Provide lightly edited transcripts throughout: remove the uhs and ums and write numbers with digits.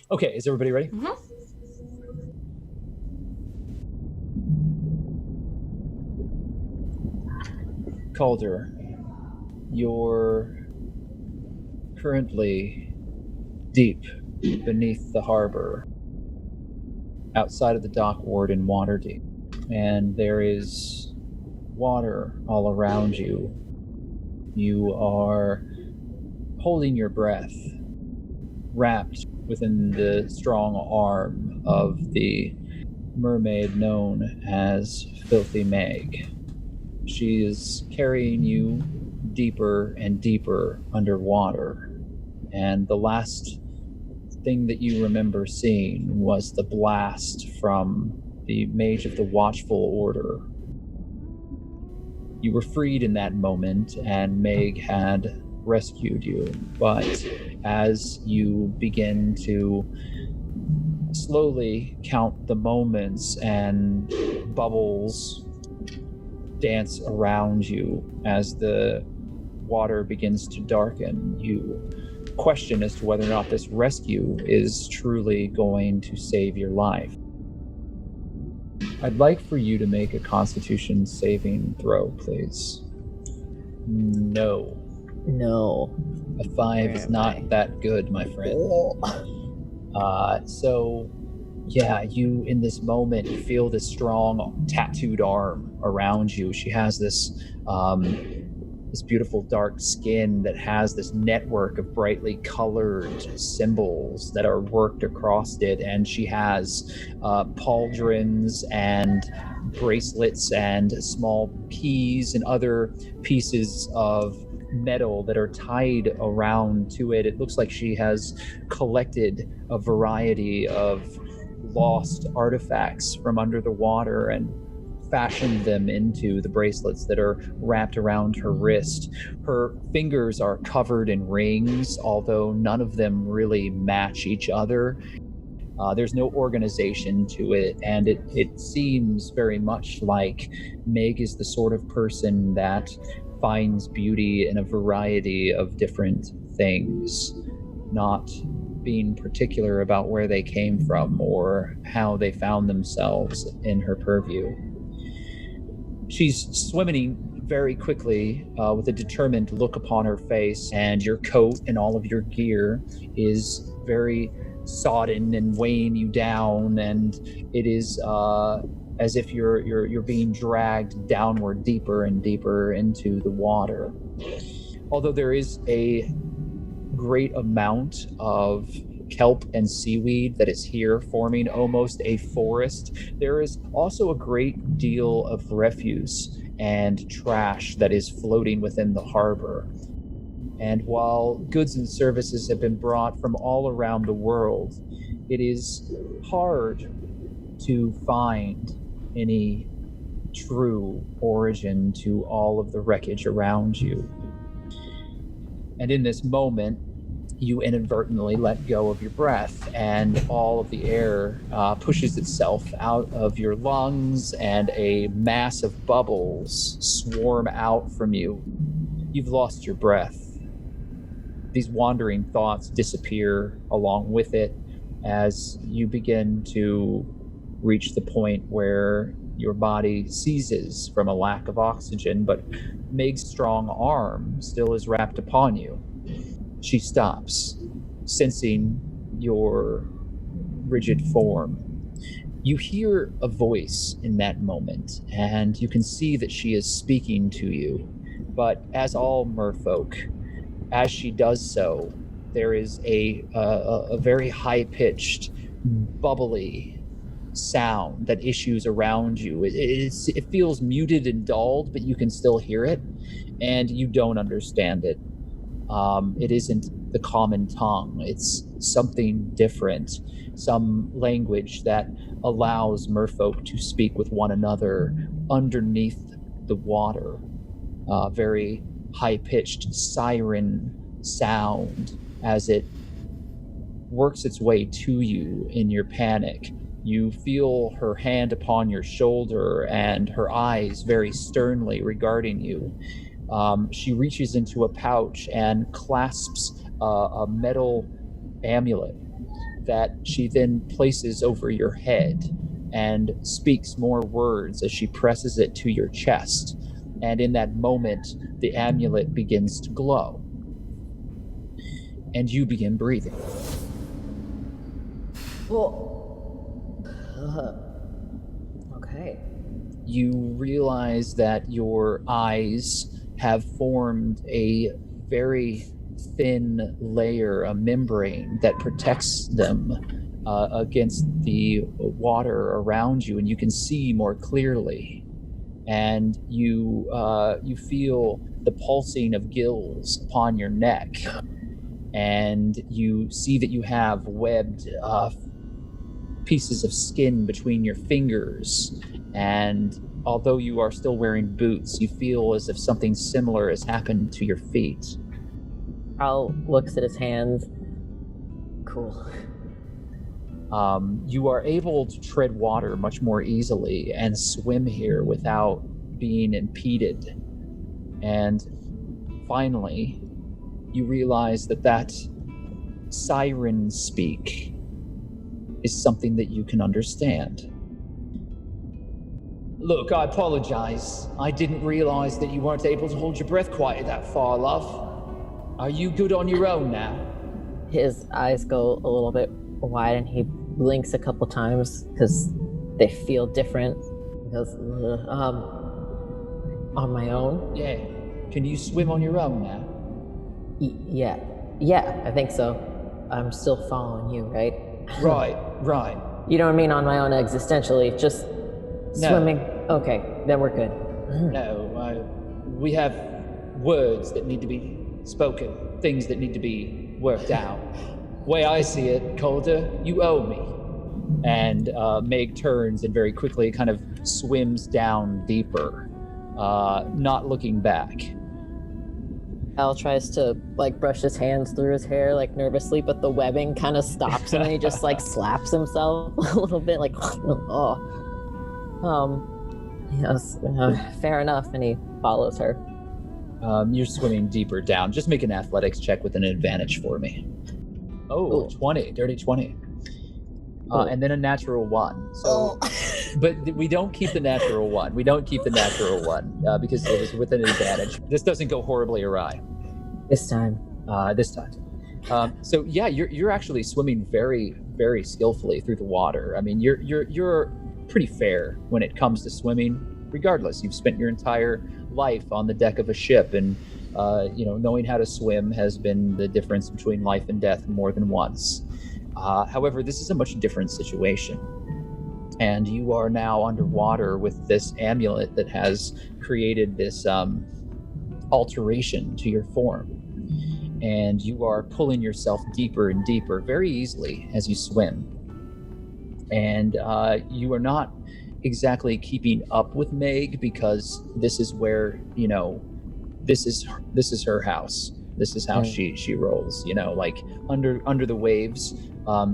Okay, is everybody ready? Mm-hmm. Calder, you're currently deep beneath the harbor, outside of the dock ward in Waterdeep, and there is water all around you. You are holding your breath, wrapped within the strong arm of the mermaid known as Filthy Meg. She is carrying you deeper and deeper underwater, and the last thing that you remember seeing was the blast from the Mage of the Watchful Order. You were freed in that moment, and Meg had rescued you, but as you begin to slowly count the moments and bubbles dance around you as the water begins to darken, you question as to whether or not this rescue is truly going to save your life. I'd like for you to make a Constitution saving throw, please. No. A 5 is not that good, my friend. You in this moment, you feel this strong tattooed arm around you. She has this this beautiful dark skin that has this network of brightly colored symbols that are worked across it, and she has pauldrons and bracelets and small keys and other pieces of metal that are tied around to it. It looks like she has collected a variety of lost artifacts from under the water and fashioned them into the bracelets that are wrapped around her wrist. Her fingers are covered in rings, although none of them really match each other. There's no organization to it, and it seems very much like Meg is the sort of person that finds beauty in a variety of different things, not being particular about where they came from or how they found themselves in her purview. She's swimming very quickly with a determined look upon her face, and your coat and all of your gear is very sodden and weighing you down, and it is as if you're being dragged downward deeper and deeper into the water. Although there is a great amount of kelp and seaweed that is here, forming almost a forest, there is also a great deal of refuse and trash that is floating within the harbor. And while goods and services have been brought from all around the world, it is hard to find any true origin to all of the wreckage around you. And in this moment, you inadvertently let go of your breath, and all of the air pushes itself out of your lungs, and a mass of bubbles swarm out from you. You've lost your breath. These wandering thoughts disappear along with it as you begin to reach the point where your body seizes from a lack of oxygen, but Meg's strong arm still is wrapped upon you. She stops, sensing your rigid form. You hear a voice in that moment, and you can see that she is speaking to you. But as all merfolk, as she does so, there is a very high-pitched, bubbly sound that issues around you. It feels muted and dulled, but you can still hear it, and you don't understand it. It isn't the common tongue. It's something different, some language that allows merfolk to speak with one another underneath the water. Very high-pitched siren sound as it works its way to you in your panic. You feel her hand upon your shoulder and her eyes very sternly regarding you. She reaches into a pouch and clasps a metal amulet that she then places over your head and speaks more words as she presses it to your chest. And in that moment, the amulet begins to glow. And you begin breathing. Okay. You realize that your eyes have formed a very thin layer, a membrane that protects them against the water around you, and you can see more clearly. And you feel the pulsing of gills upon your neck, and you see that you have webbed pieces of skin between your fingers. And although you are still wearing boots, you feel as if something similar has happened to your feet. Al looks at his hands. Cool. You are able to tread water much more easily and swim here without being impeded. And finally, you realize that siren speak is something that you can understand. Look, I apologize. I didn't realize that you weren't able to hold your breath quite that far, love. Are you good on your own now? His eyes go a little bit wide and he blinks a couple times because they feel different. He goes, on my own? Yeah. Can you swim on your own now? Yeah, I think so. I'm still following you, right? Right. You don't mean on my own existentially, just swimming? Okay, then we're good. No, we have words that need to be spoken, things that need to be worked out. Way I see it, Calder, you owe me. And Meg turns and very quickly kind of swims down deeper, not looking back. Al tries to brush his hands through his hair nervously, but the webbing kind of stops him and he just slaps himself a little bit yes, fair enough, and he follows her. You're swimming deeper down. Just make an athletics check with an advantage for me. Oh, ooh. 20, dirty 20. And then a natural 1. So, but we don't keep the natural 1. Because it was with an advantage. This doesn't go horribly awry. This time. So yeah, you're actually swimming very, very skillfully through the water. I mean, you're pretty fair when it comes to swimming. Regardless, you've spent your entire life on the deck of a ship, and knowing how to swim has been the difference between life and death more than once. However, this is a much different situation. And you are now underwater with this amulet that has created this alteration to your form. And you are pulling yourself deeper and deeper very easily as you swim. And you are not exactly keeping up with Meg, because this is where, this is her house. This is how she rolls, under the waves.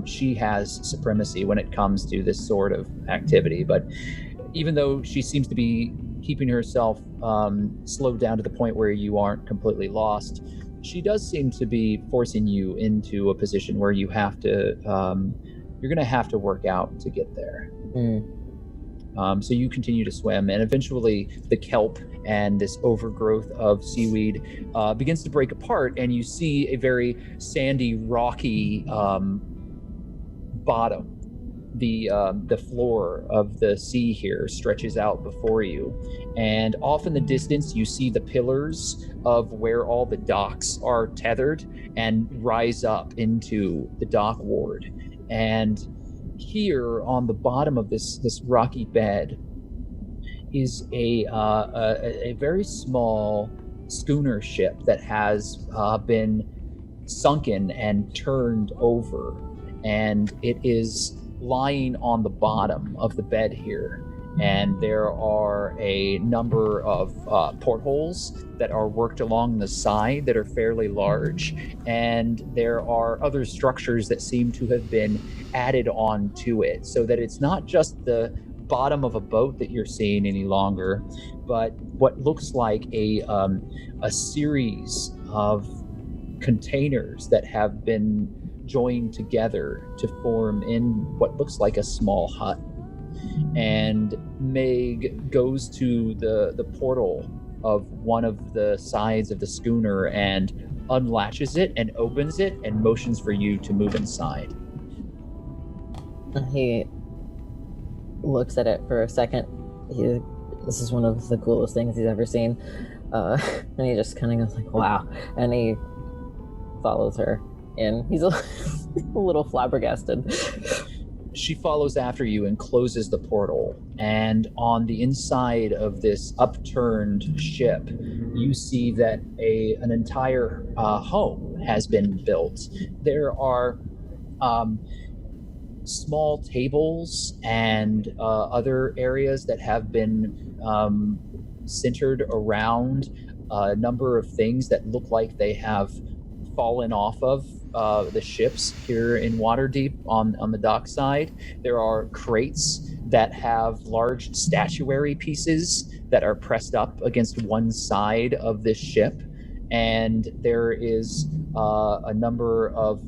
She has supremacy when it comes to this sort of activity. But even though she seems to be keeping herself slowed down to the point where you aren't completely lost, she does seem to be forcing you into a position where you have to, you're going to have to work out to get there. So you continue to swim, and eventually the kelp and this overgrowth of seaweed begins to break apart, and you see a very sandy, rocky bottom. The floor of the sea here stretches out before you, and off in the distance you see the pillars of where all the docks are tethered and rise up into the dock ward. And here on the bottom of this rocky bed is a very small schooner ship that has been sunken and turned over, and it is lying on the bottom of the bed here. And there are a number of portholes that are worked along the side that are fairly large, and there are other structures that seem to have been added on to it, so that it's not just the bottom of a boat that you're seeing any longer, but what looks like a series of containers that have been join together to form in what looks like a small hut. And Meg goes to the portal of one of the sides of the schooner and unlatches it and opens it and motions for you to move inside. He looks at it for a second. This is one of the coolest things he's ever seen. And he just kind of goes like, wow. And he follows her in. He's a little flabbergasted. She follows after you and closes the portal. And on the inside of this upturned ship, you see that an entire home has been built. There are small tables and other areas that have been centered around a number of things that look like they have fallen off of the ships here in Waterdeep on the dock side. There are crates that have large statuary pieces that are pressed up against one side of this ship, and there is a number of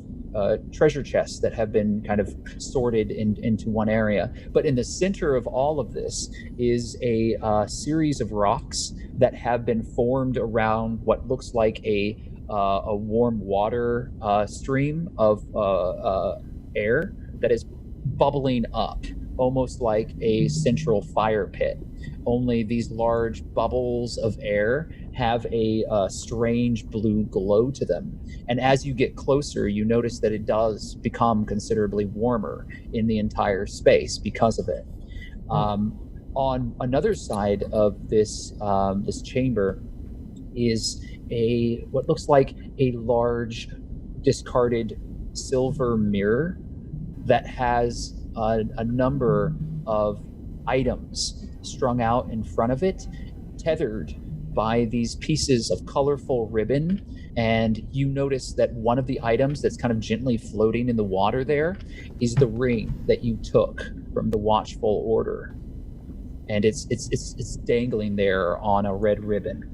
treasure chests that have been kind of sorted into one area. But in the center of all of this is a series of rocks that have been formed around what looks like a warm water stream of air that is bubbling up, almost like a central fire pit. Only these large bubbles of air have a strange blue glow to them. And as you get closer, you notice that it does become considerably warmer in the entire space because of it. On another side of this chamber is what looks like a large discarded silver mirror that has a number of items strung out in front of it, tethered by these pieces of colorful ribbon. And you notice that one of the items that's kind of gently floating in the water there is the ring that you took from the Watchful Order. And it's dangling there on a red ribbon.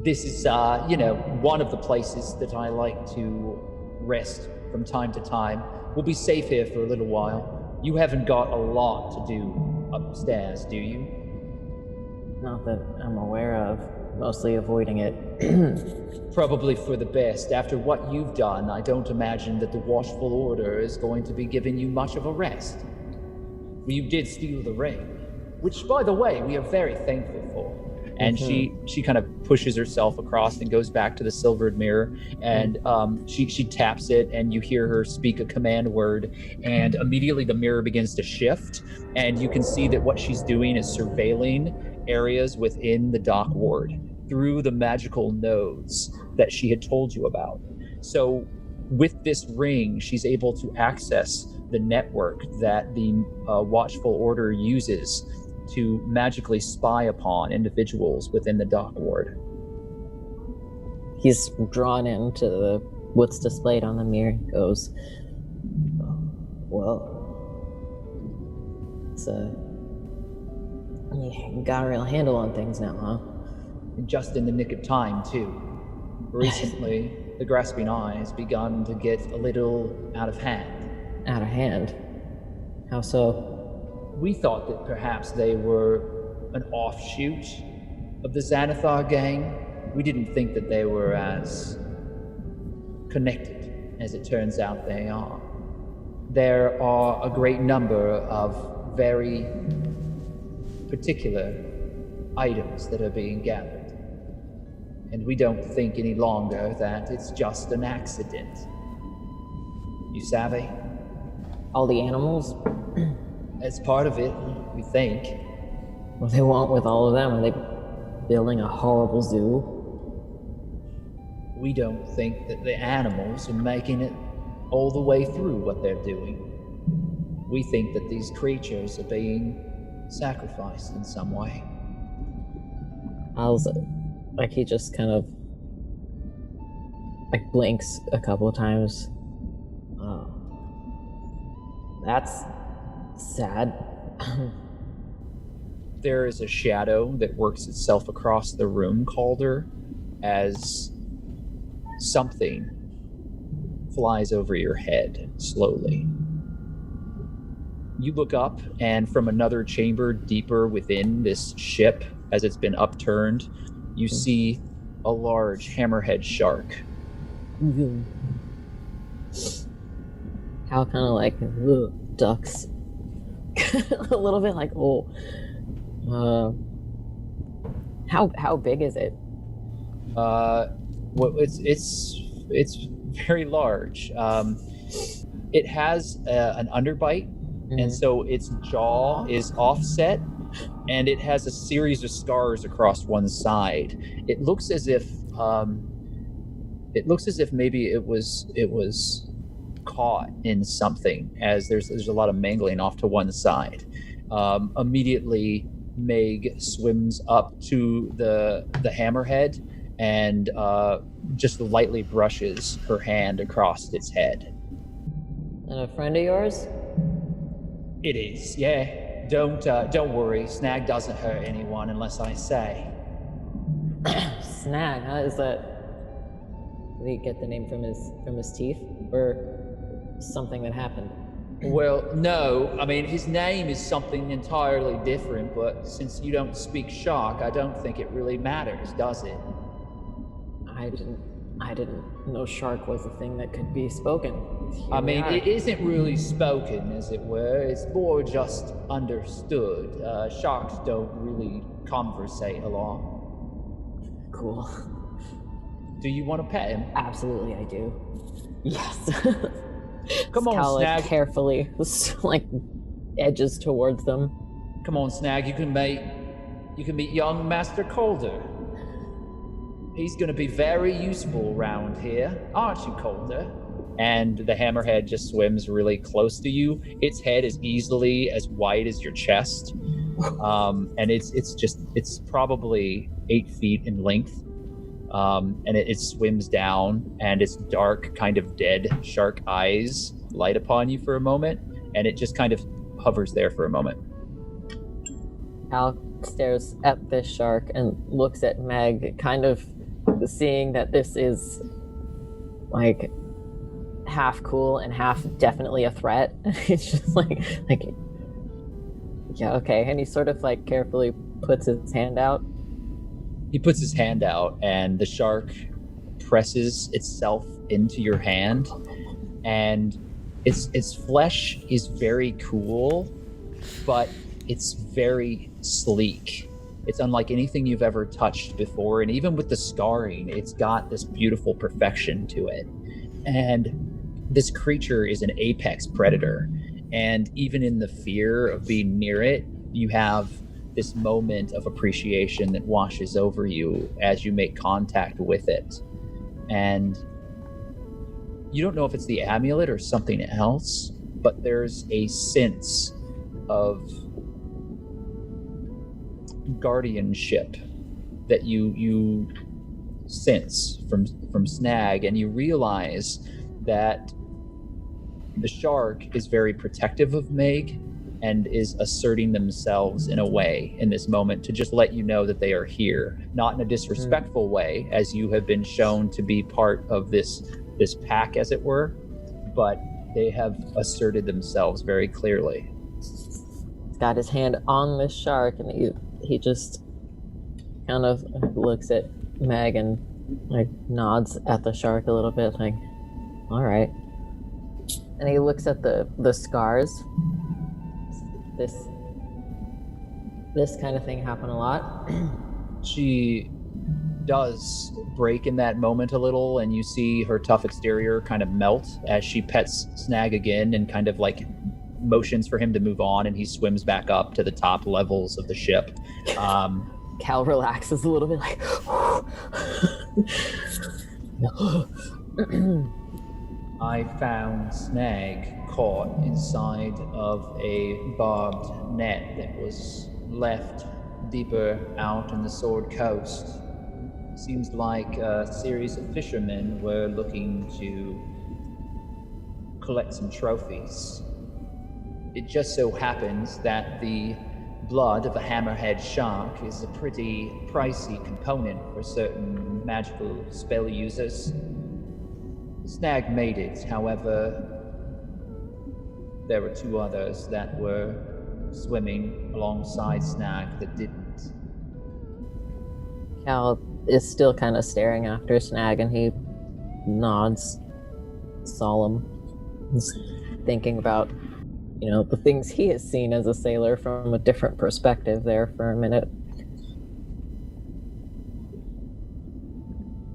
This is, one of the places that I like to rest from time to time. We'll be safe here for a little while. You haven't got a lot to do upstairs, do you? Not that I'm aware of. Mostly avoiding it. Probably for the best. After what you've done, I don't imagine that the Watchful Order is going to be giving you much of a rest. You did steal the ring, which, by the way, we are very thankful for. And she kind of pushes herself across and goes back to the silvered mirror, and she taps it, and you hear her speak a command word, and immediately the mirror begins to shift, and you can see that what she's doing is surveilling areas within the dock ward through the magical nodes that she had told you about. So with this ring, she's able to access the network that the Watchful Order uses to magically spy upon individuals within the dock ward. He's drawn into what's displayed on the mirror and goes, well, it's you got a real handle on things now, huh? And just in the nick of time, too. Recently, the Grasping Eye has begun to get a little out of hand. Out of hand? How so? We thought that perhaps they were an offshoot of the Xanathar gang. We didn't think that they were as connected as it turns out they are. There are a great number of very particular items that are being gathered. And we don't think any longer that it's just an accident. You savvy? All the animals? As part of it, we think. What they want with all of them? Are they building a horrible zoo? We don't think that the animals are making it all the way through what they're doing. We think that these creatures are being sacrificed in some way. He just kind of blinks a couple of times. That's sad. There is a shadow that works itself across the room, Calder, as something flies over your head slowly. You look up, and from another chamber deeper within this ship, as it's been upturned, you see a large hammerhead shark. Cal kind of like ducks a little bit, like, oh. How big is it? Well, it's very large. It has an underbite, and so its jaw is offset, and it has a series of scars across one side. It looks as if maybe it was caught in something, as there's a lot of mangling off to one side. Immediately, Meg swims up to the hammerhead and just lightly brushes her hand across its head. And a friend of yours? It is, yeah. Don't worry. Snag doesn't hurt anyone unless I say. Snag, huh? Is that? Did he get the name from his teeth, or something that happened? Well, no. I mean, his name is something entirely different, but since you don't speak Shark, I don't think it really matters, does it? I didn't know Shark was a thing that could be spoken. I mean, it isn't really spoken, as it were. It's more just understood. Sharks don't really conversate a lot. Cool. Do you want to pet him? Absolutely, I do. Yes. Come on, Snag. Carefully, edges towards them. Come on, Snag. You can meet young Master Calder. He's going to be very useful around here, aren't you, Calder? And the hammerhead just swims really close to you. Its head is easily as wide as your chest, and it's probably 8 feet in length. And it swims down, and its dark, kind of dead shark eyes light upon you for a moment, and it just kind of hovers there for a moment. Al stares at this shark and looks at Meg, kind of seeing that this is like half cool and half definitely a threat. It's just like yeah, okay. And he sort of like carefully puts his hand out. He puts his hand out, and the shark presses itself into your hand, and its flesh is very cool, but it's very sleek. It's unlike anything you've ever touched before, and even with the scarring, it's got this beautiful perfection to it. And this creature is an apex predator, and even in the fear of being near it, you have this moment of appreciation that washes over you as you make contact with it. And you don't know if it's the amulet or something else, but there's a sense of guardianship that you sense from Snag, and you realize that the shark is very protective of Meg and is asserting themselves in a way in this moment to just let you know that they are here, not in a disrespectful way, as you have been shown to be part of this pack, as it were, but they have asserted themselves very clearly. He's got his hand on this shark, and he just kind of looks at Meg and like nods at the shark a little bit, like, all right. And he looks at the scars. This kind of thing happen a lot. She does break in that moment a little, and you see her tough exterior kind of melt as she pets Snag again and kind of like motions for him to move on, and he swims back up to the top levels of the ship. Cal relaxes a little bit, like I found Snag caught inside of a barbed net that was left deeper out in the Sword Coast. Seems like a series of fishermen were looking to collect some trophies. It just so happens that the blood of a hammerhead shark is a pretty pricey component for certain magical spell users. Snag made it, however, there were 2 others that were swimming alongside Snag that didn't. Cal is still kind of staring after Snag, and he nods, solemn. He's thinking about, the things he has seen as a sailor from a different perspective there for a minute.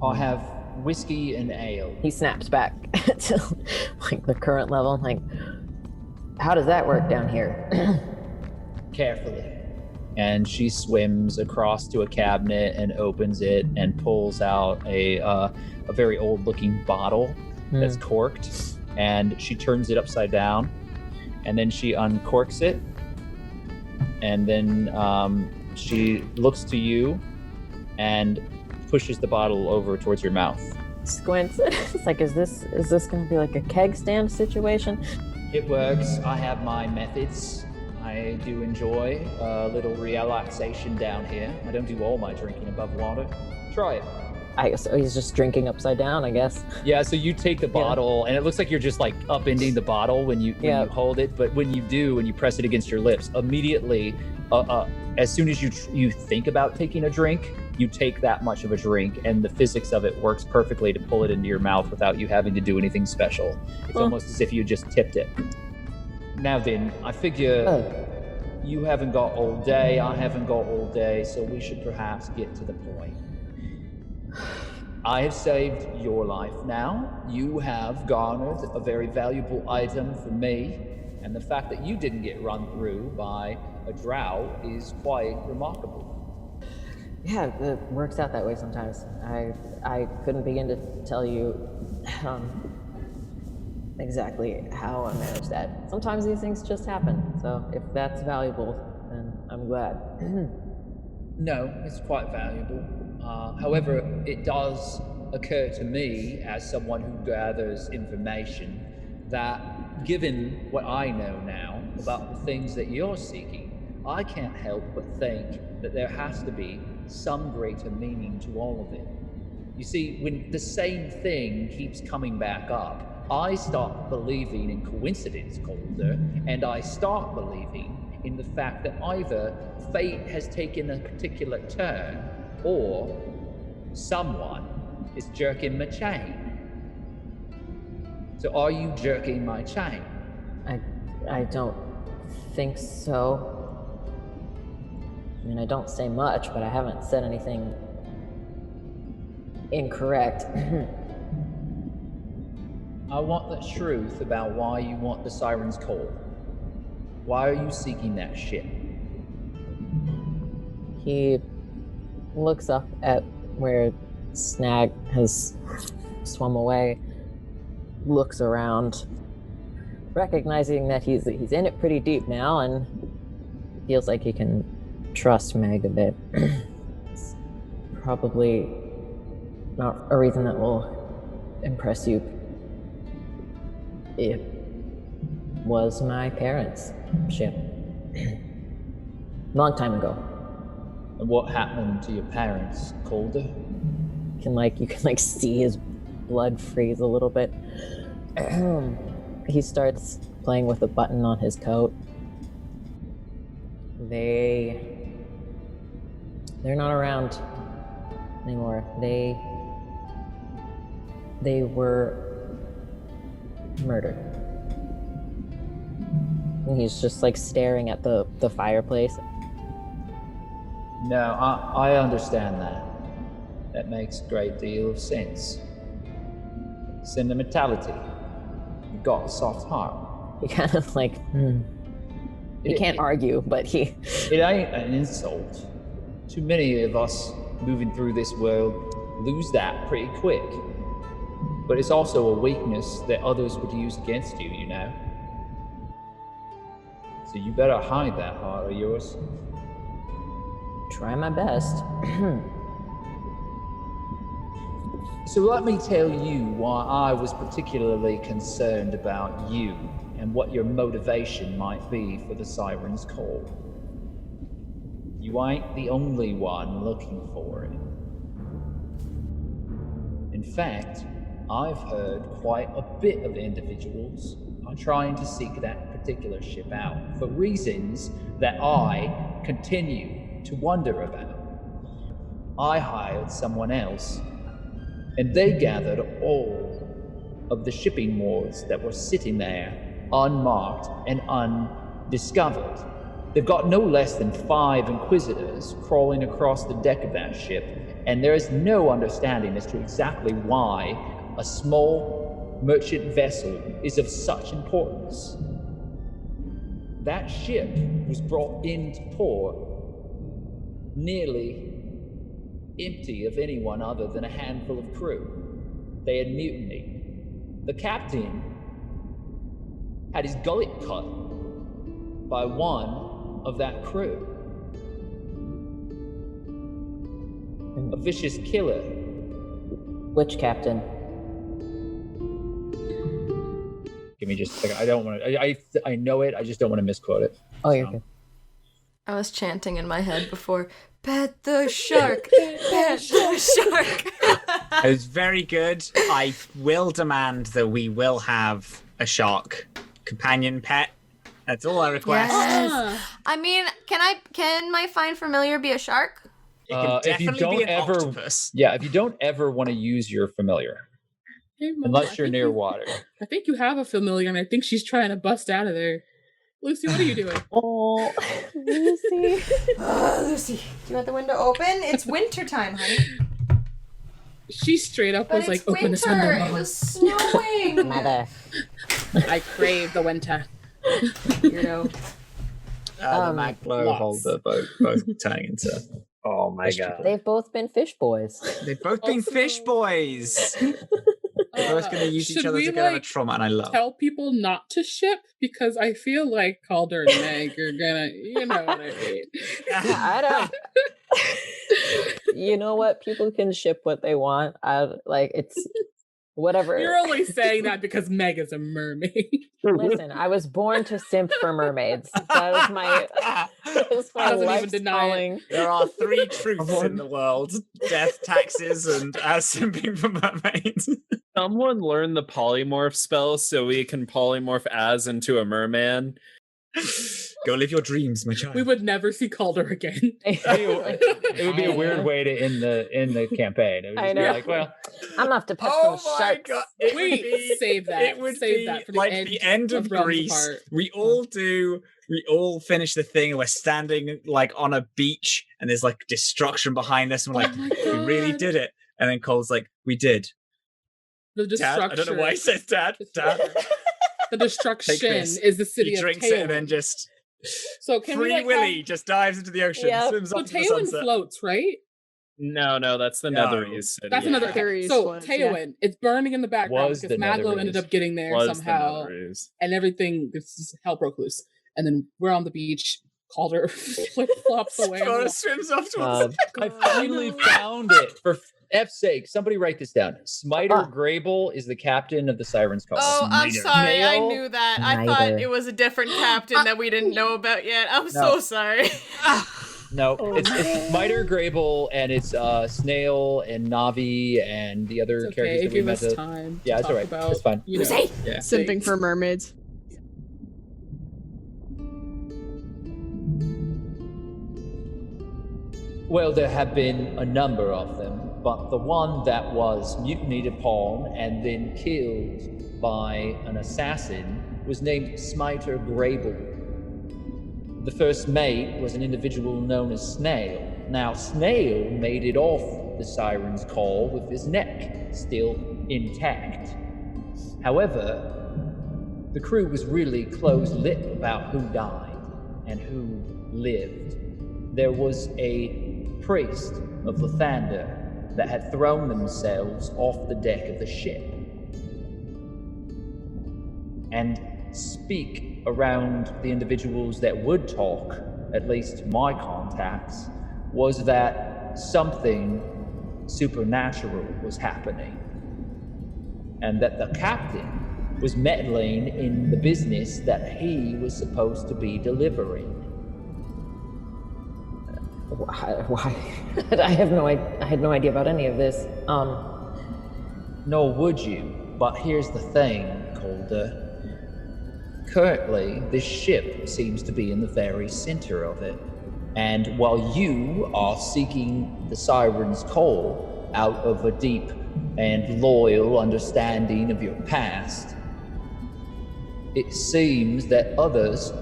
I'll have whiskey and ale. He snaps back to the current level. How does that work down here? Carefully. And she swims across to a cabinet and opens it and pulls out a very old-looking bottle that's corked, and she turns it upside down, and then she uncorks it, and then she looks to you and pushes the bottle over towards your mouth. Squints. It's is this going to be like a keg stand situation? It works. I have my methods. I do enjoy a little relaxation down here. I don't do all my drinking above water. Try it. I guess he's just drinking upside down, I guess. Yeah, so you take the bottle, and it looks like you're just upending the bottle when you hold it, but when you do, when you press it against your lips, immediately, as soon as you think about taking a drink, you take that much of a drink, and the physics of it works perfectly to pull it into your mouth without you having to do anything special. It's almost as if you just tipped it. Now then, I figure you haven't got all day, I haven't got all day, so we should perhaps get to the point. I have saved your life now. You have garnered a very valuable item for me, and the fact that you didn't get run through by a drow is quite remarkable. Yeah, it works out that way sometimes. I couldn't begin to tell you exactly how I managed that. Sometimes these things just happen, so if that's valuable, then I'm glad. No, it's quite valuable. However, it does occur to me, as someone who gathers information, that given what I know now about the things that you're seeking, I can't help but think that there has to be some greater meaning to all of it. You see, when the same thing keeps coming back up, I start believing in coincidence, Calder, and I start believing in the fact that either fate has taken a particular turn, or someone is jerking my chain. So are you jerking my chain? I don't think so. I mean, I don't say much, but I haven't said anything incorrect. I want the truth about why you want the Siren's Call. Why are you seeking that shit? He looks up at where Snag has swum away, looks around, recognizing that he's in it pretty deep now, and feels like he can trust Meg a bit. It's probably not a reason that will impress you. It was my parents' ship. Long time ago. And what happened to your parents, Calder? You can see his blood freeze a little bit. He starts playing with a button on his coat. They're not around anymore. They were murdered. And he's just staring at the fireplace. No, I understand that. That makes a great deal of sense. Sentimentality. You've got a soft heart. He kind of He can't argue, but he... It ain't an insult. Too many of us moving through this world lose that pretty quick. But it's also a weakness that others would use against you, you know? So you better hide that heart of yours. Try my best. So let me tell you why I was particularly concerned about you and what your motivation might be for the Siren's Call. You ain't the only one looking for it. In fact, I've heard quite a bit of individuals are trying to seek that particular ship out for reasons that I continue to wonder about. I hired someone else, and they gathered all of the shipping moors that were sitting there, unmarked and undiscovered. They've got no less than 5 Inquisitors crawling across the deck of that ship, and there is no understanding as to exactly why a small merchant vessel is of such importance. That ship was brought into port nearly empty of anyone other than a handful of crew. They had mutinied. The captain had his gullet cut by one of that crew. A vicious killer. Which captain? Give me just a second. I don't want to. I know it. I just don't want to misquote it. Oh, you're good. I was chanting in my head before. Pet the shark. Pet the shark. It was very good. I will demand that we will have a shark companion pet. That's all I request. Yes. I mean, can my find familiar be a shark? It can definitely be an octopus. Yeah, if you don't ever want to use your familiar, Hey, Mom, unless you're near water. I think you have a familiar, and I think she's trying to bust out of there. Lucy, what are you doing? Oh, Lucy. Lucy, do you want the window open? It's winter time, honey. She straight up was like, open this window, winter. Mom. It was snowing. Mother. I crave the winter. Weirdo. The Maglo lots. holder both turning into. Oh my god. They've both been fish boys. They've both been Also- fish boys. They're both going to use each should other we, to get over like, trauma, and I love. Tell people not to ship because I feel like Calder and Meg are gonna, you know what I mean. I don't. You know what? People can ship what they want. It's whatever. You're only saying that because Meg is a mermaid. Listen, I was born to simp for mermaids. That was my Doesn't even life's deny it. calling. There are 3 truths in the world: death, taxes, and simping for mermaids. Someone learn the polymorph spell so we can polymorph as into a merman. Go live your dreams, my child. We would never see Calder again. It would be a weird way to end the campaign. It would I just be know. like, well, I'm gonna have to pet Oh some my sharks. god! It would Wait, be, save that. It would Save be that for the like end the end of Realms Greece. Apart. We all finish the thing, and we're standing like on a beach, and there's like destruction behind us, and we're like, my we really God. did it. And then Cole's like, we did. The Dad, destruction. I don't know why he says dad. Dad. The destruction Take this. is the city He of drinks Tailwind. it and then just So can Free we, like, Willy just dives into the ocean, Yeah. swims So off to the Tailwind sunset. floats, right? No, that's the No. Netherese city. That's another. Netherese So floats, yeah. Tailwind, it's burning in the background Was because the Maglo Netherese. ended up getting there Was the somehow, Netherese. and everything. This is hell broke loose, and then we're on the beach. Calder flip flops away. Sora swims off towards I finally found it. For F's sake, somebody write this down. Smiter Grable is the captain of the Sirens Call. Oh, I'm Snyder. sorry. I Snail? knew that. I Snyder. thought it was a different captain that we didn't know about yet. I'm so sorry. No, it's Smiter Grable, and it's Snail and Navi and the other It's characters okay. that we Give met us to. time. Yeah, to it's talk alright. About, It's fine. You know, Lucy! Yeah. Simping for mermaids. Well, there have been a number of them, but the one that was mutinied upon and then killed by an assassin was named Smiter Grable. The first mate was an individual known as Snail. Now, Snail made it off the Siren's Call with his neck still intact. However, the crew was really close-lipped about who died and who lived. There was a priest of Lathander that had thrown themselves off the deck of the ship. And speak around the individuals that would talk, at least my contacts, was that something supernatural was happening. And that the captain was meddling in the business that he was supposed to be delivering. Why? I had no idea about any of this. Nor would you, but here's the thing, Calder. Currently, this ship seems to be in the very center of it. And while you are seeking the Siren's coal out of a deep and loyal understanding of your past, it seems that others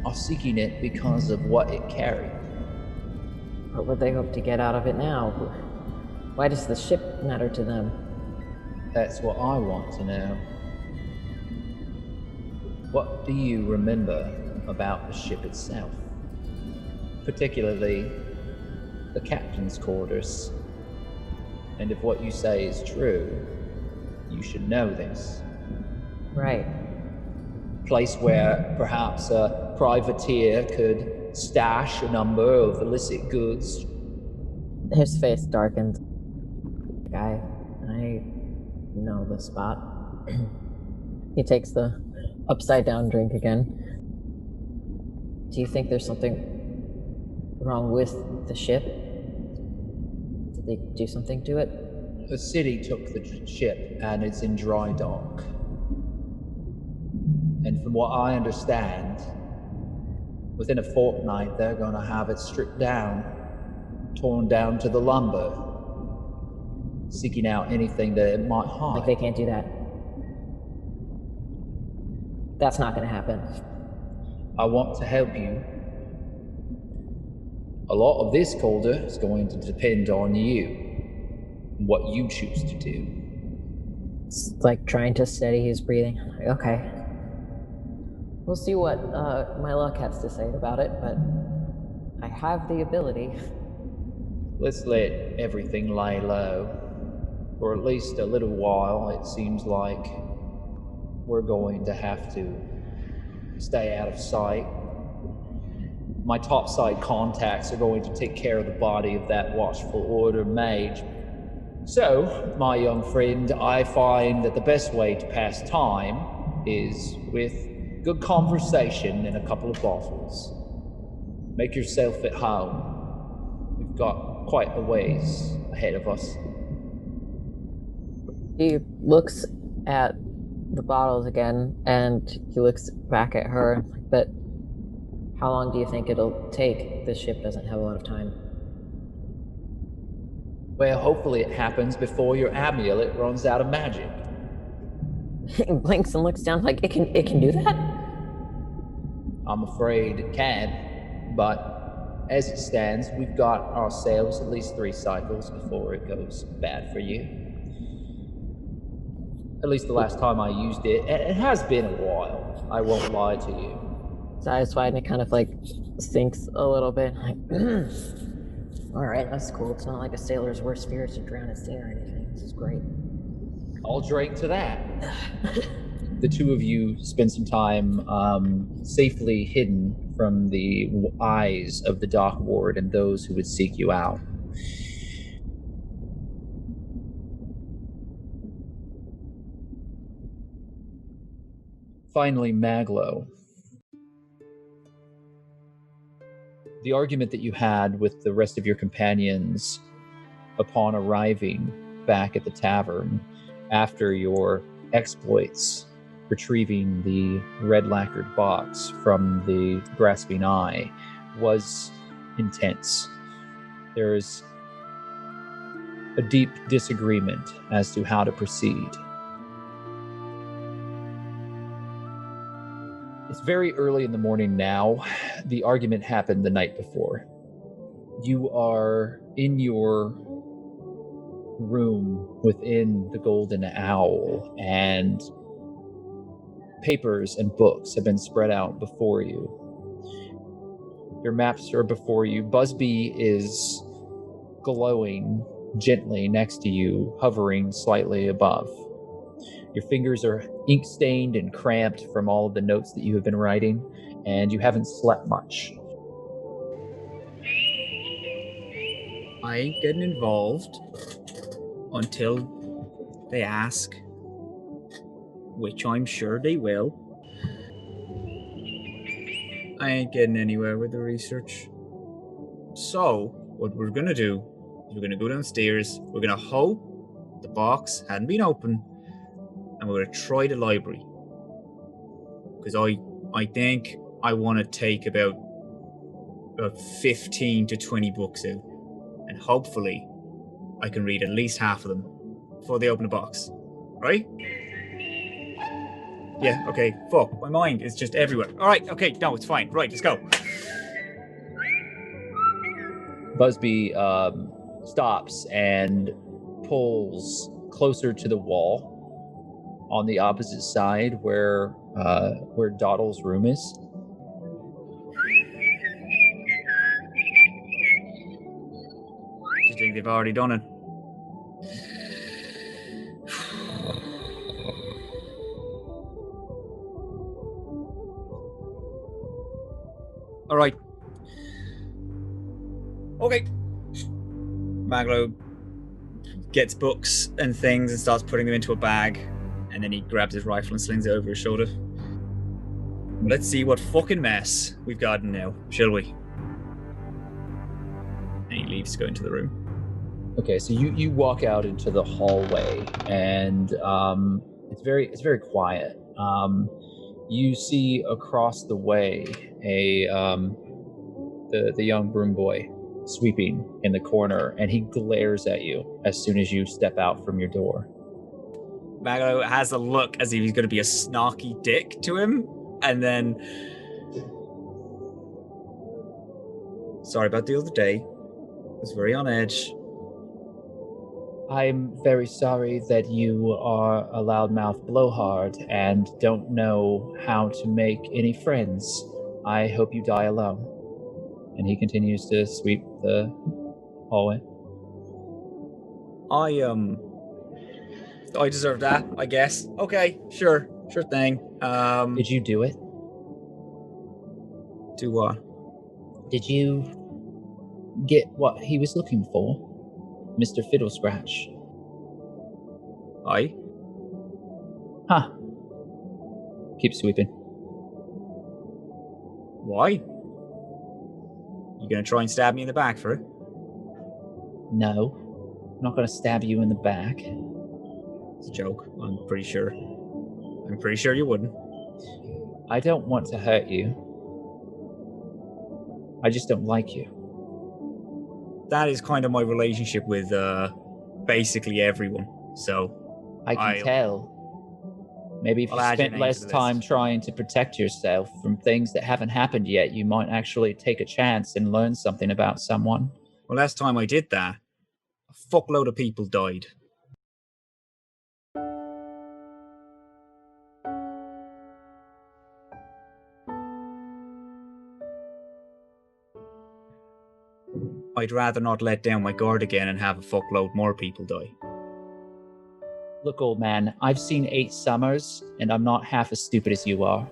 are seeking it because of what it carried. What would they hope to get out of it now? Why does the ship matter to them? That's what I want to know. What do you remember about the ship itself? Particularly the captain's quarters. And if what you say is true, you should know this. Right. Place where perhaps a privateer could stash a number of illicit goods. His face darkens. I know the spot. He takes the upside down drink again. Do you think there's something wrong with the ship? Did they do something to it? The city took the ship and it's in dry dock. And from what I understand, within a fortnight they're gonna have it stripped down, torn down to the lumber, seeking out anything that it might hide. Like, they can't do that. That's not gonna happen. I want to help you. A lot of this, Calder, is going to depend on you, what you choose to do. It's like trying to steady his breathing. Like, okay. We'll see what my luck has to say about it, but I have the ability. Let's let everything lay low. For at least a little while, it seems like we're going to have to stay out of sight. My topside contacts are going to take care of the body of that watchful order mage. So, my young friend, I find that the best way to pass time is with good conversation and a couple of bottles. Make yourself at home. We've got quite a ways ahead of us. He looks at the bottles again, and he looks back at her. But how long do you think it'll take? This ship doesn't have a lot of time. Well, hopefully it happens before your amulet runs out of magic. He blinks and looks down like, it can do that? I'm afraid it can, but as it stands, we've got ourselves at least 3 cycles before it goes bad for you. At least the last time I used it. It has been a while, I won't lie to you. His eyes widen, it kind of like sinks a little bit. Like, alright, that's cool. It's not like a sailor's worst fear is to drown at sea or anything. This is great. I'll drink to that. The two of you spend some time safely hidden from the eyes of the dock ward and those who would seek you out. Finally, Maglo. The argument that you had with the rest of your companions upon arriving back at the tavern after your exploits, retrieving the red lacquered box from the grasping eye, was intense. There is a deep disagreement as to how to proceed. It's very early in the morning now. The argument happened the night before. You are in your room within the Golden Owl, and papers and books have been spread out before you. Your maps are before you. Busby is glowing gently next to you, hovering slightly above. Your fingers are ink-stained and cramped from all of the notes that you have been writing, and you haven't slept much. I ain't getting involved until they ask, which I'm sure they will. I ain't getting anywhere with the research. So, what we're gonna do is we're gonna go downstairs, we're gonna hope the box hadn't been open, and we're going to try the library. Because I think I want to take about 15 to 20 books out, and hopefully I can read at least half of them before they open the box. Right? Yeah, okay, fuck. My mind is just everywhere. Alright, okay, no, it's fine. Right, let's go. Busby stops and pulls closer to the wall on the opposite side where Doddle's room is. Do you think they've already done it? All right. Okay. Maglo gets books and things and starts putting them into a bag, and then he grabs his rifle and slings it over his shoulder. Let's see what fucking mess we've got now, shall we? And he leaves to go into the room. Okay, so you walk out into the hallway, and it's very quiet. You see across the way the young broom boy sweeping in the corner, and he glares at you as soon as you step out from your door. Maglo has a look as if he's going to be a snarky dick to him, and then... Sorry about the other day. I was very on edge. I'm very sorry that you are a loudmouth blowhard and don't know how to make any friends. I hope you die alone. And he continues to sweep the hallway. I deserve that, I guess. Okay, sure thing. Did you do it? Do what? Did you get what he was looking for? Mr. Fiddle Scratch. Aye. Huh. Keep sweeping. Why? You gonna try and stab me in the back for it? No. I'm not gonna stab you in the back. It's a joke, I'm pretty sure. I'm pretty sure you wouldn't. I don't want to hurt you. I just don't like you. That is kind of my relationship with basically everyone. So I can tell. Maybe if you spent less time trying to protect yourself from things that haven't happened yet, you might actually take a chance and learn something about someone. Well, last time I did that, a fuckload of people died. I'd rather not let down my guard again and have a fuckload more people die. Look, old man, I've seen 8 summers, and I'm not half as stupid as you are.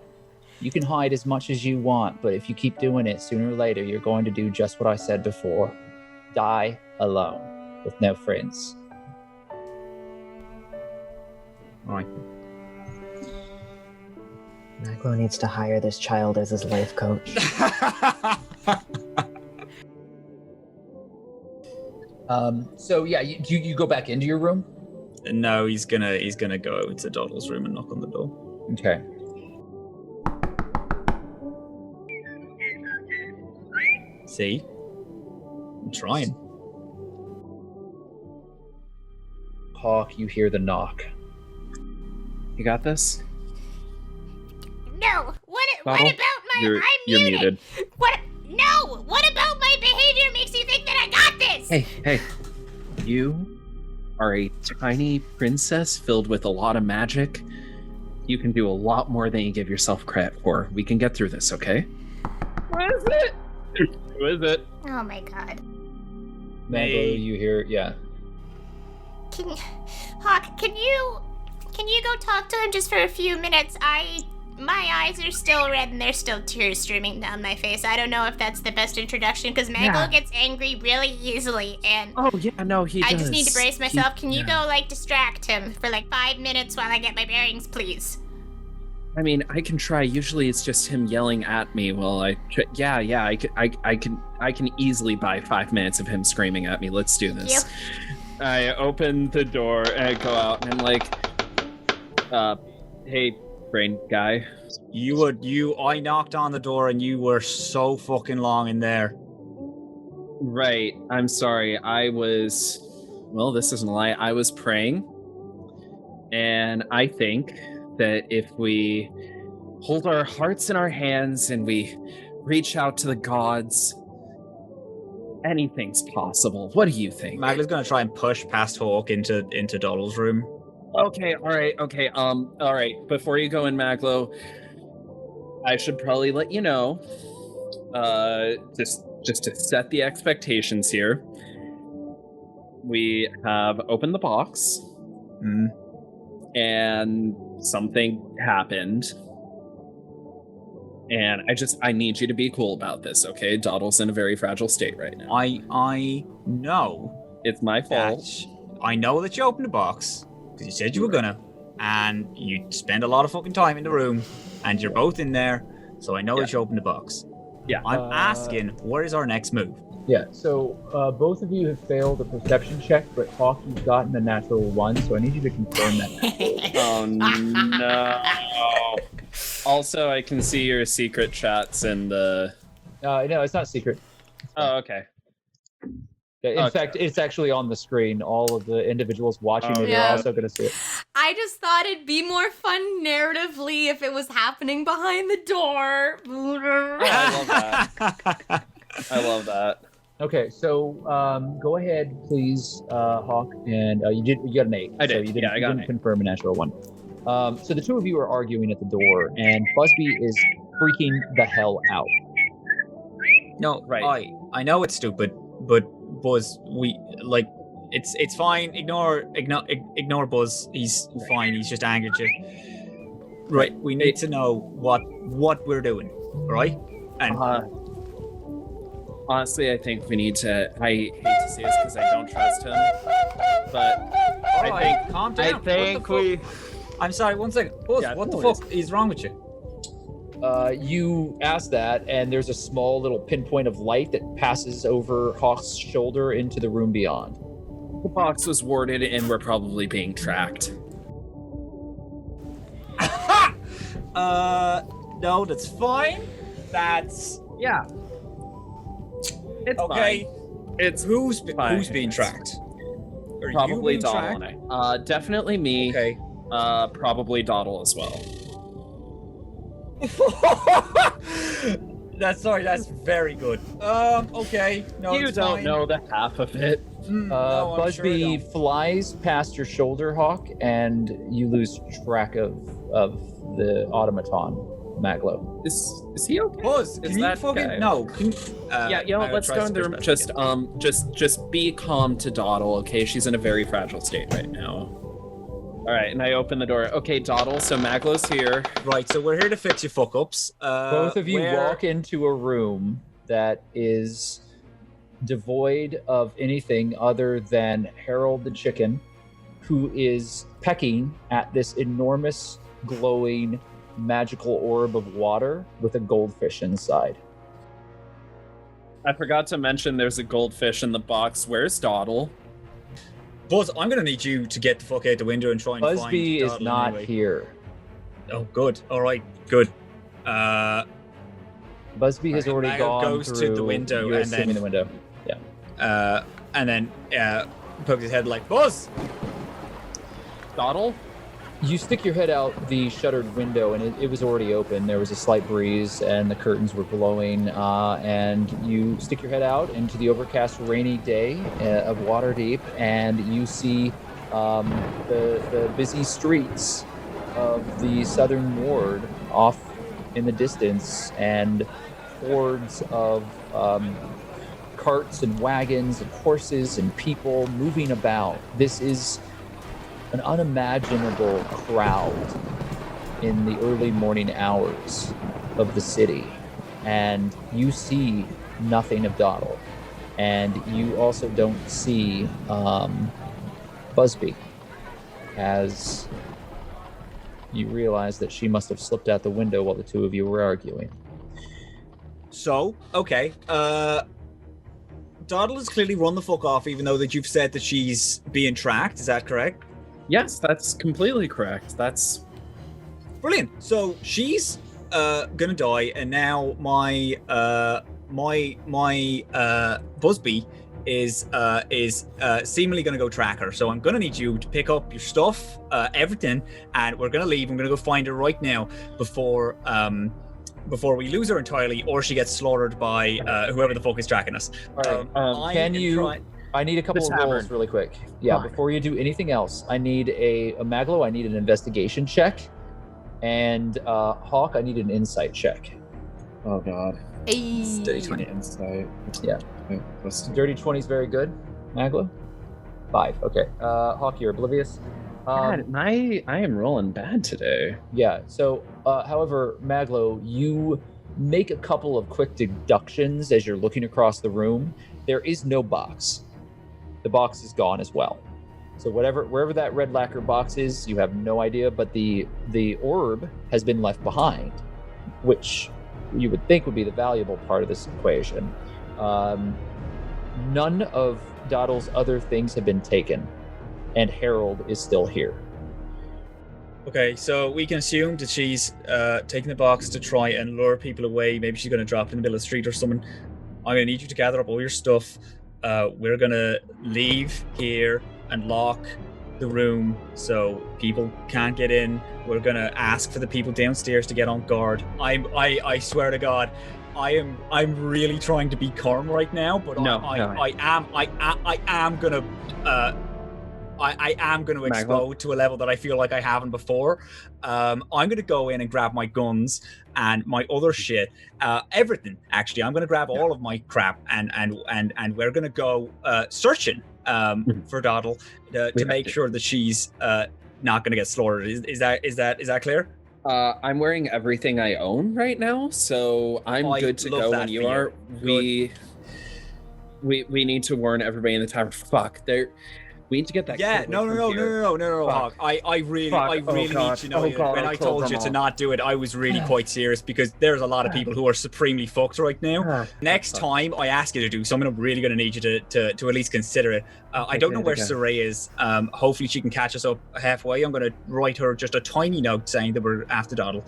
You can hide as much as you want, but if you keep doing it, sooner or later, you're going to do just what I said before. Die alone, with no friends. Alright. Maglo needs to hire this child as his life coach. So yeah, you go back into your room? No, he's gonna go to Doddle's room and knock on the door. Okay. See? I'm trying. Hawke, you hear the knock. You got this? No. What Doddle? about my? You're muted. What? No. What about my behavior makes you think that I got this? Hey. You are a tiny princess filled with a lot of magic. You can do a lot more than you give yourself credit for. We can get through this, okay? What is it? Who is it? Oh my god. Maglo, you hear, yeah. Hawke, can you go talk to him just for a few minutes? My eyes are still red and there's still tears streaming down my face. I don't know if that's the best introduction because Maglo gets angry really easily and Oh yeah, no, he does. I just need to brace myself. Can you go distract him for 5 minutes while I get my bearings, please? I mean, I can try. Usually it's just him yelling at me while I can easily buy 5 minutes of him screaming at me. Let's do this. I open the door and I go out and I'm like, hey, brain guy. I knocked on the door and you were so fucking long in there. Right, I'm sorry. Well, this isn't a lie. I was praying. And I think that if we hold our hearts in our hands and we reach out to the gods, anything's possible. What do you think? Maglo's gonna try and push past Hawke into Doddle's room. Okay, all right. Before you go in, Maglo, I should probably let you know, just to set the expectations here. We have opened the box, and something happened. And I need you to be cool about this, okay? Doddle's in a very fragile state right now. I know. It's my fault. I know that you opened the box, because you said you were gonna, and you spend a lot of fucking time in the room, and you're both in there, so I know that you opened the box. Yeah. I'm asking, what is our next move? Yeah, so both of you have failed a perception check, but Hawke, you've gotten a natural 1, so I need you to confirm that. Oh, no. Also, I can see your secret chats in the... No, it's not secret. Oh, okay. In fact, it's actually on the screen. All of the individuals watching it are also going to see it. I just thought it'd be more fun narratively if it was happening behind the door. I love that. I love that. Okay, so go ahead, please, Hawke, and you got an 8. I did. So I got an 8. Confirm a natural 1. So the two of you are arguing at the door, and Busby is freaking the hell out. No, right. I know it's stupid, but Buzz, it's fine. Ignore Buzz. He's fine. He's just angry at you. Right. We need to know what we're doing, right? And honestly, I think we need to. I hate to say this because I don't trust him, but I think. Calm down. I think we. I'm sorry. 1 second. Buzz, what the fuck is wrong with you? You ask that, and there's a small little pinpoint of light that passes over Hawke's shoulder into the room beyond. The box was warded, and we're probably being tracked. No, that's fine. That's It's okay. Fine. It's who's fine. being tracked? Are probably you being Doddle and I. Definitely me. Okay. Probably Doddle as well. That's very good. Okay. No, you it's don't fine. know the half of it. No, I'm Busby sure flies past your shoulder, Hawke, and you lose track of the automaton, Maglo. Is he okay? Buzz, Is can you that fucking guy? no? Let's go in the room. Just be calm to Doddle, okay? She's in a very fragile state right now. All right, and I open the door. Okay, Doddle, so Maglo's here. Right, so we're here to fix your fuck-ups. Both of you walk into a room that is devoid of anything other than Harold the chicken, who is pecking at this enormous, glowing, magical orb of water with a goldfish inside. I forgot to mention there's a goldfish in the box. Where's Doddle? Buzz, I'm gonna need you to get the fuck out the window and try and Busby find is Doddle not anyway. here. Oh, good. All right, good. Busby has already Maglo gone goes through to the window you and assuming then the window. Yeah. And then pokes his head like, Buzz! Doddle? You stick your head out the shuttered window, and it was already open. There was a slight breeze, and the curtains were blowing. And you stick your head out into the overcast, rainy day of Waterdeep, and you see the busy streets of the southern ward off in the distance, and hordes of carts and wagons and horses and people moving about. This is an unimaginable crowd in the early morning hours of the city, and you see nothing of Doddle, and you also don't see Busby, as you realize that she must have slipped out the window while the two of you were arguing. So, okay, Doddle has clearly run the fuck off, even though that you've said that she's being tracked. Is that correct? Yes, that's completely correct. That's brilliant. So she's gonna die, and now my Busby is seemingly gonna go track her. So I'm gonna need you to pick up your stuff, everything, and we're gonna leave. I'm gonna go find her right now before we lose her entirely, or she gets slaughtered by whoever the fuck is tracking us. All right. I need a couple of rolls really quick. Yeah, before you do anything else, I need a Maglo. I need an investigation check, and Hawke, I need an insight check. Oh god. Hey. Dirty 20 insight. Yeah. Dirty 20 is very good. Maglo? 5. Okay. Hawke, you're oblivious. God, I am rolling bad today. Yeah. So, however, Maglo, you make a couple of quick deductions as you're looking across the room. There is no box. The box is gone as well. So wherever that red lacquer box is, you have no idea, but the orb has been left behind, which you would think would be the valuable part of this equation. None of Doddle's other things have been taken, and Harold is still here. Okay, so we can assume that she's taking the box to try and lure people away. Maybe she's going to drop it in the middle of the street or something. I'm going to need you to gather up all your stuff. We're going to leave here and lock the room so people can't get in. We're going to ask for the people downstairs to get on guard. I swear to God, I'm really trying to be calm right now, but I am going to explode to a level that I feel like I haven't before. I'm going to go in and grab my guns and my other shit, everything. Actually, I'm going to grab all of my crap and we're going to go searching for Doddle to make sure that she's not going to get slaughtered. Is that clear? I'm wearing everything I own right now, so I'm good to go when you are. We need to warn everybody in the tavern. Fuck, we need to get that. Yeah, no, Hawke. I really need to know. When I told you to not do it, I was really quite serious, because there's a lot of people who are supremely fucked right now. Next time I ask you to do something, I'm really going to need you to at least consider it. I don't know where Saray is. Hopefully she can catch us up halfway. I'm going to write her just a tiny note saying that we're after Doddle.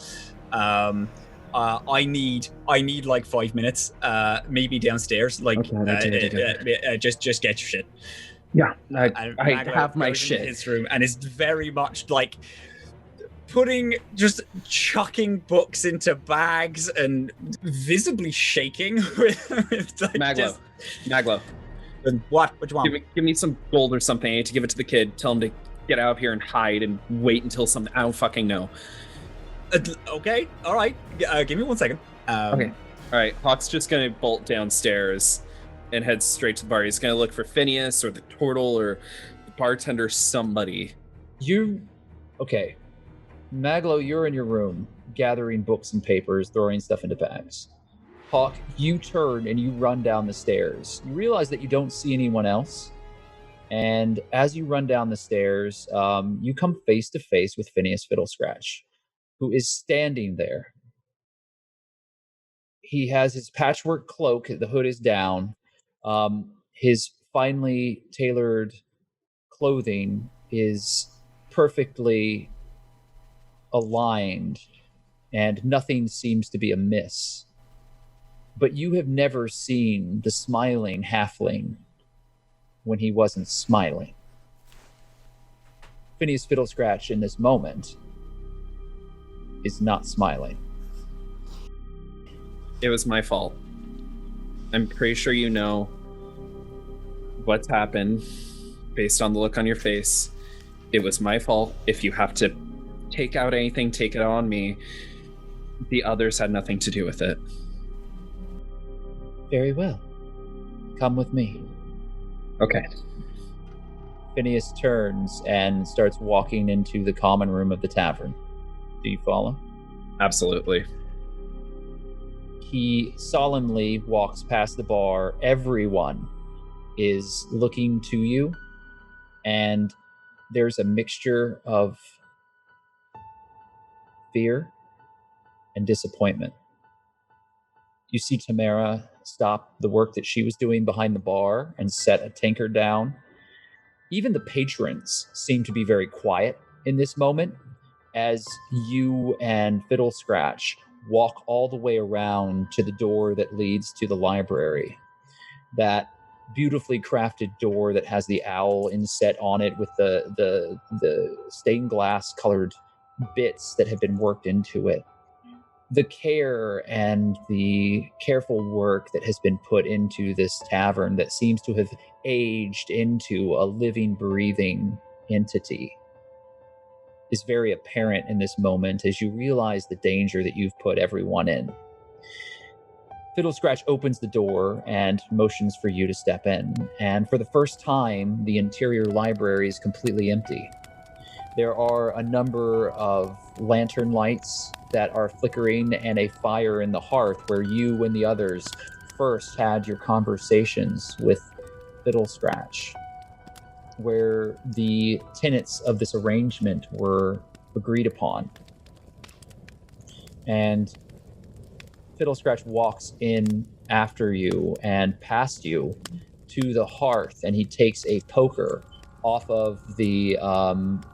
I need like 5 minutes. Meet me downstairs. Like, just get your shit. Yeah, I have my shit in his room, and is very much like chucking books into bags and visibly shaking with like Maglo. What do you want? Give me some gold or something. I need to give it to the kid. Tell him to get out of here and hide and wait until something. I don't fucking know. Okay, all right. Give me 1 second. Okay, all right. Hawke's just gonna bolt downstairs and head straight to the bar. He's gonna look for Phineas or the turtle or the bartender, somebody. Okay. Maglo, you're in your room, gathering books and papers, throwing stuff into bags. Hawke, you turn and you run down the stairs. You realize that you don't see anyone else. And as you run down the stairs, you come face to face with Phineas Fiddlescratch, who is standing there. He has his patchwork cloak, the hood is down. His finely tailored clothing is perfectly aligned, and nothing seems to be amiss. But you have never seen the smiling halfling when he wasn't smiling. Phineas Fiddlescratch in this moment is not smiling. It was my fault. I'm pretty sure you know what's happened based on the look on your face. It was my fault. If you have to take out anything, take it on me. The others had nothing to do with it. Very well. Come with me. Okay. Phineas turns and starts walking into the common room of the tavern. Do you follow? Absolutely. He solemnly walks past the bar. Everyone is looking to you, and there's a mixture of fear and disappointment. You see Tamara stop the work that she was doing behind the bar and set a tankard down. Even the patrons seem to be very quiet in this moment as you and Fiddle Scratch walk all the way around to the door that leads to the library. That beautifully crafted door that has the owl inset on it with the stained glass colored bits that have been worked into it. The care and the careful work that has been put into this tavern that seems to have aged into a living, breathing entity is very apparent in this moment as you realize the danger that you've put everyone in. Fiddle Scratch opens the door and motions for you to step in, and for the first time, the interior library is completely empty. There are a number of lantern lights that are flickering and a fire in the hearth where you and the others first had your conversations with Fiddle Scratch, where the tenets of this arrangement were agreed upon. And Fiddle Scratch walks in after you and past you to the hearth, and he takes a poker off of the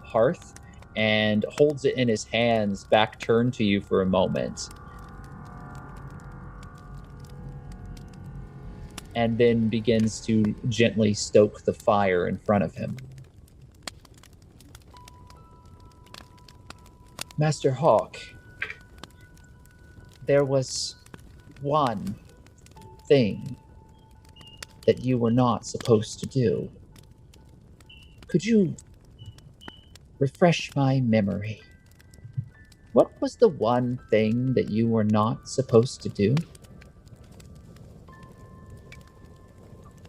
hearth and holds it in his hands, back turned to you for a moment. And then begins to gently stoke the fire in front of him. Master Hawke, there was one thing that you were not supposed to do. Could you refresh my memory? What was the one thing that you were not supposed to do?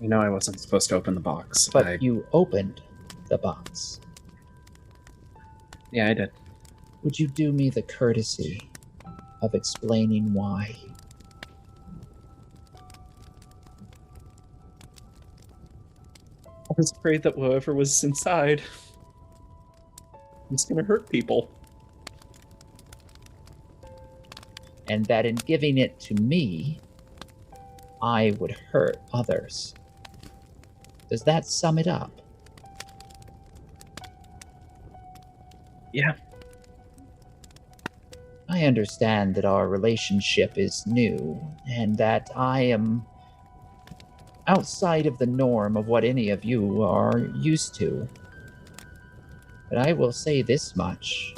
You know I wasn't supposed to open the box. But you opened the box. Yeah, I did. Would you do me the courtesy of explaining why? I was afraid that whoever was inside was going to hurt people. And that in giving it to me, I would hurt others. Does that sum it up? Yeah. I understand that our relationship is new, and that I am outside of the norm of what any of you are used to. But I will say this much.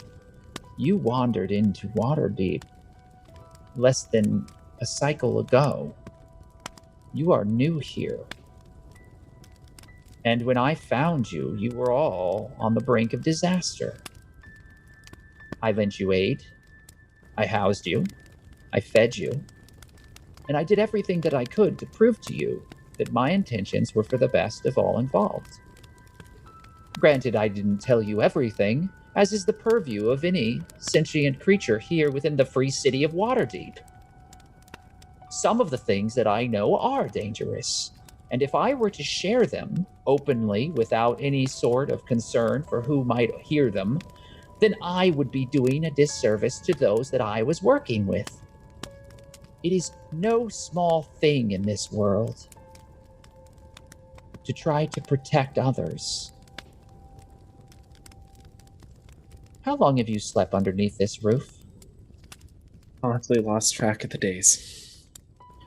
You wandered into Waterdeep less than a cycle ago. You are new here. And when I found you, you were all on the brink of disaster. I lent you aid. I housed you. I fed you. And I did everything that I could to prove to you that my intentions were for the best of all involved. Granted, I didn't tell you everything, as is the purview of any sentient creature here within the free city of Waterdeep. Some of the things that I know are dangerous, and if I were to share them openly without any sort of concern for who might hear them, then I would be doing a disservice to those that I was working with. It is no small thing in this world to try to protect others. How long have you slept underneath this roof? Honestly, lost track of the days.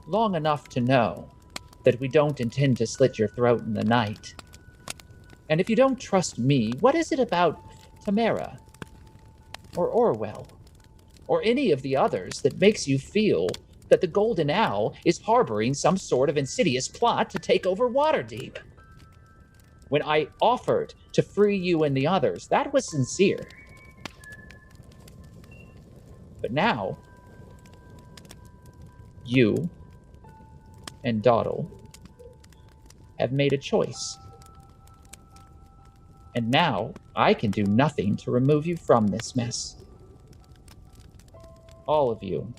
Long enough to know that we don't intend to slit your throat in the night. And if you don't trust me, what is it about Tamara, or Orwell, or any of the others that makes you feel that the Golden Owl is harboring some sort of insidious plot to take over Waterdeep? When I offered to free you and the others, that was sincere. But now, you and Doddle have made a choice. And now I can do nothing to remove you from this mess. All of you,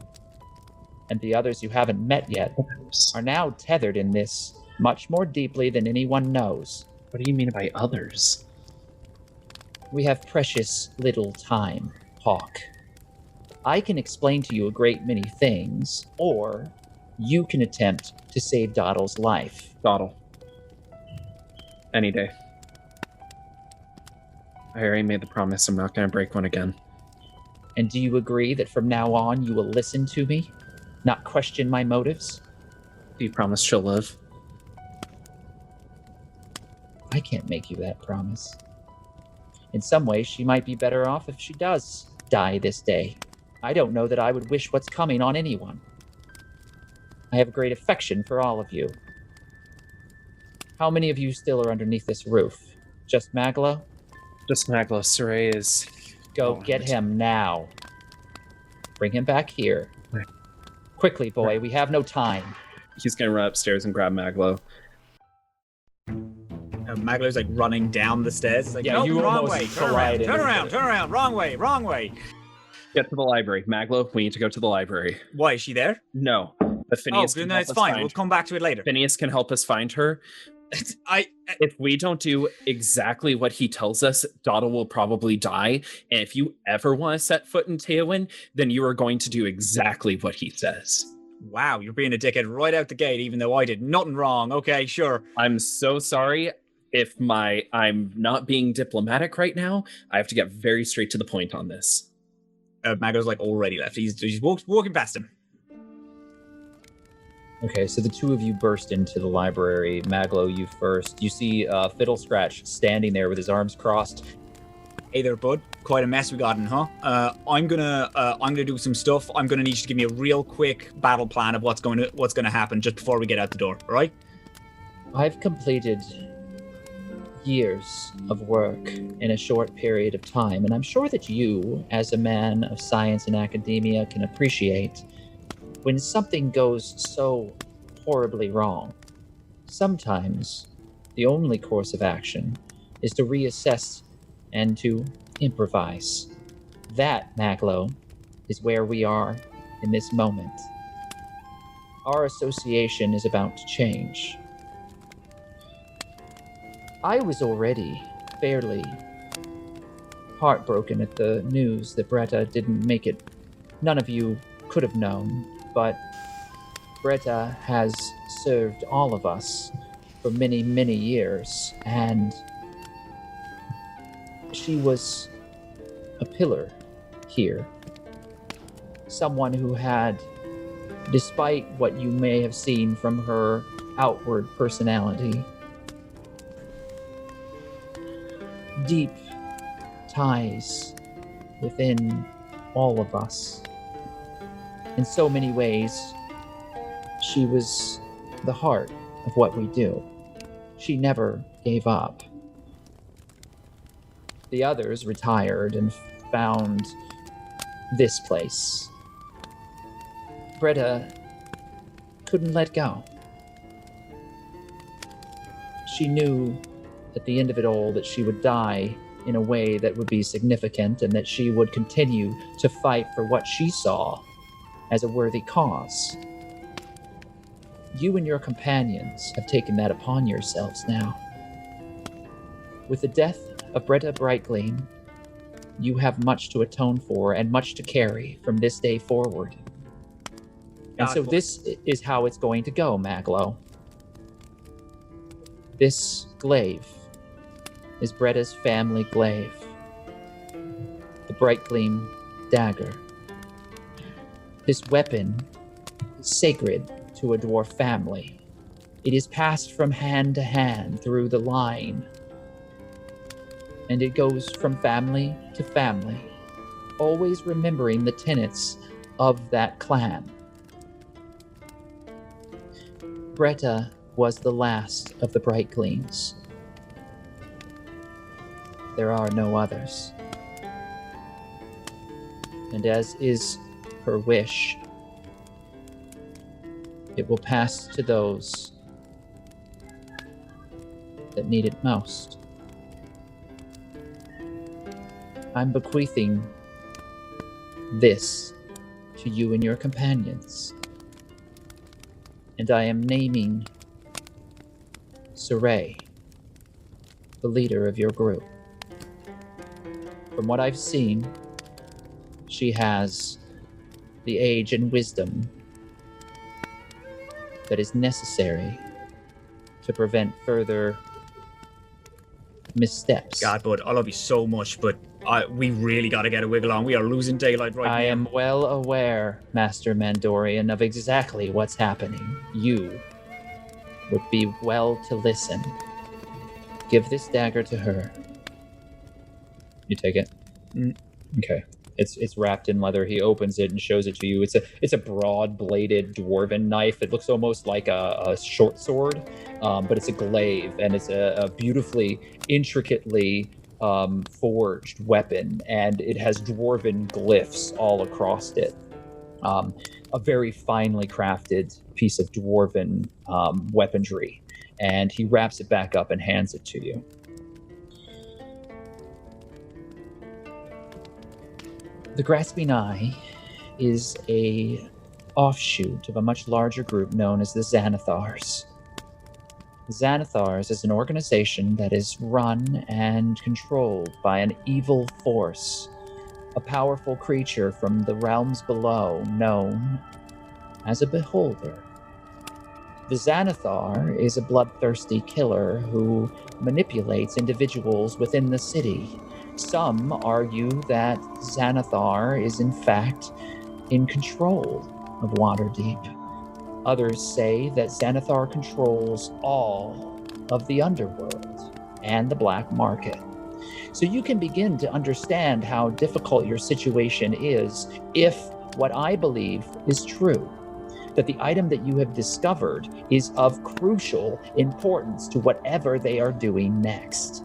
and the others you haven't met yet, are now tethered in this much more deeply than anyone knows. What do you mean by others? We have precious little time, Hawke. I can explain to you a great many things, or you can attempt to save Doddle's life. Doddle. Any day. I already made the promise. I'm not going to break one again. And do you agree that from now on you will listen to me, not question my motives? Do you promise she'll live? I can't make you that promise. In some ways, she might be better off if she does die this day. I don't know that I would wish what's coming on anyone. I have great affection for all of you. How many of you still are underneath this roof? Just Maglo? Just Maglo. Saray is... Go get him now. Bring him back here. Quickly, boy, we have no time. He's going to run upstairs and grab Maglo. Maglo's like running down the stairs. It's like, Yeah, no, you wrong almost way. collided. Turn around. Wrong way. Get to the library. Maglo, we need to go to the library. Why, is she there? No. But Phineas can no, help it's us fine. find We'll come back to it later. Phineas can help us find her. If we don't do exactly what he tells us, Doddle will probably die. And if you ever want to set foot in Teowin, then you are going to do exactly what he says. Wow, you're being a dickhead right out the gate, even though I did nothing wrong. Okay, sure. I'm so sorry. If I'm not being diplomatic right now, I have to get very straight to the point on this. Maglo's like already left. He's walking past him. Okay, so the two of you burst into the library. Maglo, you first. You see Fiddle Scratch standing there with his arms crossed. Hey there, bud. Quite a mess we got in, huh? I'm gonna do some stuff. I'm gonna need you to give me a real quick battle plan of what's gonna happen just before we get out the door. All right? I've completed years of work in a short period of time, and I'm sure that you, as a man of science and academia, can appreciate when something goes so horribly wrong. Sometimes the only course of action is to reassess and to improvise. That, Maglo, is where we are in this moment. Our association is about to change. I was already fairly heartbroken at the news that Bretta didn't make it. None of you could have known, but Bretta has served all of us for many, many years, and she was a pillar here. Someone who had, despite what you may have seen from her outward personality, deep ties within all of us. In so many ways, she was the heart of what we do. She never gave up. The others retired and found this place. Bretta couldn't let go. She knew at the end of it all that she would die in a way that would be significant, and that she would continue to fight for what she saw as a worthy cause. You and your companions have taken that upon yourselves now. With the death of Bretta Brightgleam, you have much to atone for and much to carry from this day forward. And so this is how it's going to go, Maglo. This glaive is Bretta's family glaive. The Brightgleam dagger. This weapon is sacred to a dwarf family. It is passed from hand to hand through the line. And it goes from family to family, always remembering the tenets of that clan. Bretta was the last of the Brightgleams. There are no others. And as is her wish, it will pass to those that need it most. I'm bequeathing this to you and your companions, and I am naming Saray, the leader of your group. From what I've seen, she has the age and wisdom that is necessary to prevent further missteps. God, bud, I love you so much, but we really got to get a wiggle on. We are losing daylight right now. I am well aware, Master Mandorian, of exactly what's happening. You would be well to listen. Give this dagger to her. You take it? Okay. It's wrapped in leather. He opens it and shows it to you. It's a broad-bladed dwarven knife. It looks almost like a short sword, but it's a glaive, and it's a beautifully, intricately forged weapon, and it has dwarven glyphs all across it. A very finely crafted piece of dwarven weaponry, and he wraps it back up and hands it to you. The Grasping Eye is a offshoot of a much larger group known as the Xanathars. The Xanathars is an organization that is run and controlled by an evil force, a powerful creature from the realms below known as a Beholder. The Xanathar is a bloodthirsty killer who manipulates individuals within the city. Some argue that Xanathar is in fact in control of Waterdeep. Others say that Xanathar controls all of the underworld and the black market. So you can begin to understand how difficult your situation is if what I believe is true, that the item that you have discovered is of crucial importance to whatever they are doing next.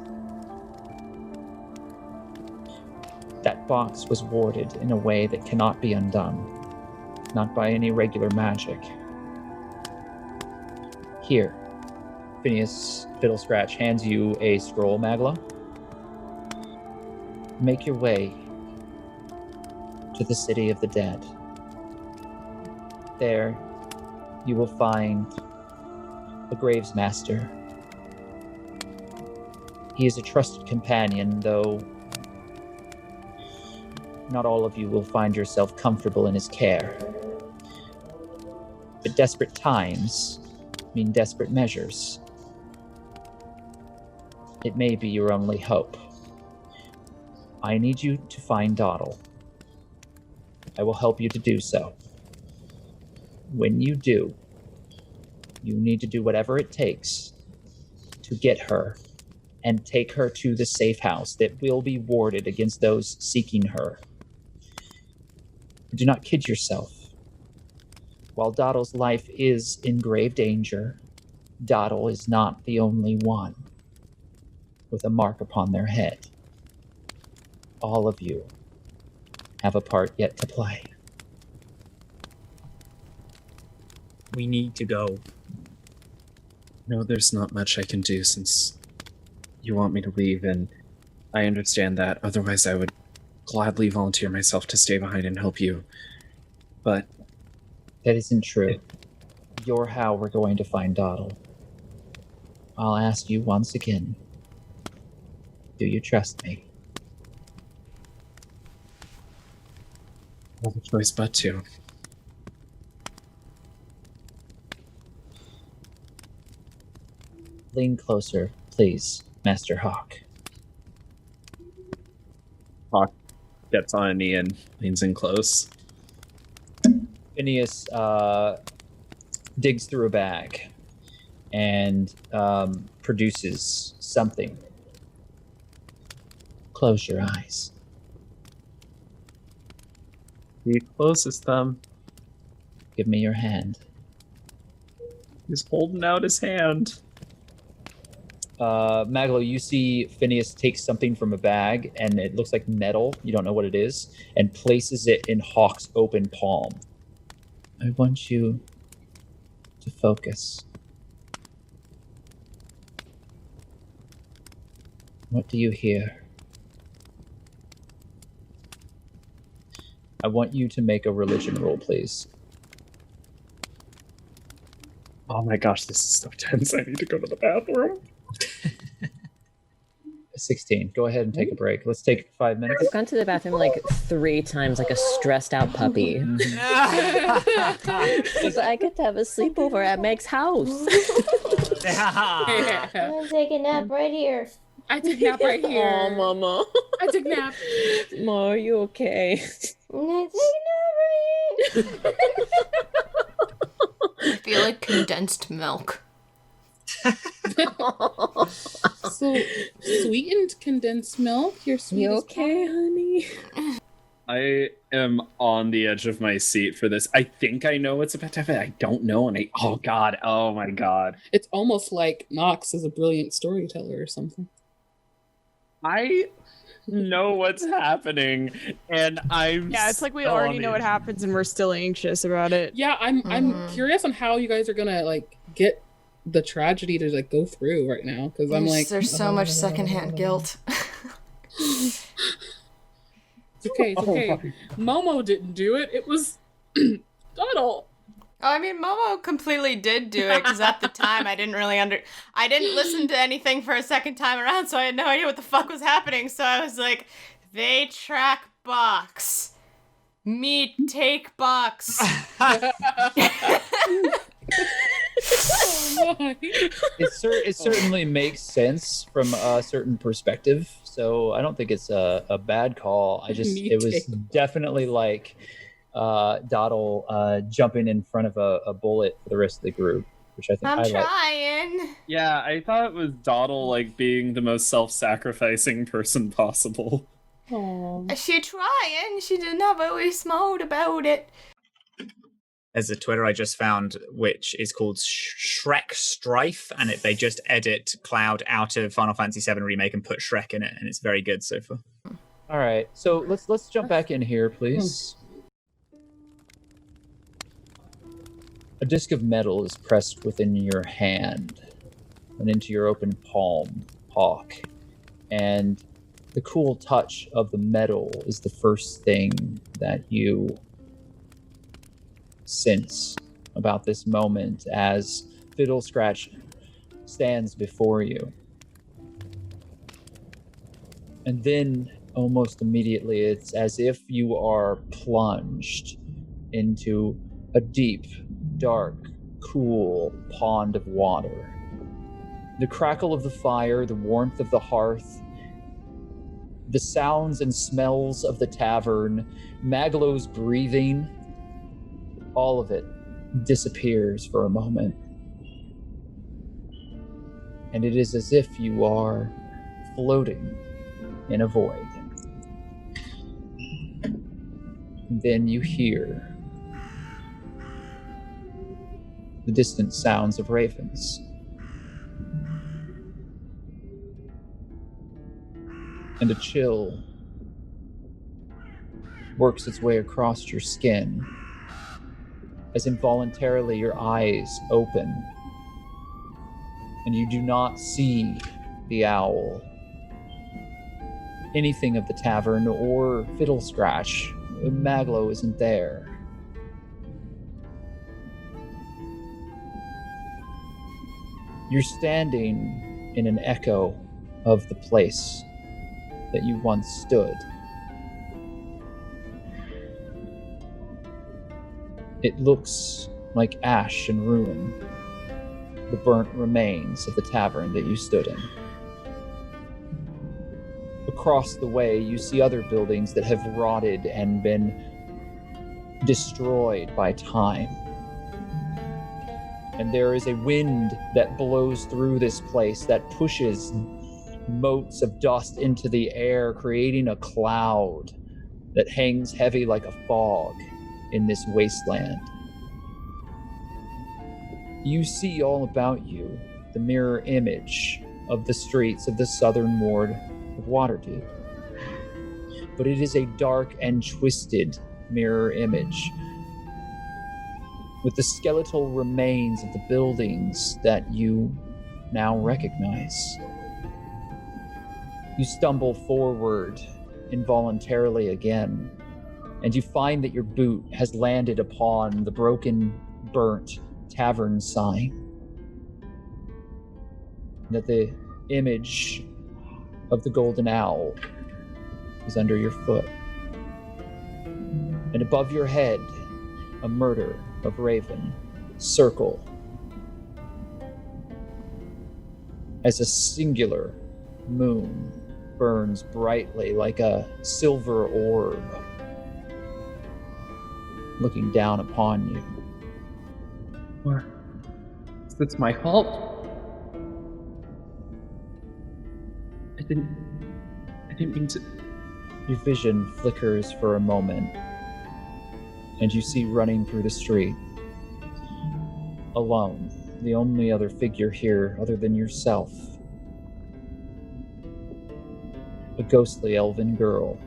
That box was warded in a way that cannot be undone, not by any regular magic. Here, Phineas Fiddlescratch hands you a scroll, Maglo. Make your way to the City of the Dead. There, you will find the Graves Master. He is a trusted companion, though not all of you will find yourself comfortable in his care. But desperate times mean desperate measures. It may be your only hope. I need you to find Doddle. I will help you to do so. When you do, you need to do whatever it takes to get her and take her to the safe house that will be warded against those seeking her. Do not kid yourself. While Doddle's life is in grave danger, Doddle is not the only one with a mark upon their head. All of you have a part yet to play. We need to go. No, there's not much I can do since you want me to leave, and I understand that. Otherwise, I would gladly volunteer myself to stay behind and help you. But that isn't true. You're how we're going to find Doddle. I'll ask you once again. Do you trust me? No choice but to. Lean closer, please, Master Hawke. Hawke gets on a knee and leans in close. Phineas digs through a bag and produces something. Close your eyes. He closes them. Give me your hand. He's holding out his hand. Maglo, you see Phineas take something from a bag, and it looks like metal, you don't know what it is, and places it in Hawke's open palm. I want you to focus. What do you hear? I want you to make a religion roll, please. Oh my gosh, this is so tense. I need to go to the bathroom. 16. Go ahead and take a break. Let's take 5 minutes. I've gone to the bathroom like 3 times, like a stressed out puppy. So I get to have a sleepover at Meg's house. I'm gonna take a nap right here. I took nap right here. Oh, Mama. I took nap. Ma, are you okay? I'm gonna take a nap right here. I feel like condensed milk. So, sweetened condensed milk? You're sweet. You as okay, honey? I am on the edge of my seat for this. I think I know what's about to happen. I don't know, and oh my god. It's almost like Knox is a brilliant storyteller or something. I know what's happening, and it's like we already know what happens, and we're still anxious about it. Yeah, I'm curious on how you guys are gonna like get the tragedy to like go through right now, because I'm like, there's so much secondhand guilt. It's okay. Momo didn't do it. It was Doddle. I mean, Momo completely did do it, because at the time I didn't listen to anything for a second time around, so I had no idea what the fuck was happening, so I was like, they track box. Me take box. Oh my. It certainly makes sense from a certain perspective, so I don't think it's a bad call. It was definitely like Doddle jumping in front of a bullet for the rest of the group, which I think I'm I like. trying. Yeah, I thought it was Doddle like being the most self-sacrificing person possible. Aww. She trying. She did not very smart about it. There's a Twitter I just found, which is called Shrek Strife, and they just edit Cloud out of Final Fantasy VII Remake and put Shrek in it, and it's very good so far. All right, so let's jump back in here, please. A disc of metal is pressed within your hand and into your open palm, Hawke, and the cool touch of the metal is the first thing that you sense about this moment as Fiddle Scratch stands before you. And then, almost immediately, it's as if you are plunged into a deep, dark, cool pond of water. The crackle of the fire, the warmth of the hearth, the sounds and smells of the tavern, Maglo's breathing, all of it disappears for a moment. And it is as if you are floating in a void. And then you hear the distant sounds of ravens. And a chill works its way across your skin as involuntarily your eyes open and you do not see the owl, anything of the tavern, or Fiddle Scratch. Maglo isn't there. You're standing in an echo of the place that you once stood. It looks like ash and ruin, the burnt remains of the tavern that you stood in. Across the way, you see other buildings that have rotted and been destroyed by time. And there is a wind that blows through this place that pushes motes of dust into the air, creating a cloud that hangs heavy like a fog in this wasteland. You see all about you the mirror image of the streets of the southern ward of Waterdeep. But it is a dark and twisted mirror image with the skeletal remains of the buildings that you now recognize. You stumble forward involuntarily again, and you find that your boot has landed upon the broken, burnt tavern sign. That the image of the Golden Owl is under your foot. And above your head, a murder of raven circle as a singular moon burns brightly like a silver orb, looking down upon you. Or is this my fault? I didn't mean to. Your vision flickers for a moment, and you see running through the street, alone, the only other figure here other than yourself, a ghostly elven girl,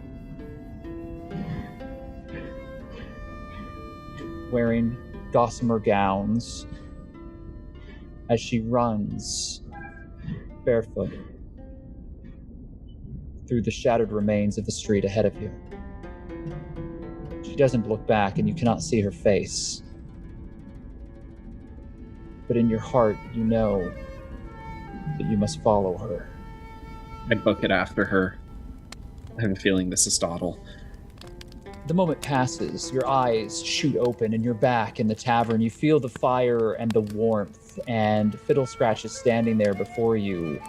wearing gossamer gowns as she runs barefoot through the shattered remains of the street ahead of you. She doesn't look back, and you cannot see her face. But in your heart, you know that you must follow her. I'd book it after her. I have a feeling this is Doddle. The moment passes, your eyes shoot open, and you're back in the tavern. You feel the fire and the warmth, and Fiddle Scratch is standing there before you.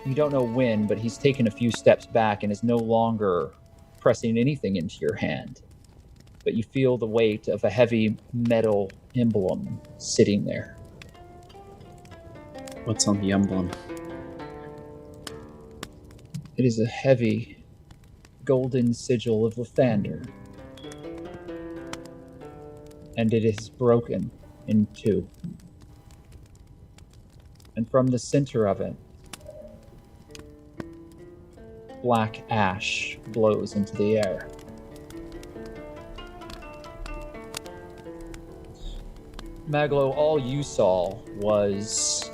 You don't know when, but he's taken a few steps back and is no longer pressing anything into your hand. But you feel the weight of a heavy metal emblem sitting there. What's on the emblem? It is a heavy golden sigil of Lathander. And it is broken in two. And from the center of it, black ash blows into the air. Maglo, all you saw was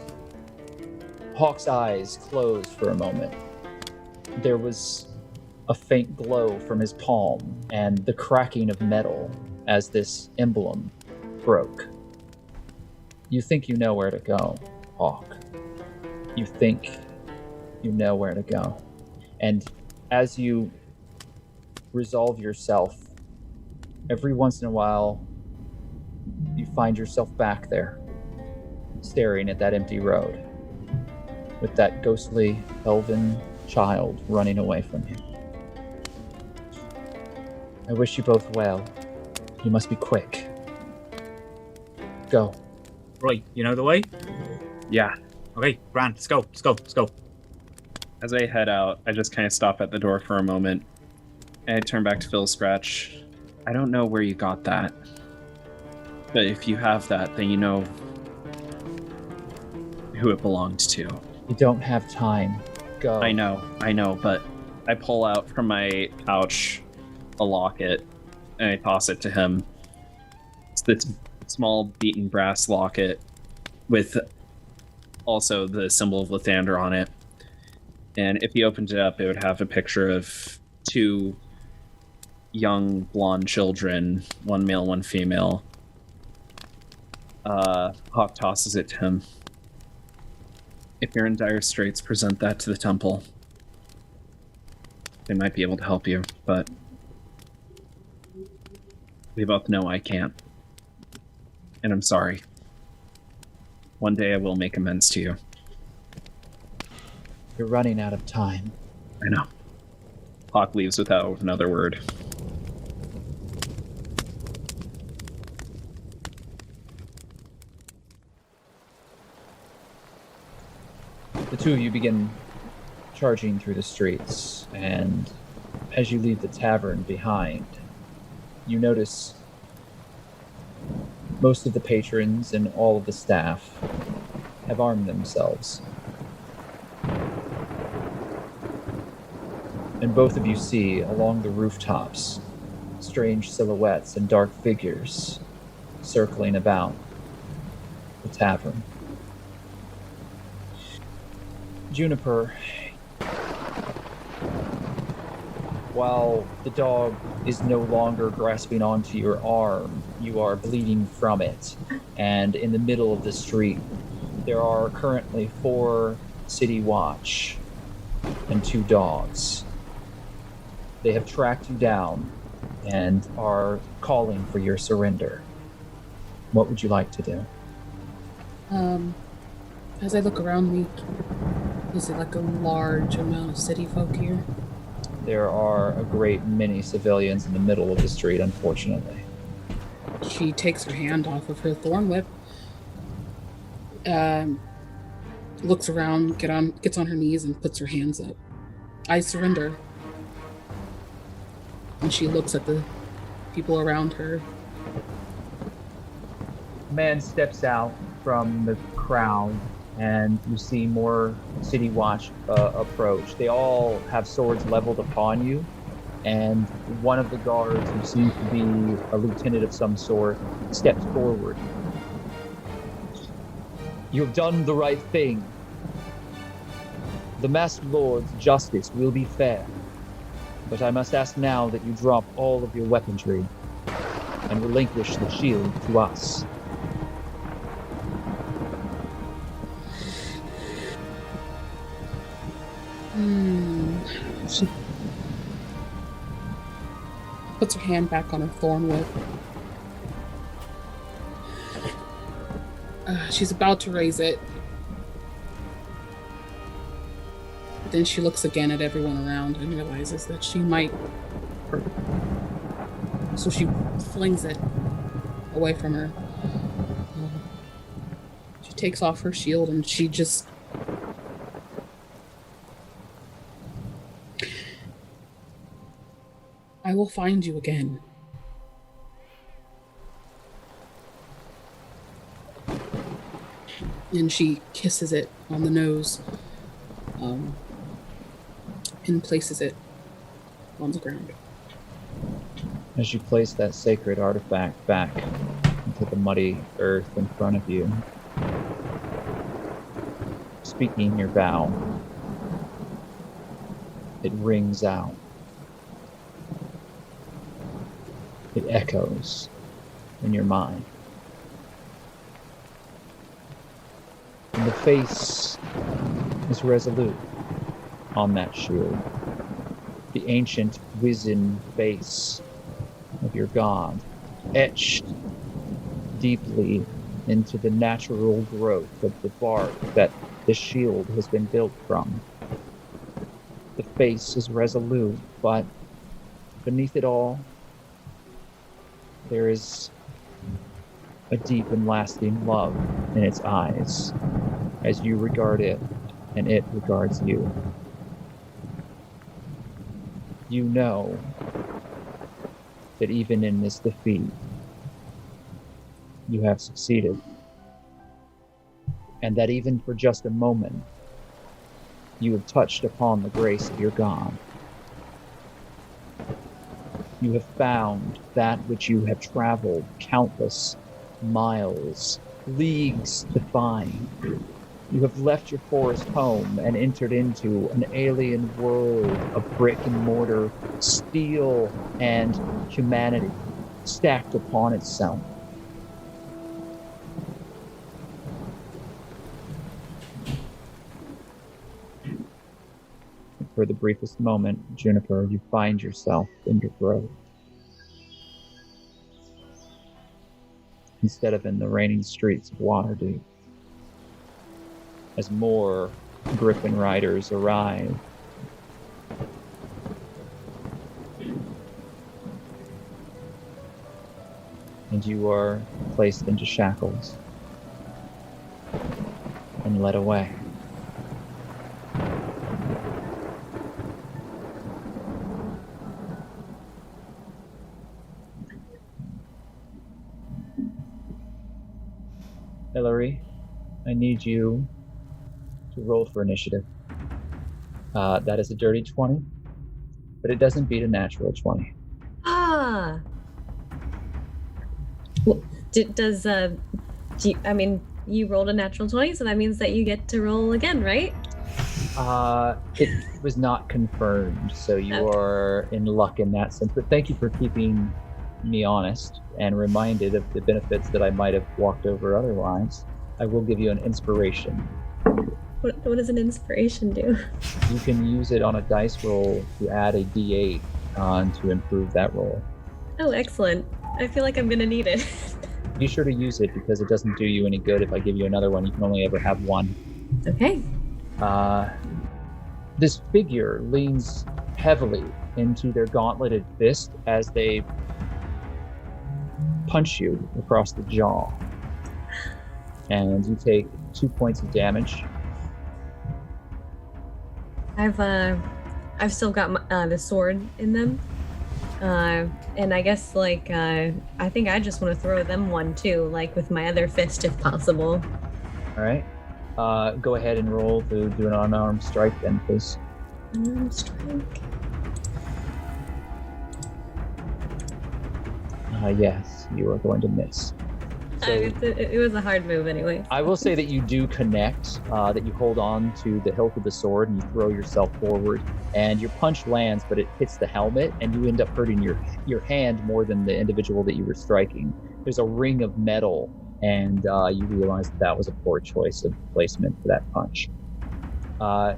Hawke's eyes closed for a moment. There was a faint glow from his palm and the cracking of metal as this emblem broke. You think you know where to go, Hawke. You think you know where to go. And as you resolve yourself, every once in a while, you find yourself back there, staring at that empty road, with that ghostly elven child running away from you. I wish you both well. You must be quick. Go. Right, you know the way? Yeah. Okay, grand, let's go. As I head out, I just kind of stop at the door for a moment, and I turn back to Phil Scratch. I don't know where you got that, but if you have that, then you know who it belonged to. You don't have time. Go. I know, but I pull out from my pouch a locket, and I toss it to him. It's this small beaten brass locket with also the symbol of Lathander on it. And if he opened it up, it would have a picture of two young blonde children, one male, one female. Hawke tosses it to him. If you're in dire straits, present that to the temple. They might be able to help you, but we both know I can't. And I'm sorry. One day I will make amends to you. You're running out of time. I know. Hawke leaves without another word. The two of you begin charging through the streets, and as you leave the tavern behind, you notice most of the patrons and all of the staff have armed themselves. And both of you see along the rooftops strange silhouettes and dark figures circling about the tavern. Juniper, while the dog is no longer grasping onto your arm, you are bleeding from it. And in the middle of the street, there are currently 4 City Watch and 2 dogs. They have tracked you down and are calling for your surrender. What would you like to do? As I look around me, is it like a large amount of city folk here? There are a great many civilians in the middle of the street, unfortunately. She takes her hand off of her thorn whip, looks around, gets on her knees and puts her hands up. I surrender. And she looks at the people around her. A man steps out from the crowd, and you see more City Watch approach. They all have swords leveled upon you, and one of the guards, who seems to be a lieutenant of some sort, steps forward. You have done the right thing. The Masked Lord's justice will be fair, but I must ask now that you drop all of your weaponry and relinquish the shield to us. She puts her hand back on her thorn whip. She's about to raise it. But then she looks again at everyone around and realizes that she might hurt. So she flings it away from her. She takes off her shield and she just... I will find you again. And she kisses it on the nose, and places it on the ground. As you place that sacred artifact back into the muddy earth in front of you, speaking your vow, it rings out. It echoes in your mind. And the face is resolute on that shield. The ancient, wizened face of your god, etched deeply into the natural growth of the bark that the shield has been built from. The face is resolute, but beneath it all, there is a deep and lasting love in its eyes as you regard it and it regards you. You know that even in this defeat, you have succeeded. And that even for just a moment, you have touched upon the grace of your God. You have found that which you have traveled countless miles, leagues to find. You have left your forest home and entered into an alien world of brick and mortar, steel and humanity stacked upon itself. For the briefest moment, Juniper, you find yourself in your grove. Instead of in the raining streets of Waterdeep. As more Griffin riders arrive. And you are placed into shackles and led away. Elerie, I need you to roll for initiative. That is a dirty 20, but it doesn't beat a natural 20. Ah. Well, you rolled a natural 20, so that means that you get to roll again, right? It was not confirmed, so you are in luck in that sense. But thank you for keeping me honest and reminded of the benefits that I might have walked over otherwise. I will give you an inspiration. What does an inspiration do? You can use it on a dice roll to add a d8 to improve that roll. Oh, excellent. I feel like I'm gonna need it. Be sure to use it because it doesn't do you any good if I give you another one. You can only ever have one. Okay. This figure leans heavily into their gauntleted fist as they punch you across the jaw. And you take 2 points of damage. I've still got the sword in them. And I guess, like, I think I just want to throw them one too, like with my other fist if possible. All right. Go ahead and roll to do an unarmed strike then, please. Unarmed strike. Yes, you are going to miss. So, it was a hard move anyway. I will say that you do connect, that you hold on to the hilt of the sword and you throw yourself forward, and your punch lands, but it hits the helmet, and you end up hurting your hand more than the individual that you were striking. There's a ring of metal, and you realize that was a poor choice of placement for that punch.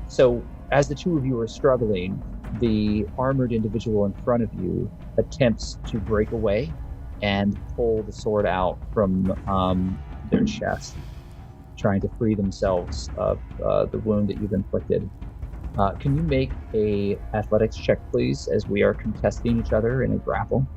So as the two of you are struggling, the armored individual in front of you attempts to break away and pull the sword out from their chest, trying to free themselves of the wound that you've inflicted. Can you make a athletics check, please, as we are contesting each other in a grapple?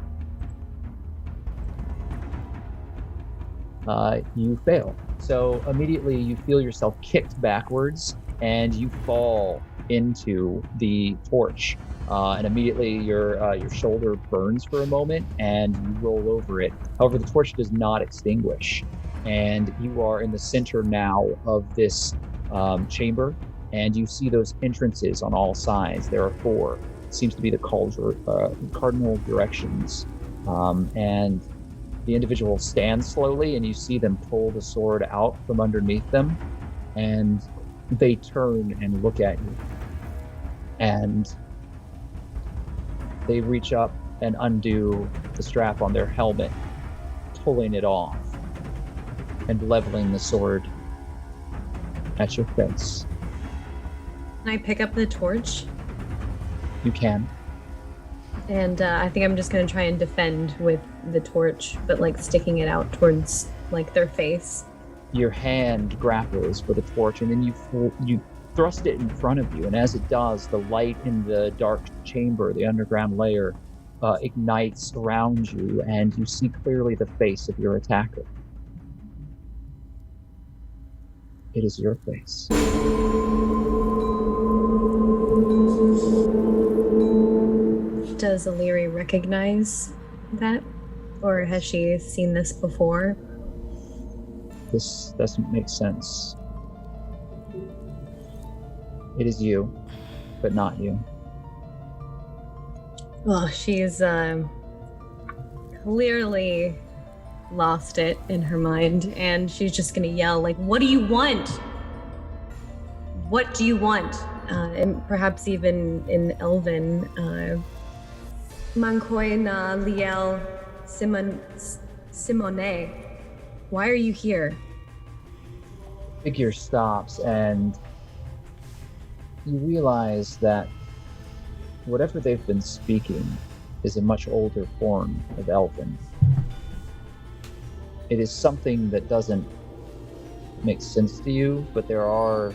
You fail. So immediately you feel yourself kicked backwards and you fall into the torch. And immediately your shoulder burns for a moment and you roll over it. However, the torch does not extinguish. And you are in the center now of this chamber, and you see those entrances on all sides. There are 4. It seems to be the cardinal directions. And the individual stands slowly, and you see them pull the sword out from underneath them, and they turn and look at you. And they reach up and undo the strap on their helmet, pulling it off and leveling the sword at your face. Can I pick up the torch? You can. And I think I'm just going to try and defend with the torch, but like sticking it out towards like their face. Your hand grapples for the torch, and then you thrust it in front of you, and as it does, the light in the dark chamber, the underground layer, ignites around you, and you see clearly the face of your attacker. It is your face. Does Elerie recognize that? Or has she seen this before? This doesn't make sense. It is you, but not you. Well, she's clearly lost it in her mind, and she's just gonna yell, like, what do you want? What do you want? And perhaps even in Elven, Mankoy na liel Simone. Why are you here? Figure stops, and you realize that whatever they've been speaking is a much older form of Elven. It is something that doesn't make sense to you, but there are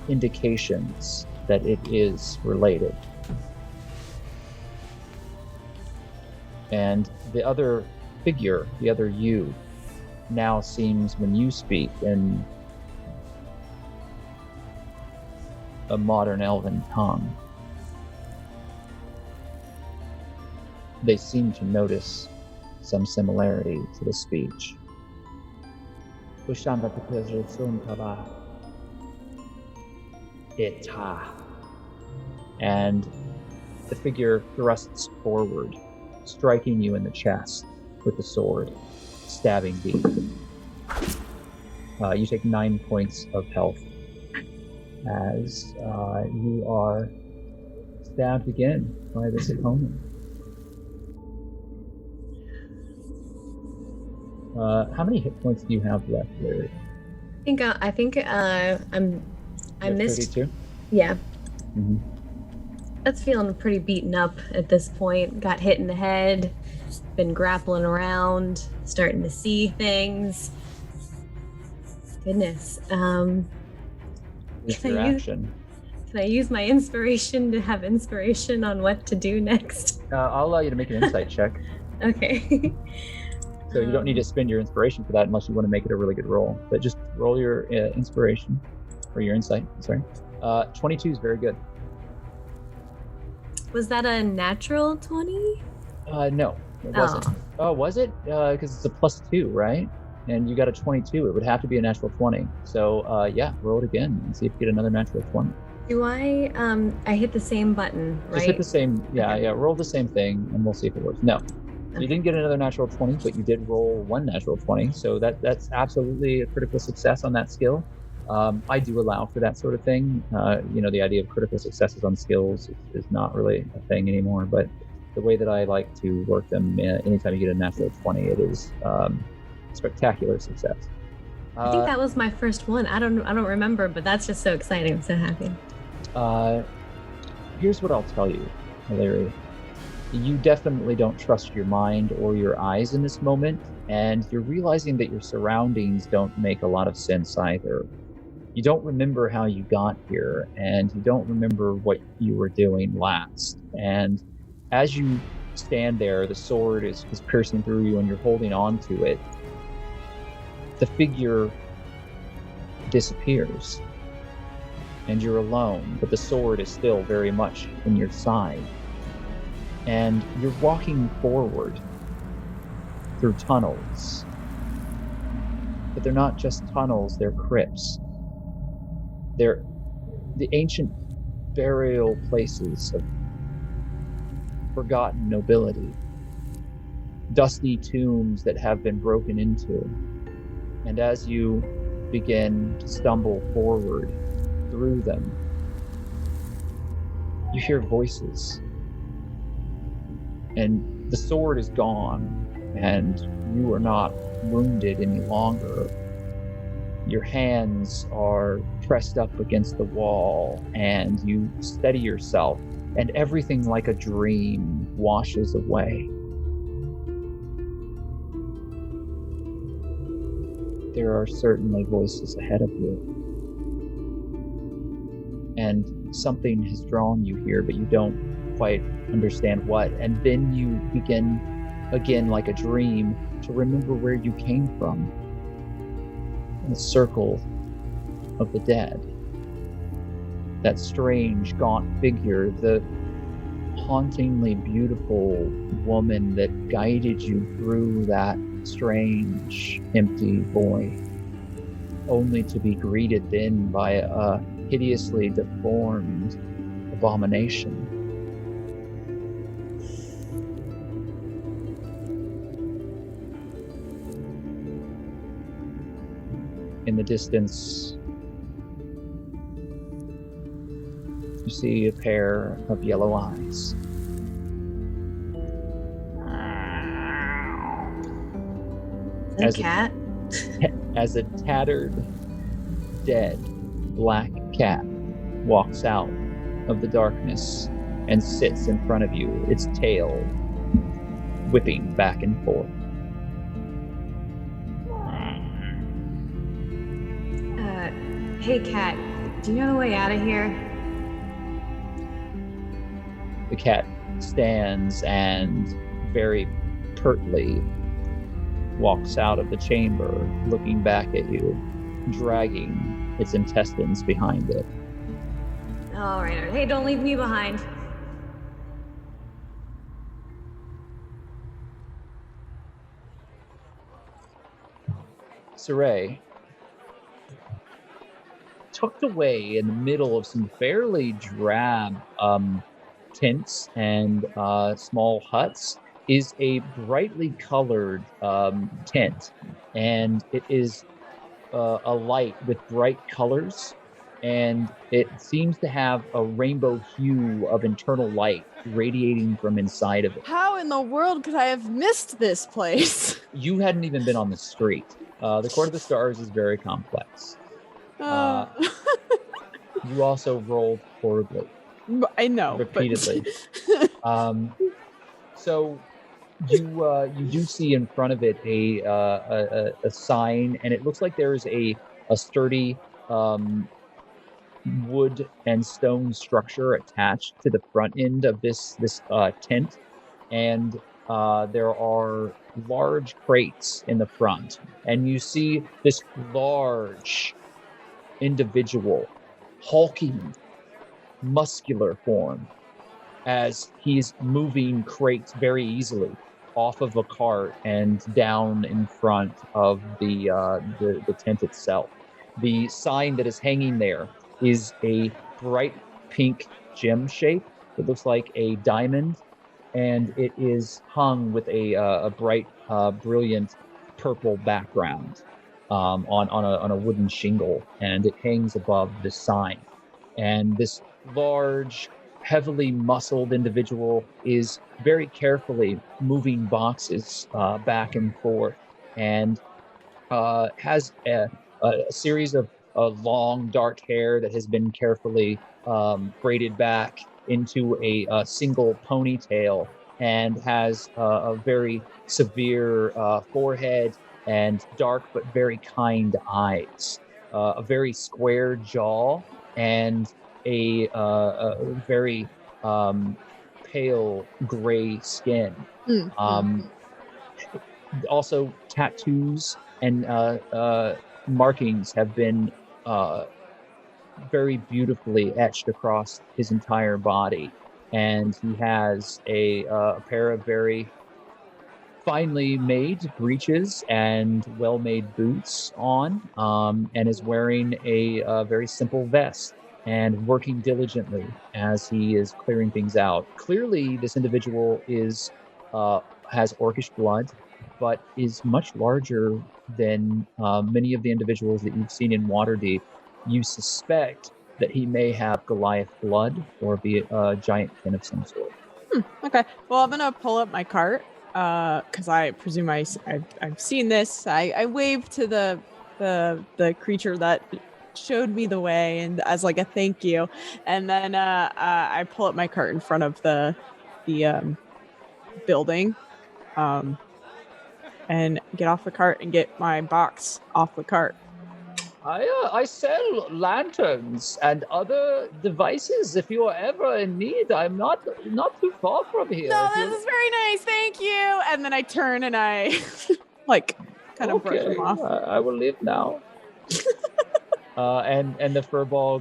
indications that it is related. And the other figure, the other you, now seems, when you speak in a modern Elven tongue, they seem to notice some similarity to the speech. And the figure thrusts forward, striking you in the chest with the sword, stabbing deep. You take 9 points of health as you are stabbed again by this opponent. How many hit points do you have left, Larry? I think I missed. 32? Yeah. Mm-hmm. That's feeling pretty beaten up at this point. Got hit in the head. Been grappling around, starting to see things. Goodness. It's your action. Can I use my inspiration to have inspiration on what to do next? I'll allow you to make an insight check. Okay. So you don't need to spend your inspiration for that unless you want to make it a really good roll. But just roll your inspiration, or your insight, sorry. 22 is very good. Was that a natural 20? No, it wasn't. Oh, was it? Because it's a +2, right? And you got a 22. It would have to be a natural 20. So yeah, roll it again and see if you get another natural 20. Do I hit the same button, right? Just hit the same, yeah, roll the same thing and we'll see if it works. No. You didn't get another natural 20, but you did roll one natural 20, so that's absolutely a critical success on that skill. I do allow for that sort of thing. The idea of critical successes on skills is not really a thing anymore, but the way that I like to work them, anytime you get a natural 20, it is spectacular success. I think that was my first one. I don't remember, but that's just so exciting. I'm so happy. Here's what I'll tell you, Elerie. You definitely don't trust your mind or your eyes in this moment, and you're realizing that your surroundings don't make a lot of sense either. You don't remember how you got here, and you don't remember what you were doing last. And as you stand there, the sword is piercing through you and you're holding on to it. The figure disappears, and you're alone, but the sword is still very much in your side. And you're walking forward through tunnels. But they're not just tunnels, they're crypts. They're the ancient burial places of forgotten nobility. Dusty tombs that have been broken into. And as you begin to stumble forward through them, you hear voices. And the sword is gone, and you are not wounded any longer. Your hands are pressed up against the wall, and you steady yourself, and everything like a dream washes away. There are certainly voices ahead of you. And something has drawn you here, but you don't quite understand what. And then you begin, again like a dream, to remember where you came from. The circle of the dead. That strange, gaunt figure, the hauntingly beautiful woman that guided you through that strange, empty void, only to be greeted then by a hideously deformed abomination. In the distance, you see a pair of yellow eyes. A cat? As a tattered, dead black cat walks out of the darkness and sits in front of you, its tail whipping back and forth. Hey, cat, do you know the way out of here? The cat stands and very pertly walks out of the chamber, looking back at you, dragging its intestines behind it. All right. Hey, don't leave me behind. Saray, tucked away in the middle of some fairly drab tents and small huts, is a brightly colored tent, and it is a light with bright colors, and it seems to have a rainbow hue of internal light radiating from inside of it. How in the world could I have missed this place? You hadn't even been on the street. The Court of the Stars is very complex. You also rolled horribly. I know. Repeatedly. So you do see in front of it a sign, and it looks like there is a sturdy wood and stone structure attached to the front end of this tent, and there are large crates in the front, and you see this large individual, hulking, muscular form, as he's moving crates very easily off of a cart and down in front of the tent itself. The sign that is hanging there is a bright pink gem shape. It looks like a diamond, and it is hung with a bright, brilliant purple background on a wooden shingle, and it hangs above the sign. And this large, heavily muscled individual is very carefully moving boxes back and forth, and has a series of long, dark hair that has been carefully braided back into a single ponytail, and has a very severe forehead and dark but very kind eyes, a very square jaw, and a very pale gray skin. Also, tattoos and markings have been very beautifully etched across his entire body, and he has a pair of very finely made breeches and well-made boots on, and is wearing a very simple vest and working diligently as he is clearing things out. Clearly, this individual is has orcish blood, but is much larger than many of the individuals that you've seen in Waterdeep. You suspect that he may have Goliath blood or be a giant kin of some sort. Okay. Well, I'm gonna pull up my cart because I presume I've seen this. I wave to the creature that showed me the way, and as like a thank you, and then I pull up my cart in front of the building, and get off the cart and get my box off the cart. I sell lanterns and other devices if you are ever in need. I'm not too far from here. No, this is very nice. Thank you. And then I turn and I like kind of brush him off. I will leave now. And the furball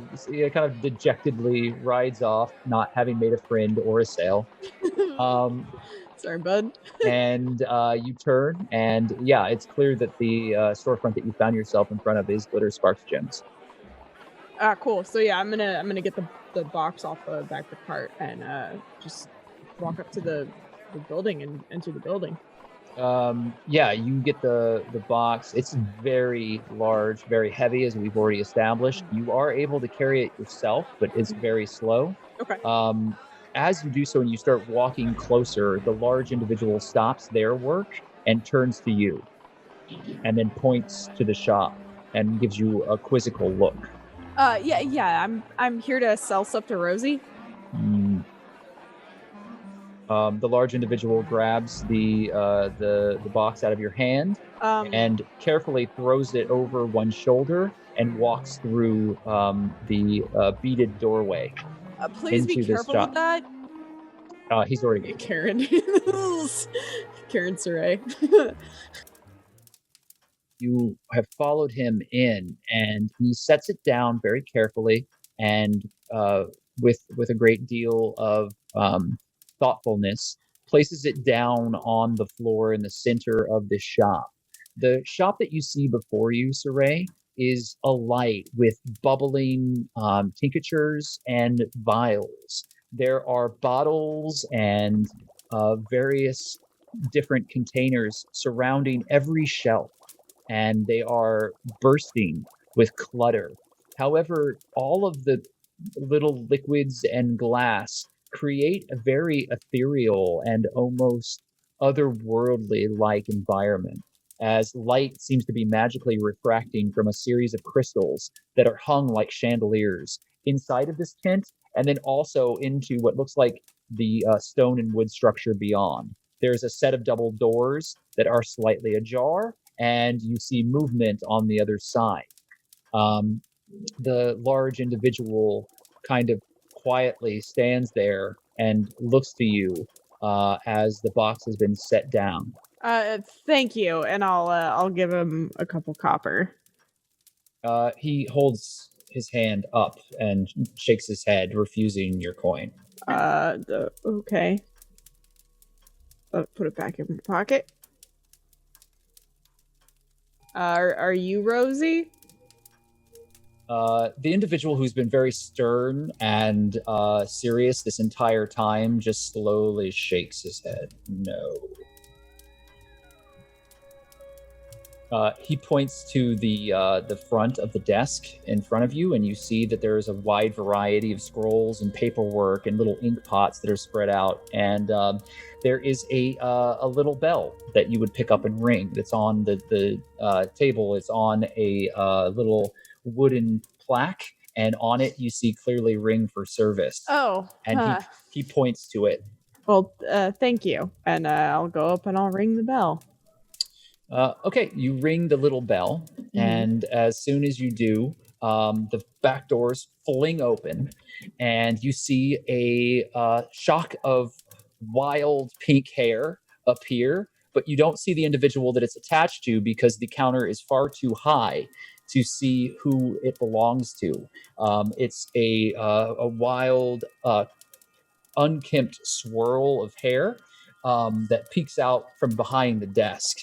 kind of dejectedly rides off, not having made a friend or a sale. Sorry, bud. And you turn, and yeah, it's clear that the storefront that you found yourself in front of is Glitter Sparks Gems. Cool. So yeah, I'm gonna get the box off the back of the cart and just walk up to the building and enter the building. Yeah, you get the box. It's very large, very heavy, as we've already established. You are able to carry it yourself, but it's very slow. Okay. As you do so and you start walking closer, the large individual stops their work and turns to you, and then points to the shop and gives you a quizzical look. Yeah. I'm here to sell stuff to Rosie. The large individual grabs the box out of your hand and carefully throws it over one shoulder and walks through the beaded doorway. Please be careful with that. He's already Karen. Karen Saray. You have followed him in, and he sets it down very carefully and with a great deal of thoughtfulness, places it down on the floor in the center of this shop. The shop that you see before you, Saray, is alight with bubbling tinctures and vials. There are bottles and various different containers surrounding every shelf, and they are bursting with clutter. However, all of the little liquids and glass create a very ethereal and almost otherworldly-like environment. as light seems to be magically refracting from a series of crystals that are hung like chandeliers inside of this tent, and then also into what looks like the stone and wood structure beyond. There's a set of double doors that are slightly ajar, and you see movement on the other side. The large individual kind of quietly stands there and looks to you as the box has been set down. Thank you, and I'll give him a couple copper. He holds his hand up and shakes his head, refusing your coin. Okay. Put it back in my pocket. Are you Rosie? The individual who's been very stern and serious this entire time just slowly shakes his head. No. He points to the front of the desk in front of you, and you see that there is a wide variety of scrolls and paperwork and little ink pots that are spread out. And there is a little bell that you would pick up and ring that's on the table. It's on a little wooden plaque, and on it you see clearly "ring for service." Oh. And he points to it. Well, thank you. And I'll go up and I'll ring the bell. Okay, you ring the little bell, and as soon as you do, the back doors fling open, and you see a shock of wild pink hair appear, but you don't see the individual that it's attached to because the counter is far too high to see who it belongs to. It's a wild, unkempt swirl of hair that peeks out from behind the desk.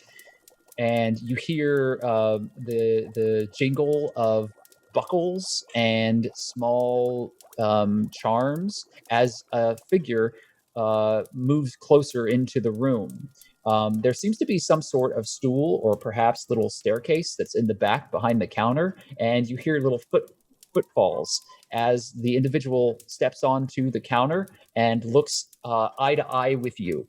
And you hear the jingle of buckles and small charms as a figure moves closer into the room. There seems to be some sort of stool or perhaps little staircase that's in the back behind the counter, and you hear little footfalls as the individual steps onto the counter and looks eye to eye with you.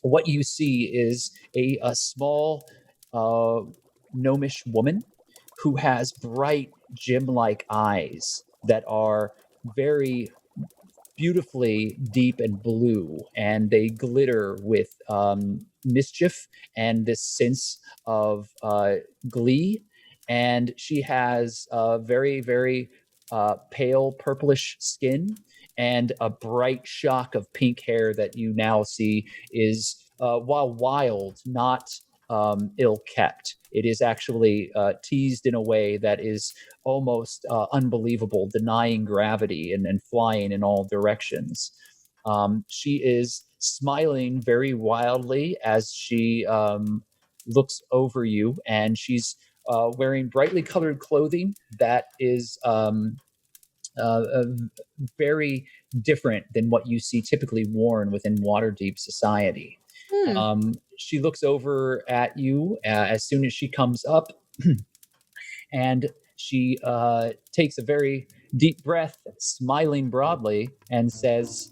What you see is a small gnomish woman who has bright gem-like eyes that are very beautifully deep and blue, and they glitter with mischief and this sense of glee. And she has very, very pale purplish skin and a bright shock of pink hair that you now see is, while wild, not ill-kept. It is actually teased in a way that is almost unbelievable, denying gravity and flying in all directions. She is smiling very wildly as she looks over you, and she's wearing brightly colored clothing that is very different than what you see typically worn within Waterdeep society. She looks over at you as soon as she comes up, and she takes a very deep breath, smiling broadly, and says,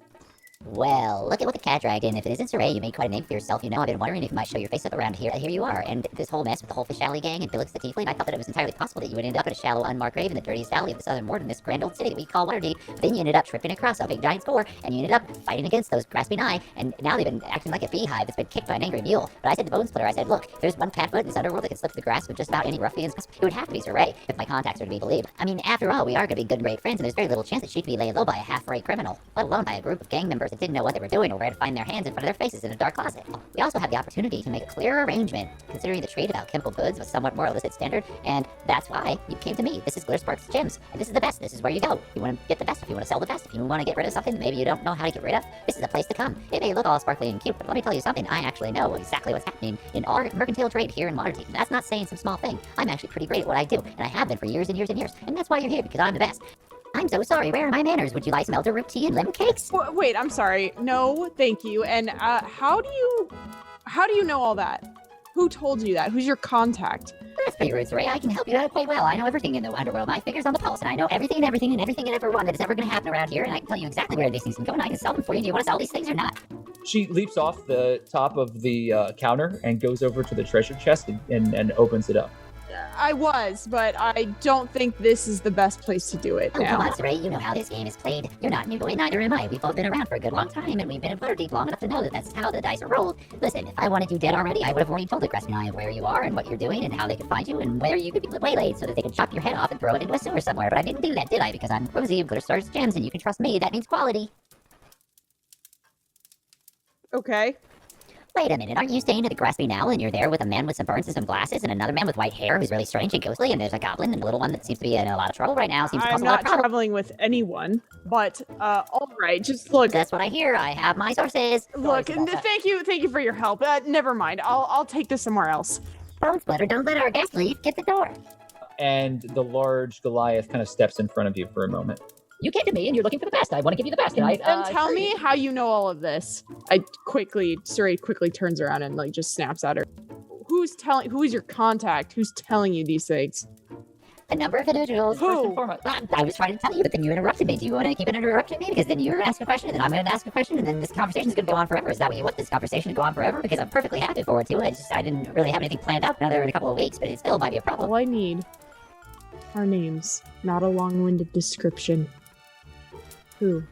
"Well, look at what the cat dragged in. If it isn't Saray, you made quite a name for yourself. You know, I've been wondering if you might show your face up around here. Here you are. And this whole mess with the whole fish alley gang and Felix the Tiefling, I thought that it was entirely possible that you would end up in a shallow, unmarked grave in the dirtiest alley of the southern ward in this grand old city that we call Waterdeep. But then you ended up tripping across a big giant spore, and you ended up fighting against those grasping eye, and now they've been acting like a beehive that's been kicked by an angry mule. But I said to Bone Splitter, I said, look, there's one catfoot in this underworld that can slip through the grass with just about any ruffian's grasp. It would have to be Saray, if my contacts are to be believed. I mean, after all, we are going to be good, great friends, and there's very little chance that she could be laid low by a half-rate criminal, let alone by a group of gang members that didn't know what they were doing or where to find their hands in front of their faces in a dark closet. We also have the opportunity to make a clearer arrangement, considering the trade of alchemical goods was somewhat more illicit standard, and that's why you came to me. This is Glitterspark's Gems, and this is the best. This is where you go. If you want to get the best, if you want to sell the best, if you want to get rid of something that maybe you don't know how to get rid of, this is a place to come. It may look all sparkly and cute, but let me tell you something. I actually know exactly what's happening in our mercantile trade here in Waterdeep. That's not saying some small thing. I'm actually pretty great at what I do, and I have been for years and years and years, and that's why you're here, because I'm the best. I'm so sorry. Where are my manners? Would you like some elder root tea and lemon cakes? Wait, I'm sorry. No, thank you. And how do you know all that? Who told you that? Who's your contact? That's pretty rude, Ray. I can help you out quite well. I know everything in the underworld. My finger's on the pulse, and I know everything and everything and everything and everyone that is ever going to happen around here, and I can tell you exactly where these things can go, and I can sell them for you. Do you want to sell these things or not? She leaps off the top of the counter and goes over to the treasure chest and opens it up. I was, but I don't think this is the best place to do it Oh, now. come on, Saray. You know how this game is played. You're not new to it, neither am I. We've both been around for a good long time, and we've been in Waterdeep long enough to know that that's how the dice are rolled. Listen, if I wanted you dead already, I would have already told the Crespini of where you are and what you're doing and how they could find you and where you could be waylaid so that they could chop your head off and throw it into a sewer somewhere. But I didn't do that, did I? Because I'm Rosie of Glitter Stars Gems, and you can trust me. That means quality. Okay. Wait a minute, aren't you staying at the Graspy now and you're there with a man with some burns and some glasses and another man with white hair who's really strange and ghostly, and there's a goblin and a little one that seems to be in a lot of trouble right now, seems to cause I'm a lot not of trouble. traveling with anyone, but all right, just look. That's what I hear. I have my sources. Look, and thank you for your help. Never mind. I'll take this somewhere else. Don't split her, don't let our guest leave. Get the door. And the large Goliath kind of steps in front of you for a moment. You came to me and you're looking for the best. I want to give you the best. And Tell me how you know all of this. Saray quickly turns around and like just snaps at her. Who is your contact? Who's telling you these things? A number of individuals. Who? First and foremost. I was trying to tell you, but then you interrupted me. Do you want to keep interrupting me? Because then you're going to ask a question, and then I'm going to ask a question, and then this conversation is going to go on forever. Is that what you want this conversation to go on forever? Because I'm perfectly happy for it too. I didn't really have anything planned out in a couple of weeks, but it still might be a problem. All I need are names, not a long-winded description. Who?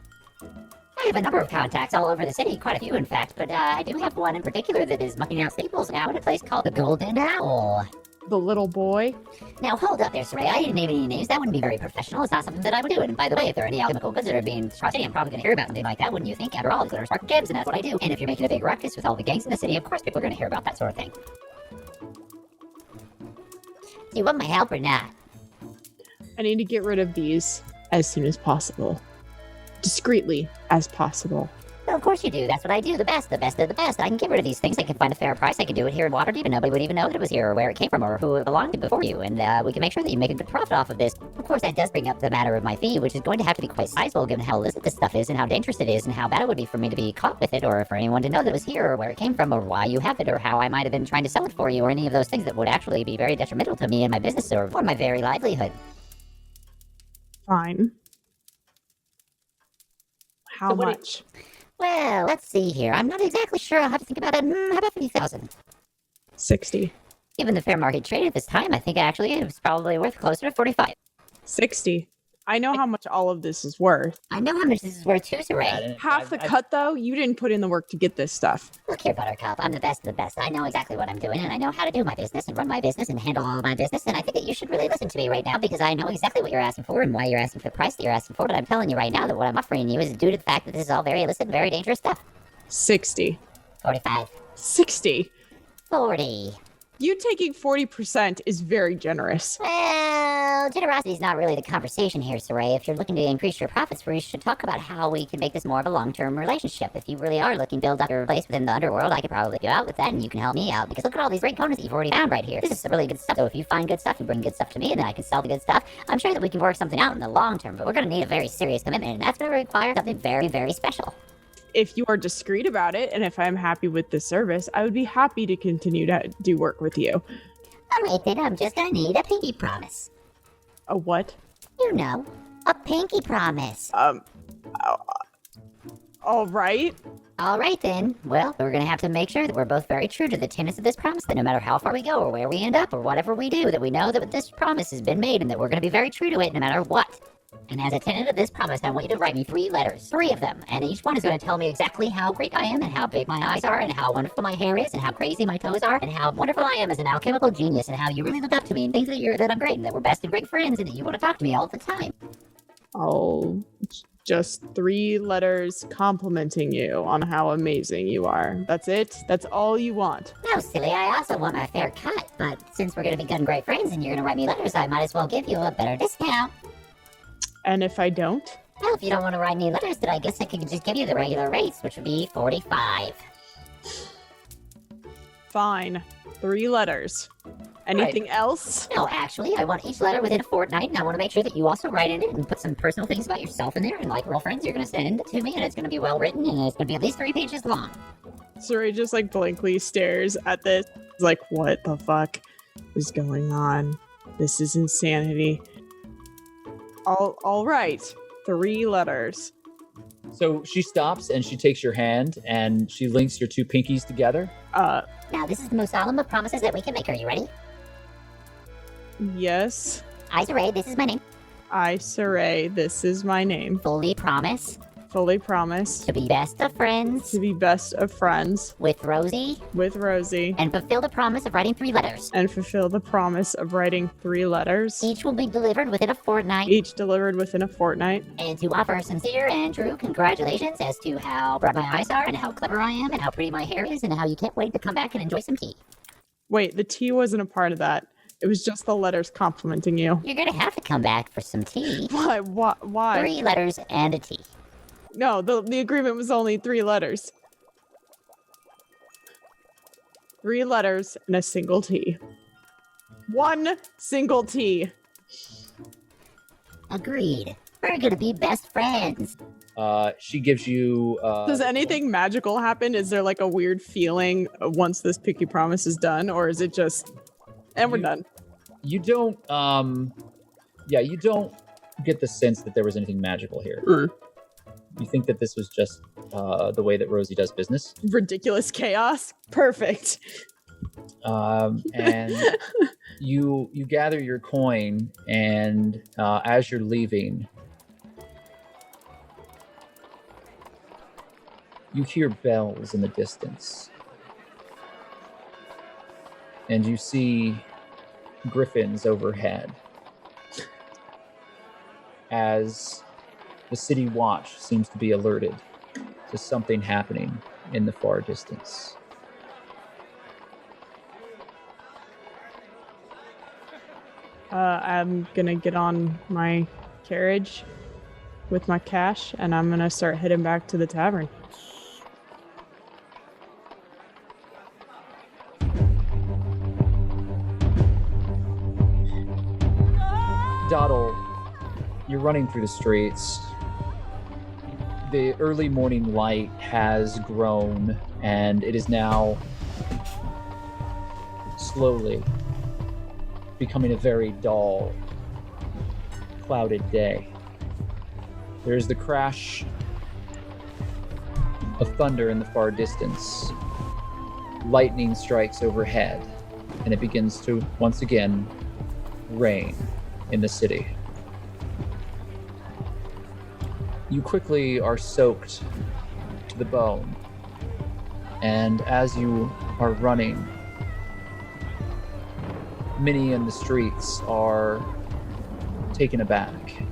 I have a number of contacts all over the city, quite a few in fact, but I do have one in particular that is mucking out staples now in a place called the Golden Owl. The little boy? Now hold up there, Saray. I didn't name any names. That wouldn't be very professional. It's not something that I would do. And by the way, if there are any alchemical goods that are being trusted, I'm probably going to hear about something like that, wouldn't you think? After all, these are sparkle gems, and that's what I do. And if you're making a big ruckus with all the gangs in the city, of course people are going to hear about that sort of thing. Do you want my help or not? I need to get rid of these as soon as possible. Discreetly as possible. Well, of course you do. That's what I do. The best of the best. I can get rid of these things. I can find a fair price. I can do it here in Waterdeep, and nobody would even know that it was here or where it came from or who it belonged to before you. And we can make sure that you make a good profit off of this. Of course, that does bring up the matter of my fee, which is going to have to be quite sizable given how illicit this stuff is and how dangerous it is and how bad it would be for me to be caught with it or for anyone to know that it was here or where it came from or why you have it or how I might have been trying to sell it for you or any of those things that would actually be very detrimental to me and my business or my very livelihood. Fine. How much? Well, let's see here. I'm not exactly sure. I'll have to think about it. How about 50,000? 60. Given the fair market trade at this time, I think actually it was probably worth closer to 45. 60. I know how much all of this is worth. I know how much this is worth too, Saray. Half the cut, though, you didn't put in the work to get this stuff. Look here, Buttercup. I'm the best of the best. I know exactly what I'm doing, and I know how to do my business and run my business and handle all of my business, and I think that you should really listen to me right now because I know exactly what you're asking for and why you're asking for the price that you're asking for, but I'm telling you right now that what I'm offering you is due to the fact that this is all very illicit and very dangerous stuff. 60. 45. 60. 40. You taking 40% is very generous. Well, generosity is not really the conversation here, Saray. If you're looking to increase your profits, we should talk about how we can make this more of a long-term relationship. If you really are looking to build up your place within the underworld, I could probably help you out with that, and you can help me out. Because look at all these great components that you've already found right here. This is some really good stuff. So if you find good stuff, you bring good stuff to me, and then I can sell the good stuff. I'm sure that we can work something out in the long term, but we're going to need a very serious commitment, and that's going to require something very, very special. If you are discreet about it, and if I'm happy with the service, I would be happy to continue to do work with you. Alright then, I'm just gonna need a pinky promise. A what? You know, a pinky promise. Alright. Alright then. Well, we're gonna have to make sure that we're both very true to the tenets of this promise, that no matter how far we go or where we end up or whatever we do, that we know that this promise has been made and that we're gonna be very true to it no matter what. And as a tenet of this promise, I want you to write me 3 letters. 3 of them. And each one is going to tell me exactly how great I am and how big my eyes are and how wonderful my hair is and how crazy my toes are and how wonderful I am as an alchemical genius and how you really look up to me and think that I'm great and that we're best and great friends and that you want to talk to me all the time. Oh, just 3 letters complimenting you on how amazing you are. That's it? That's all you want? No, silly. I also want my fair cut. But since we're going to be good and great friends and you're going to write me letters, I might as well give you a better discount. And if I don't? Well, if you don't want to write any letters, then I guess I could just give you the regular rates, which would be 45. Fine. 3 letters. Anything else? No, actually, I want each letter within a fortnight, and I want to make sure that you also write in it and put some personal things about yourself in there, and like real friends, you're going to send it to me, and it's going to be well written, and it's going to be at least 3 pages long. Saray just like blankly stares at this. Like, what the fuck is going on? This is insanity. All right. 3 letters. So she stops and she takes your hand and she links your 2 pinkies together. Now, this is the most solemn of promises that we can make. Are you ready? Yes. I, Saray, this is my name. I, Saray, this is my name. Fully promise Fully promise to be best of friends to be best of friends with Rosie with Rosie and fulfill the promise of writing 3 letters. and fulfill the promise of writing 3 letters, Each will be delivered within a fortnight. each delivered within a fortnight. And to offer sincere and true congratulations as to how bright my eyes are and how clever I am and how pretty my hair is and how you can't wait to come back and enjoy some tea. Wait, the T wasn't a part of that. It was just the letters complimenting you. You're gonna have to come back for some tea. Why? Why? 3 letters and a tea. No, the agreement was only 3 letters. 3 letters and a single T. 1 single T. Agreed. We're gonna be best friends. She gives you. Does anything magical happen? Is there like a weird feeling once this pinky promise is done, or is it just, and we're done? You don't. You don't get the sense that there was anything magical here. You think that this was just the way that Rosie does business. Ridiculous chaos. Perfect. And you gather your coin, and as you're leaving, you hear bells in the distance, and you see griffins overhead as the city watch seems to be alerted to something happening in the far distance. I'm gonna get on my carriage with my cash, and I'm gonna start heading back to the tavern. Doddle, you're running through the streets. The early morning light has grown, and it is now slowly becoming a very dull, clouded day. There's the crash of thunder in the far distance. Lightning strikes overhead, and it begins to once again rain in the city. You quickly are soaked to the bone, and as you are running, many in the streets are taken aback.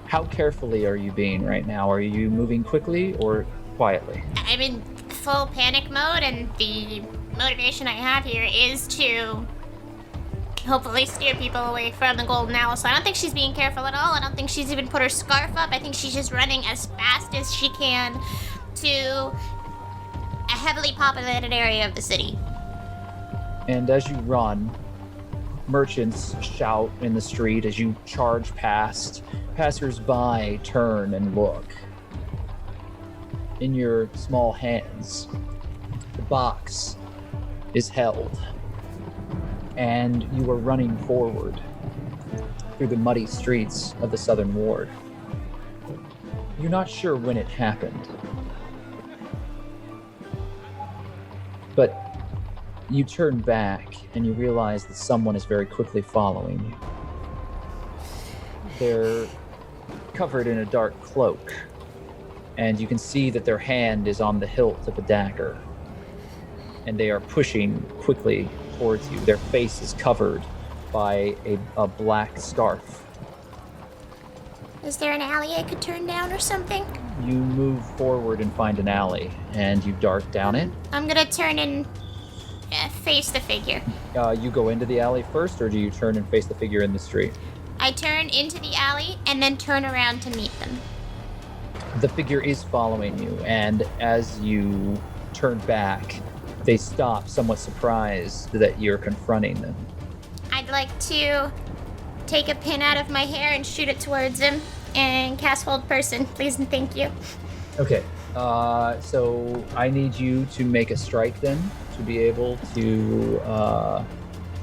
How carefully are you being right now? Are you moving quickly or quietly? I'm in full panic mode, and the motivation I have here is to hopefully steer people away from the golden owl. So I don't think she's being careful at all. I don't think she's even put her scarf up. I think she's just running as fast as she can to a heavily populated area of the city. And as you run, merchants shout in the street as you charge past. Passers-by turn and look. In your small hands, the box is held, and you are running forward through the muddy streets of the Southern Ward. You're not sure when it happened, but you turn back and you realize that someone is very quickly following you. They're covered in a dark cloak, and you can see that their hand is on the hilt of a dagger, and they are pushing quickly towards you. Their face is covered by a black scarf. Is there an alley I could turn down or something? You move forward and find an alley, and you dart down it. I'm gonna turn and face the figure. You go into the alley first, or do you turn and face the figure in the street? I turn into the alley and then turn around to meet them. The figure is following you, and as you turn back, they stop, somewhat surprised that you're confronting them. I'd like to take a pin out of my hair and shoot it towards him and cast Hold Person, please and thank you. Okay, so I need you to make a strike then to be able to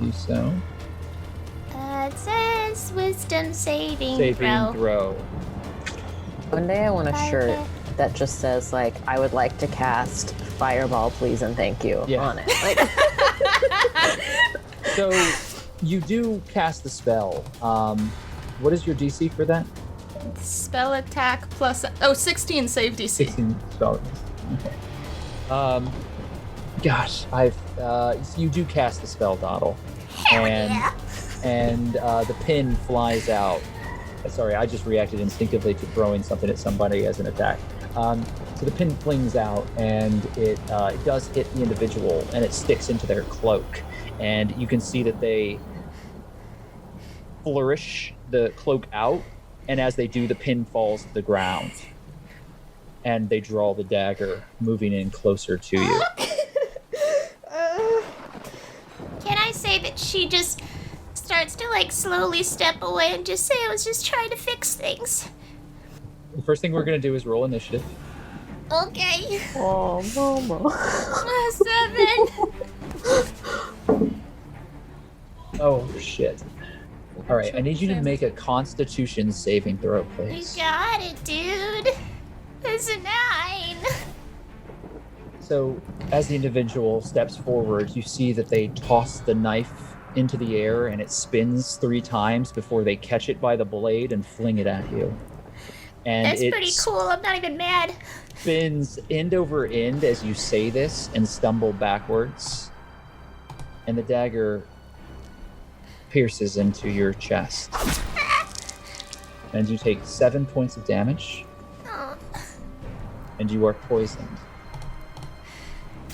do so. Plus wisdom saving throw. One day I want a shirt that just says, like, I would like to cast Fireball, please and thank you on it. Like, so you do cast the spell. What is your DC for that? Spell attack plus 16 save DC. 16 spell. Okay. Gosh, you do cast the spell, Doddle, and the pin flies out. Sorry, I just reacted instinctively to throwing something at somebody as an attack. So the pin flings out, and it does hit the individual, and it sticks into their cloak. And you can see that they flourish the cloak out, and as they do, the pin falls to the ground. And they draw the dagger, moving in closer to you. Can I say that she just starts to, like, slowly step away and just say, I was just trying to fix things? The first thing we're going to do is roll initiative. Okay. oh, Mama. 7. Oh, shit. All right, I need you to make a Constitution saving throw, You please. got it, dude. It's a 9. So, as the individual steps forward, you see that they toss the knife into the air, and it spins 3 times before they catch it by the blade and fling it at you. And That's pretty cool. I'm not even mad. Spins end over end as you say this and stumble backwards, and the dagger pierces into your chest. And you take 7 points of damage, and you are poisoned.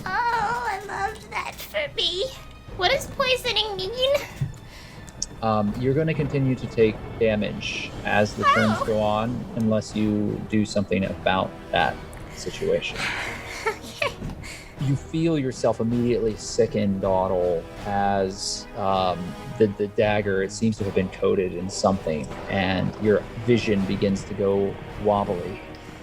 Oh, I loved that for me. What does poisoning mean? You're going to continue to take damage as the turns go on, unless you do something about that situation. Okay. You feel yourself immediately sicken, Doddle, as the dagger, it seems to have been coated in something, and your vision begins to go wobbly,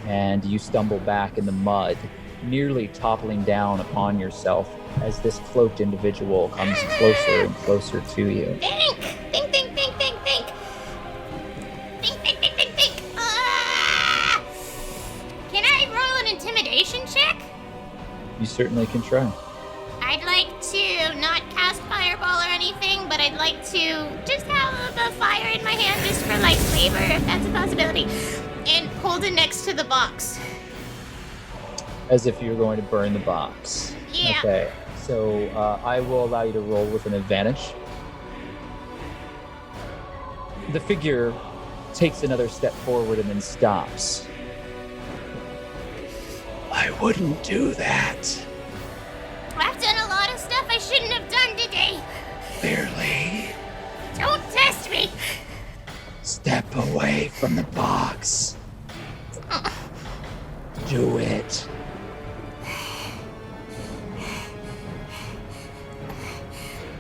and you stumble back in the mud, nearly toppling down upon yourself as this cloaked individual comes closer and closer to you. Think! Think, think, think, think, think! Think, think, think, think, think! Can I roll an intimidation check? You certainly can try. I'd like to not cast fireball or anything, but I'd like to just have a fire in my hand just for, like, flavor, if that's a possibility. And hold it next to the box. As if you're going to burn the box. Yeah. Okay, so I will allow you to roll with an advantage. The figure takes another step forward and then stops. I wouldn't do that. I've done a lot of stuff I shouldn't have done today. Clearly. Don't test me. Step away from the box. Do it.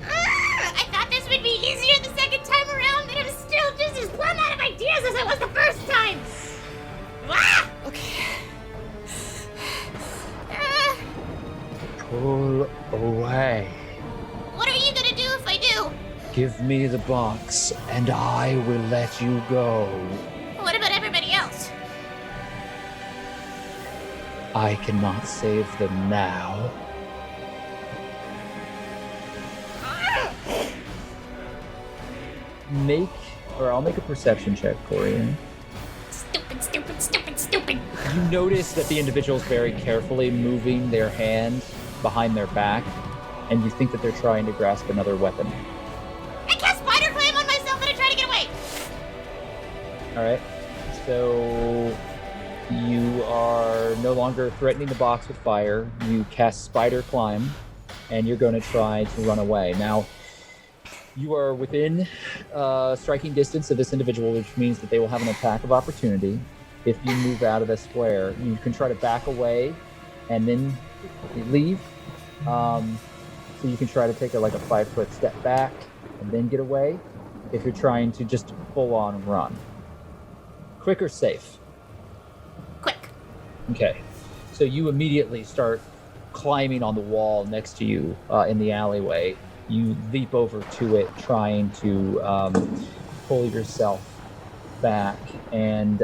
I thought this would be easier the second time around, but I'm still just as plumb out of ideas as I was the first time. Okay. Pull away. What are you gonna do if I do? Give me the box, and I will let you go. What about everybody else? I cannot save them now. I'll make a perception check for you. Stupid, stupid, stupid, stupid. You notice that the individual is very carefully moving their hand behind their back, and you think that they're trying to grasp another weapon. I cast spider climb on myself and I try to get away. All right. So you are no longer threatening the box with fire. You cast spider climb, and you're going to try to run away. Now, you are within striking distance of this individual, which means that they will have an attack of opportunity. If you move out of the square, you can try to back away and then leave. So you can try to take a 5-foot step back and then get away. If you're trying to just full on run. Quick or safe? Quick. Okay. So you immediately start climbing on the wall next to you in the alleyway. You leap over to it, trying to pull yourself back, and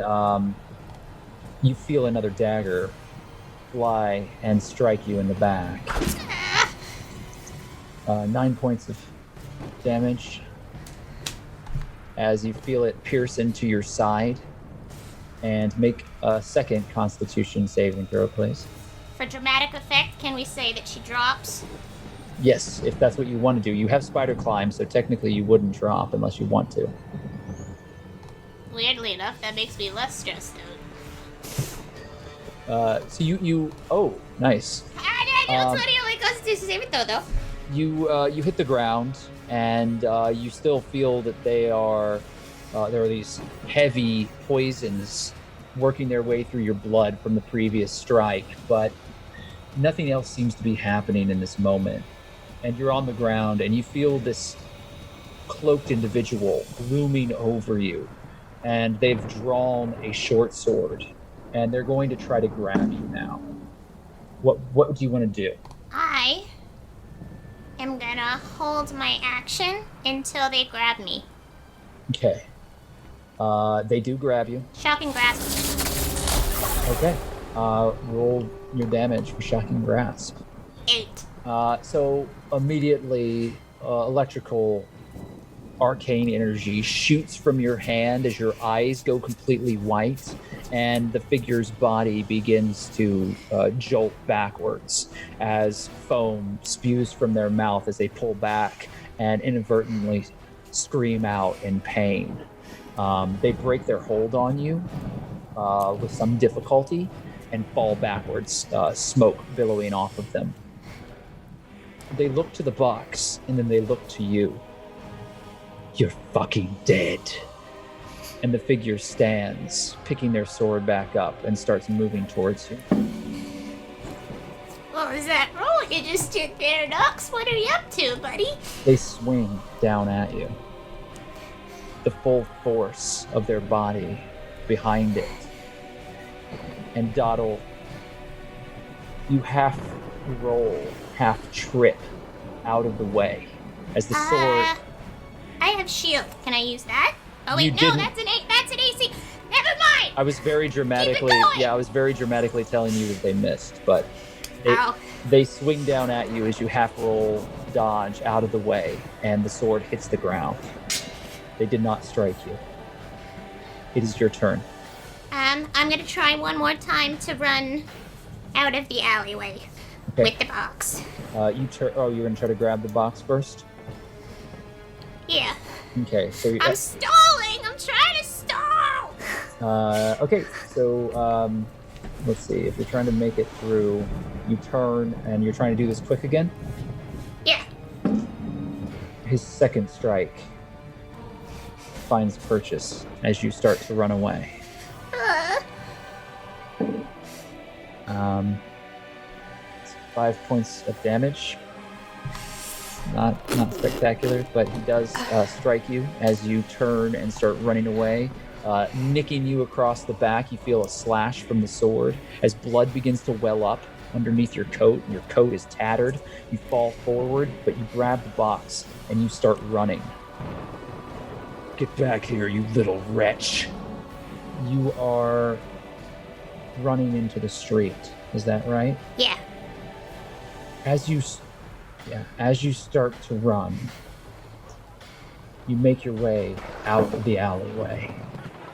you feel another dagger fly and strike you in the back. 9 points of damage as you feel it pierce into your side. And make a second Constitution saving throw, please. For dramatic effect, can we say that she drops? Yes, if that's what you want to do. You have spider climb, so technically you wouldn't drop unless you want to. Weirdly enough, that makes me less stressed out. So you oh, nice. It's only Constitution saving throw, though. You hit the ground, and you still feel that there are these heavy poisons working their way through your blood from the previous strike, but nothing else seems to be happening in this moment. And you're on the ground, and you feel this cloaked individual looming over you, and they've drawn a short sword, and they're going to try to grab you now. What do you want to do? I am gonna hold my action until they grab me. Okay. They do grab you. Shocking grasp. Okay. Roll your damage for shocking grasp. 8. So immediately, electrical arcane energy shoots from your hand as your eyes go completely white, and the figure's body begins to jolt backwards as foam spews from their mouth as they pull back and inadvertently scream out in pain. They break their hold on you with some difficulty and fall backwards, smoke billowing off of them. They look to the box, and then they look to you. You're fucking dead. And the figure stands, picking their sword back up, and starts moving towards you. What was that roll? You just stood there, Nux. What are you up to, buddy? They swing down at you. The full force of their body behind it. And Doddle, you half roll, half trip out of the way as the sword... I have shield. Can I use that? Oh wait, You no, didn't- that's an AC. Never mind. I was very dramatically... going! Yeah, I was very dramatically telling you that they missed, but... Ow. They swing down at you as you half roll, dodge out of the way, and the sword hits the ground. They did not strike you. It is your turn. I'm gonna try one more time to run out of the alleyway with the box. You're gonna try to grab the box first? Yeah. Okay, so I'm stalling. I'm trying to stall. okay, so let's see. If you're trying to make it through, you turn and you're trying to do this quick again. Yeah. His second strike finds purchase as you start to run away. 5 points of damage. Not spectacular, but he does strike you as you turn and start running away, nicking you across the back. You feel a slash from the sword as blood begins to well up underneath your coat, and your coat is tattered. You fall forward, but you grab the box and you start running. Get back here, you little wretch. You are running into the street. Is that right? Yeah. As you start to run, you make your way out of the alleyway.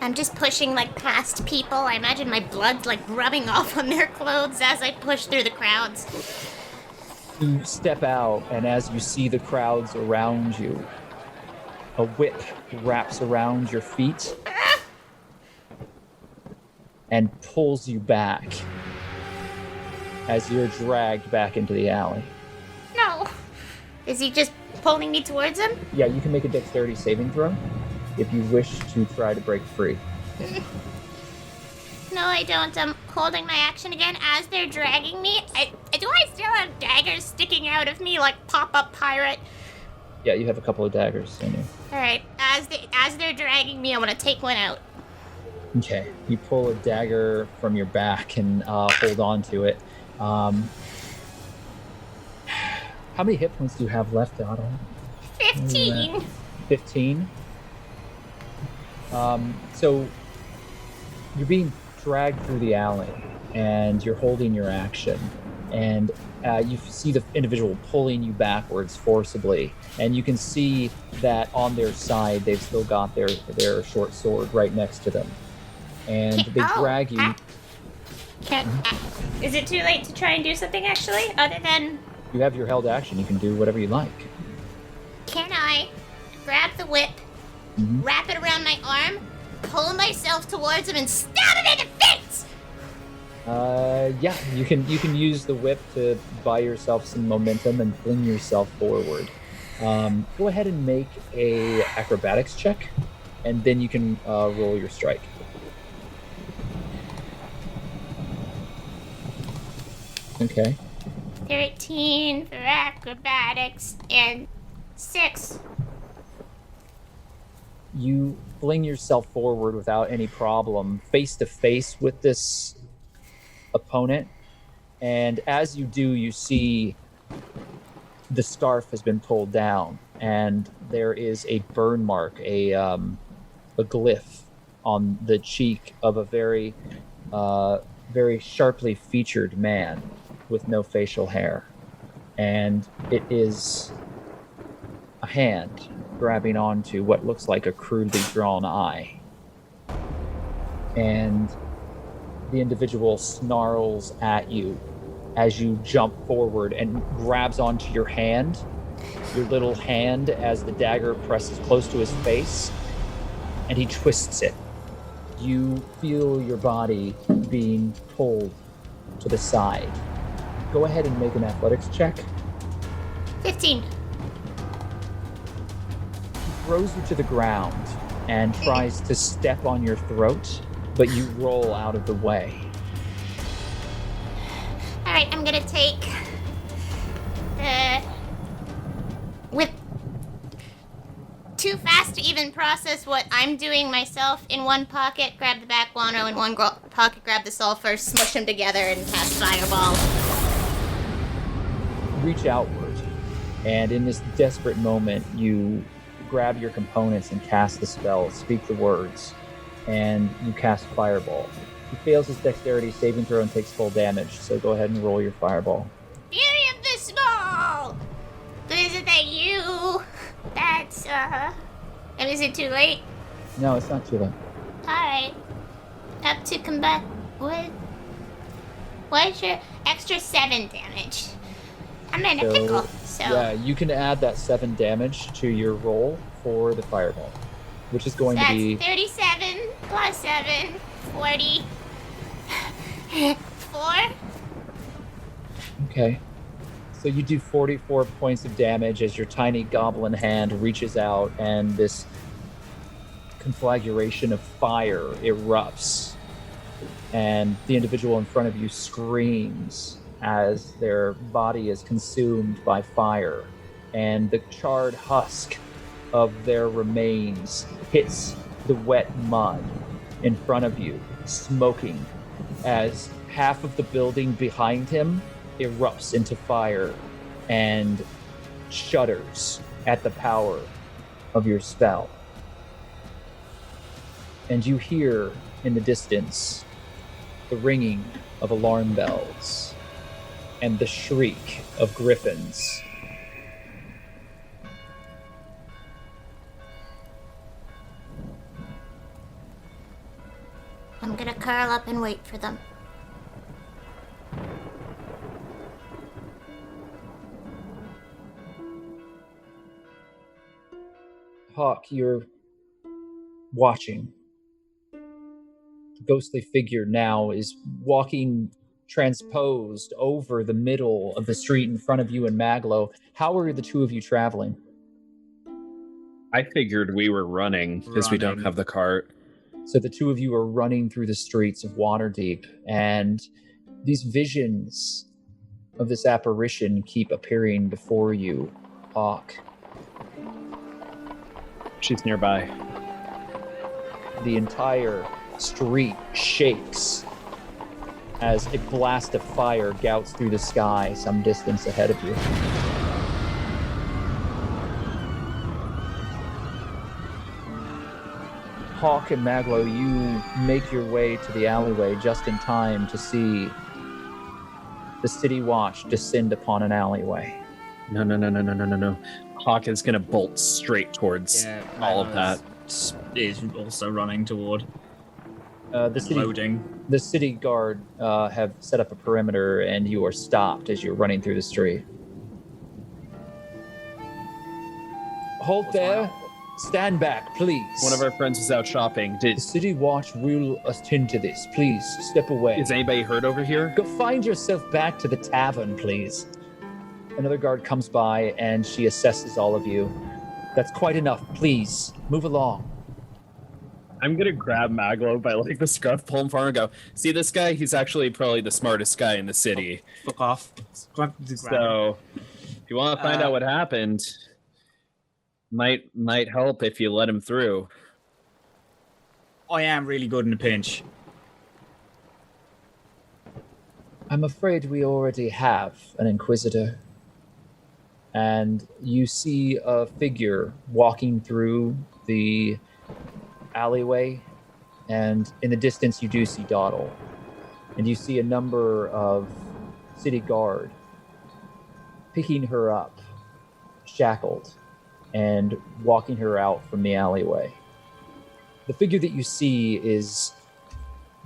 I'm just pushing past people. I imagine my blood's rubbing off on their clothes as I push through the crowds. You step out, and as you see the crowds around you, a whip wraps around your feet and pulls you back as you're dragged back into the alley. No. Is he just pulling me towards him? Yeah, you can make a dexterity saving throw if you wish to try to break free. No, I don't. I'm holding my action again as they're dragging me. Do I still have daggers sticking out of me like pop-up pirate? Yeah, you have a couple of daggers in you. Alright, as they're dragging me, I want to take one out. Okay, you pull a dagger from your back and hold on to it. How many hit points do you have left, Doddle? 15. 15? So you're being dragged through the alley, and you're holding your action, and you see the individual pulling you backwards forcibly, and you can see that on their side they've still got their short sword right next to them, and they drag you. Is it too late to try and do something actually, other than? You have your held action. You can do whatever you like. Can I grab the whip, wrap it around my arm, pull myself towards him, and stab him in the face? Yeah, you can use the whip to buy yourself some momentum and fling yourself forward. Go ahead and make a acrobatics check, and then you can roll your strike. Okay. 13 for acrobatics and 6. You fling yourself forward without any problem, face to face with this opponent, and as you do, you see the scarf has been pulled down, and there is a burn mark, a glyph on the cheek of a very sharply featured man with no facial hair, and it is a hand grabbing onto what looks like a crudely drawn eye, and the individual snarls at you as you jump forward and grabs onto your hand, your little hand, as the dagger presses close to his face, and he twists it. You feel your body being pulled to the side. Go ahead and make an athletics check. 15. He throws you to the ground and tries to step on your throat, but you roll out of the way. Alright, I'm gonna take the whip. Too fast to even process what I'm doing myself. In one pocket, grab the back guano, in one pocket, grab the sulfur, smush them together, and cast fireball. Reach outward, and in this desperate moment, you grab your components and cast the spell, speak the words, and you cast fireball. He fails his dexterity saving throw and takes full damage, so go ahead and roll your fireball. Fury of the Small! Isn't that you? That's, is it too late? No, it's not too late. Alright. Up to combat. What's your extra 7 damage? I'm in a pickle, so... Yeah, you can add that 7 damage to your roll for the fireball, which is going to be... 37 plus 7, 40... 4? Okay. So you do 44 points of damage as your tiny goblin hand reaches out and this conflagration of fire erupts. And the individual in front of you screams as their body is consumed by fire. And the charred husk of their remains hits the wet mud in front of you, smoking, as half of the building behind him erupts into fire and shudders at the power of your spell. And you hear in the distance the ringing of alarm bells and the shriek of griffins. I'm gonna curl up and wait for them. Hawke, you're watching. The ghostly figure now is walking transposed over the middle of the street in front of you and Maglo. How are the two of you traveling? I figured we were running because we don't have the cart. So the two of you are running through the streets of Waterdeep, and these visions of this apparition keep appearing before you, Hawke. She's nearby. The entire street shakes as a blast of fire gouts through the sky some distance ahead of you. Hawke and Maglo, you make your way to the alleyway just in time to see the City Watch descend upon an alleyway. No. Hawke is gonna bolt straight towards all of that. Is also running toward. The city guard have set up a perimeter, and you are stopped as you're running through the street. Halt there. Stand back, please. One of our friends was out shopping. The City Watch will attend to this. Please, step away. Is anybody hurt over here? Go find yourself back to the tavern, please. Another guard comes by, and she assesses all of you. That's quite enough. Please, move along. I'm gonna grab Maglo by like the scruff, pull him forward, and go, see this guy? He's actually probably the smartest guy in the city. Fuck off. So, if you want to find out what happened, might help if you let him through. I am really good in a pinch. I'm afraid we already have an Inquisitor. And you see a figure walking through the alleyway, and in the distance you do see Doddle. And you see a number of city guard picking her up, shackled, and walking her out from the alleyway. The figure that you see is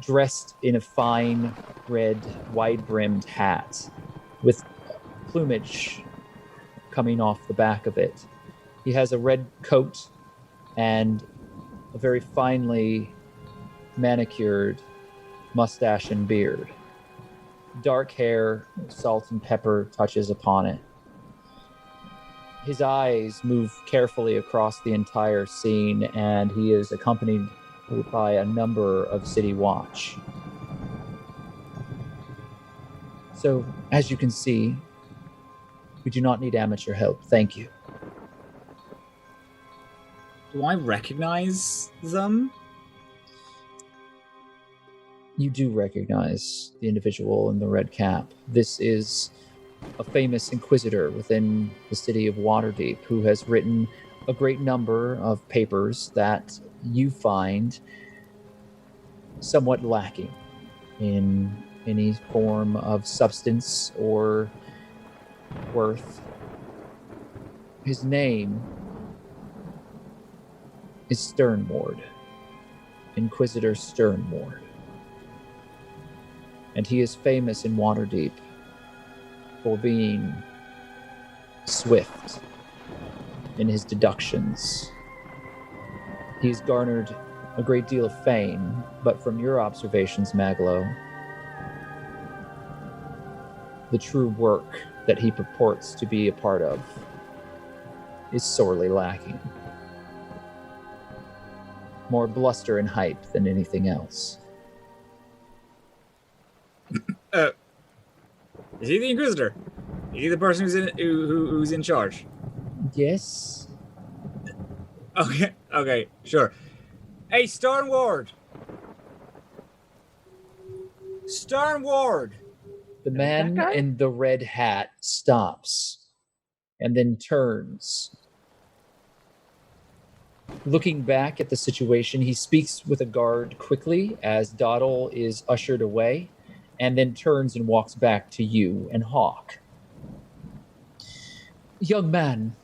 dressed in a fine red, wide-brimmed hat with plumage coming off the back of it. He has a red coat and a very finely manicured mustache and beard. Dark hair, salt and pepper touches upon it. His eyes move carefully across the entire scene, and he is accompanied by a number of City Watch. So, as you can see, we do not need amateur help. Thank you. Do I recognize them? You do recognize the individual in the red cap. This is a famous Inquisitor within the city of Waterdeep who has written a great number of papers that you find somewhat lacking in any form of substance or worth. His name is Sternward, Inquisitor Sternward. And he is famous in Waterdeep for being swift in his deductions. He's garnered a great deal of fame, but from your observations, Maglo, the true work that he purports to be a part of is sorely lacking. More bluster and hype than anything else. Is he the Inquisitor? Is he the person who's in charge? Yes. Okay, sure. Hey, Sternward! Sternward! The man in the red hat stops and then turns. Looking back at the situation, he speaks with a guard quickly as Doddle is ushered away, and then turns and walks back to you and Hawke. Young man,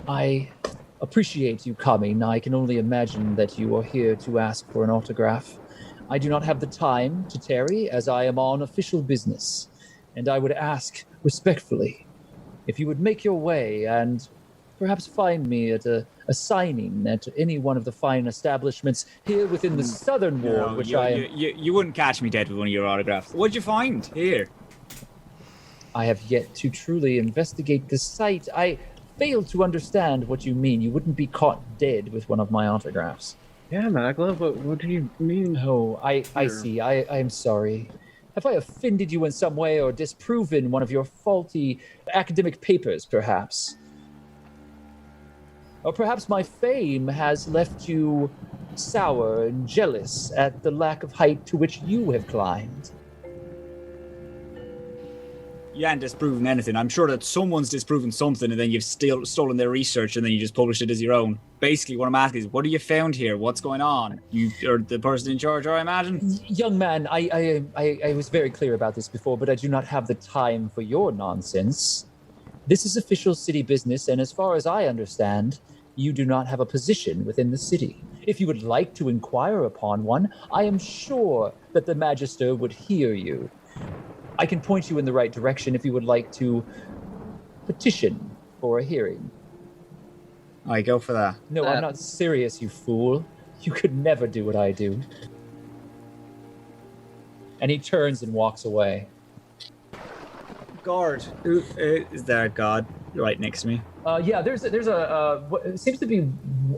I appreciate you coming. I can only imagine that you are here to ask for an autograph. I do not have the time to tarry, as I am on official business, and I would ask respectfully if you would make your way and perhaps find me at a signing at any one of the fine establishments here within the Southern Ward, which you wouldn't catch me dead with one of your autographs. What'd you find here? I have yet to truly investigate this site. I fail to understand what you mean. You wouldn't be caught dead with one of my autographs. Yeah, Maglo, what do you mean? Oh, I see. I am sorry. Have I offended you in some way or disproven one of your faulty academic papers, perhaps? Or perhaps my fame has left you sour and jealous at the lack of height to which you have climbed. You ain't disproving anything. I'm sure that someone's disproven something, and then you've stolen their research, and then you just published it as your own. Basically, what I'm asking is, what have you found here? What's going on? You are the person in charge, I imagine? Young man, I was very clear about this before, but I do not have the time for your nonsense. This is official city business, and as far as I understand, you do not have a position within the city. If you would like to inquire upon one, I am sure that the Magister would hear you. I can point you in the right direction if you would like to petition for a hearing. I go for that. No, I'm not serious, you fool. You could never do what I do. And he turns and walks away. Guard. Is there a guard right next to me? Yeah, there's what seems to be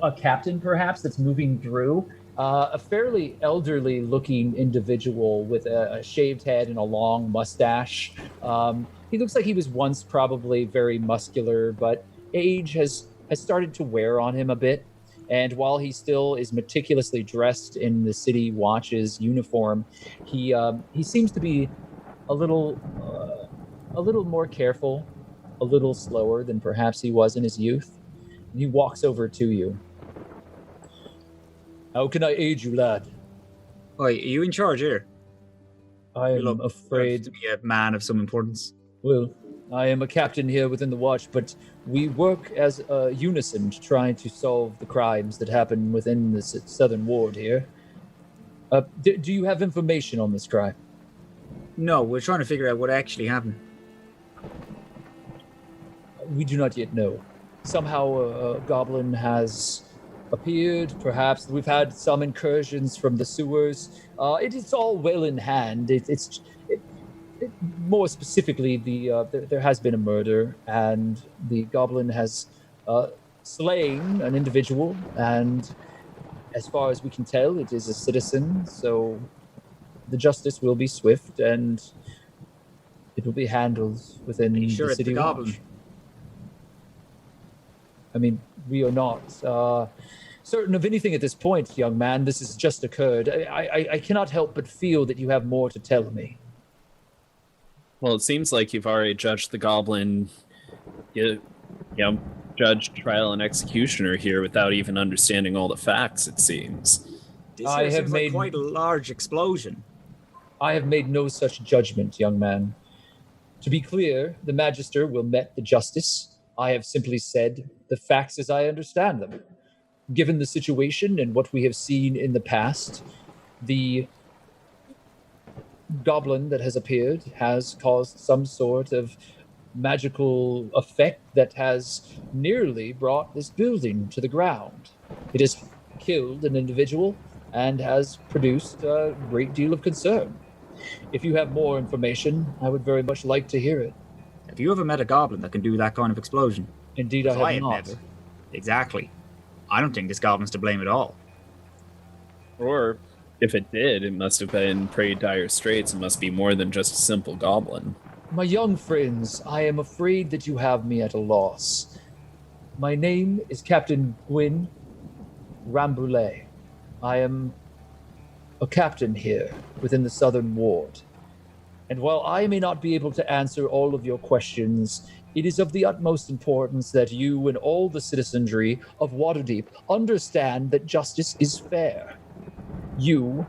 a captain, perhaps, that's moving through. A fairly elderly-looking individual with a shaved head and a long mustache. He looks like he was once probably very muscular, but age has started to wear on him a bit. And while he still is meticulously dressed in the city watch's uniform, he seems to be a little more careful, a little slower than perhaps he was in his youth. And he walks over to you. How can I aid you, lad? Oi, are you in charge here? I am afraid to be a man of some importance. Well, I am a captain here within the watch, but we work as a unison to try to solve the crimes that happen within the southern ward here. Do you have information on this crime? No, we're trying to figure out what actually happened. We do not yet know. Somehow a goblin has appeared. Perhaps we've had some incursions from the sewers. It is all well in hand. More specifically, there has been a murder, and the goblin has slain an individual. And as far as we can tell, it is a citizen. So the justice will be swift, and it will be handled within the sure city it's the watch. goblin? I mean, we are not certain of anything at this point, young man. This has just occurred. I cannot help but feel that you have more to tell me. Well, it seems like you've already judged the goblin, judge, trial, and executioner here without even understanding all the facts, it seems. This seems like quite a large explosion. I have made no such judgment, young man. To be clear, the Magister will met the justice. I have simply said the facts as I understand them. Given the situation and what we have seen in the past, the goblin that has appeared has caused some sort of magical effect that has nearly brought this building to the ground. It has killed an individual and has produced a great deal of concern. If you have more information, I would very much like to hear it. Have you ever met a goblin that can do that kind of explosion? Indeed, I have not. Never. Exactly. I don't think this goblin's to blame at all. Or if it did, it must have been pretty dire straits. It must be more than just a simple goblin. My young friends, I am afraid that you have me at a loss. My name is Captain Gwyn Ramboulay. I am a captain here within the Southern Ward. And while I may not be able to answer all of your questions, it is of the utmost importance that you and all the citizenry of Waterdeep understand that justice is fair. You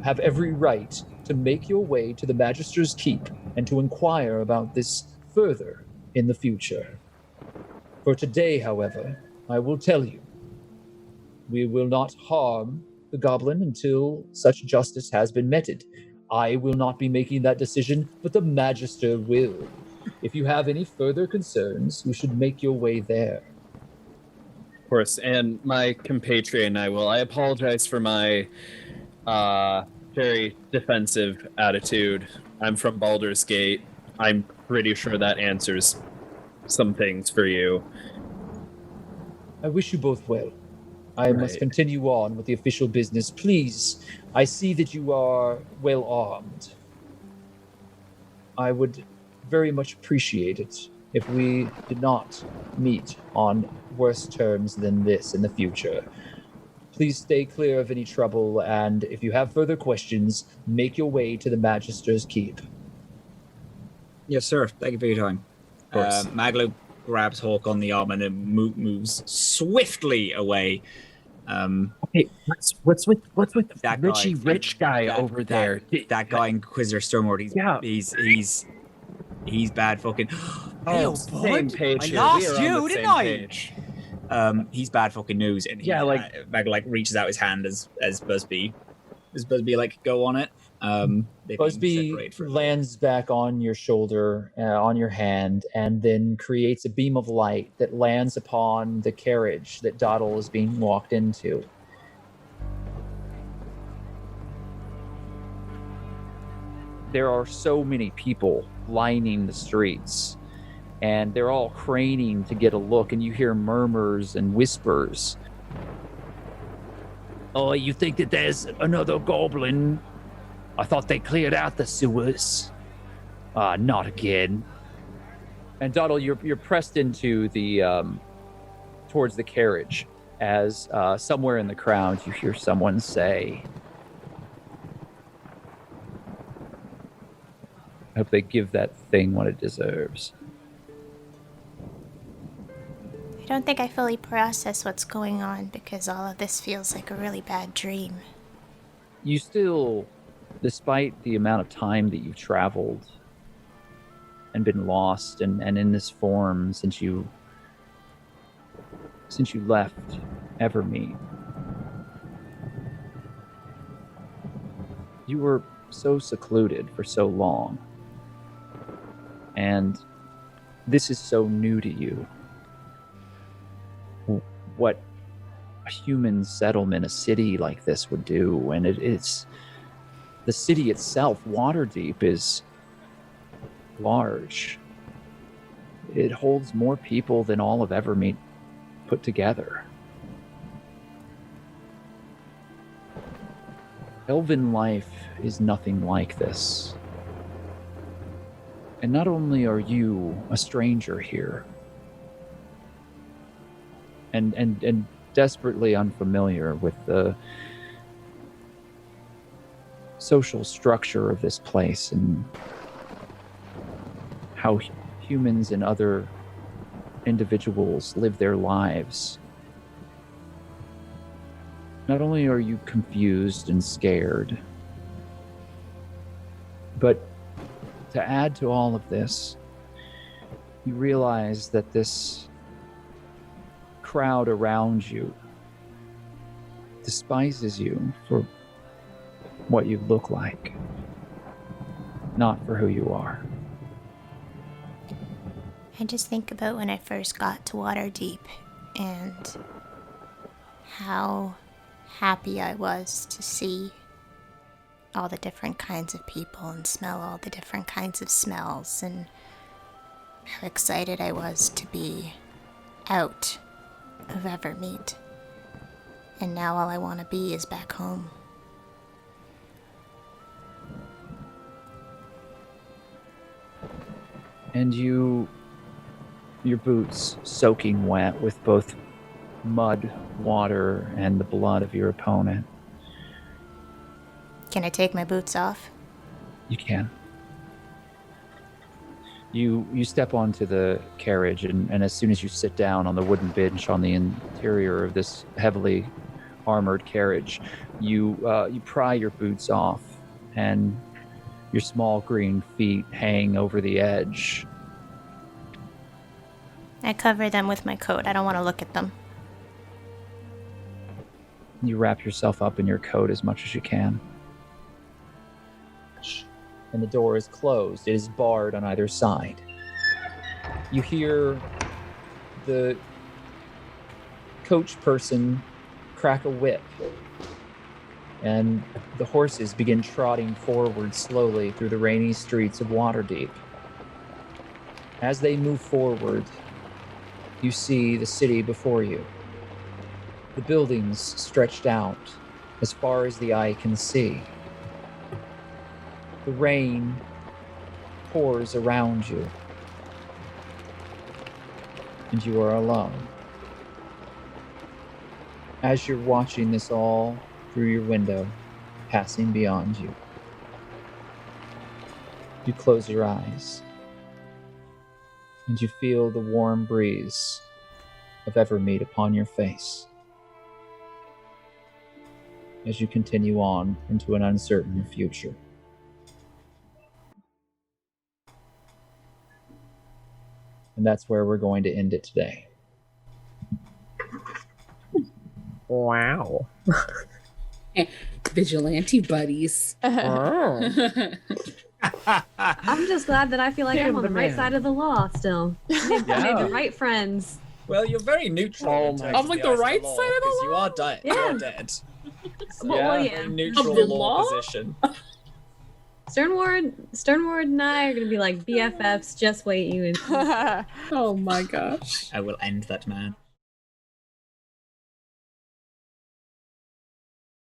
have every right to make your way to the Magister's Keep and to inquire about this further in the future. For today, however, I will tell you, we will not harm the goblin until such justice has been meted. I will not be making that decision, but the Magister will. If you have any further concerns, you should make your way there. Of course, and my compatriot and I will. I apologize for my very defensive attitude. I'm from Baldur's Gate. I'm pretty sure that answers some things for you. I wish you both well. I must continue on with the official business. Please, I see that you are well armed. I would very much appreciate it if we did not meet on worse terms than this in the future. Please stay clear of any trouble, and if you have further questions, make your way to the Magister's Keep. Yes, sir. Thank you for your time. Of course. Maglo grabs Hawke on the arm and then moves swiftly away. Okay, what's with That Richie guy, rich guy over there? That guy, Inquisitor Stormborn. He's bad fucking. Hey, Oh, same page. I here. lost We are on you, the didn't same I? page. He's bad fucking news, and Maglo reaches out his hand as Busby like go on it. Busby lands back on your shoulder, on your hand, and then creates a beam of light that lands upon the carriage that Doddle is being walked into. There are so many people lining the streets, and they're all craning to get a look, and you hear murmurs and whispers. Oh, you think that there's another goblin? I thought they cleared out the sewers. Not again. And Doddle, you're pressed into the towards the carriage as somewhere in the crowd you hear someone say, I hope they give that thing what it deserves. I don't think I fully process what's going on because all of this feels like a really bad dream. You still, despite the amount of time that you've traveled and been lost and in this form since you left Evermeet, you were so secluded for so long. And this is so new to you. What a human settlement, a city like this would do. And it's the city itself, Waterdeep, is large. It holds more people than all of Evermeet put together. Elven life is nothing like this. And not only are you a stranger here, and desperately unfamiliar with the social structure of this place and how humans and other individuals live their lives. Not only are you confused and scared, but to add to all of this, you realize that this crowd around you despises you for what you look like, not for who you are. I just think about when I first got to Waterdeep and how happy I was to see all the different kinds of people and smell all the different kinds of smells, and how excited I was to be out of Evermeet. And now all I want to be is back home. And your boots soaking wet with both mud, water, and the blood of your opponent. Can I take my boots off? You can. You step onto the carriage, and as soon as you sit down on the wooden bench on the interior of this heavily armored carriage, you pry your boots off, and your small green feet hang over the edge. I cover them with my coat. I don't want to look at them. You wrap yourself up in your coat as much as you can. And the door is closed. It is barred on either side. You hear the coach person crack a whip, and the horses begin trotting forward slowly through the rainy streets of Waterdeep. As they move forward, you see the city before you. The buildings stretched out as far as the eye can see. The rain pours around you, and you are alone. As you're watching this all through your window, passing beyond you, you close your eyes and you feel the warm breeze of Evermeet upon your face as you continue on into an uncertain future. And that's where we're going to end it today. Wow. Vigilante buddies. Oh. I'm just glad that I feel like Damn I'm on the right man. side of the law still. I made Yeah. the right friends. Well, you're very neutral. Oh in terms my- of I'm like the eyes right law, side of the 'cause you law? are dead. Yeah. You're dead. So Well, very yeah. neutral Of the law law? position. Sternward and I are gonna be like BFFs. Just wait, you. Oh my gosh. I will end that man.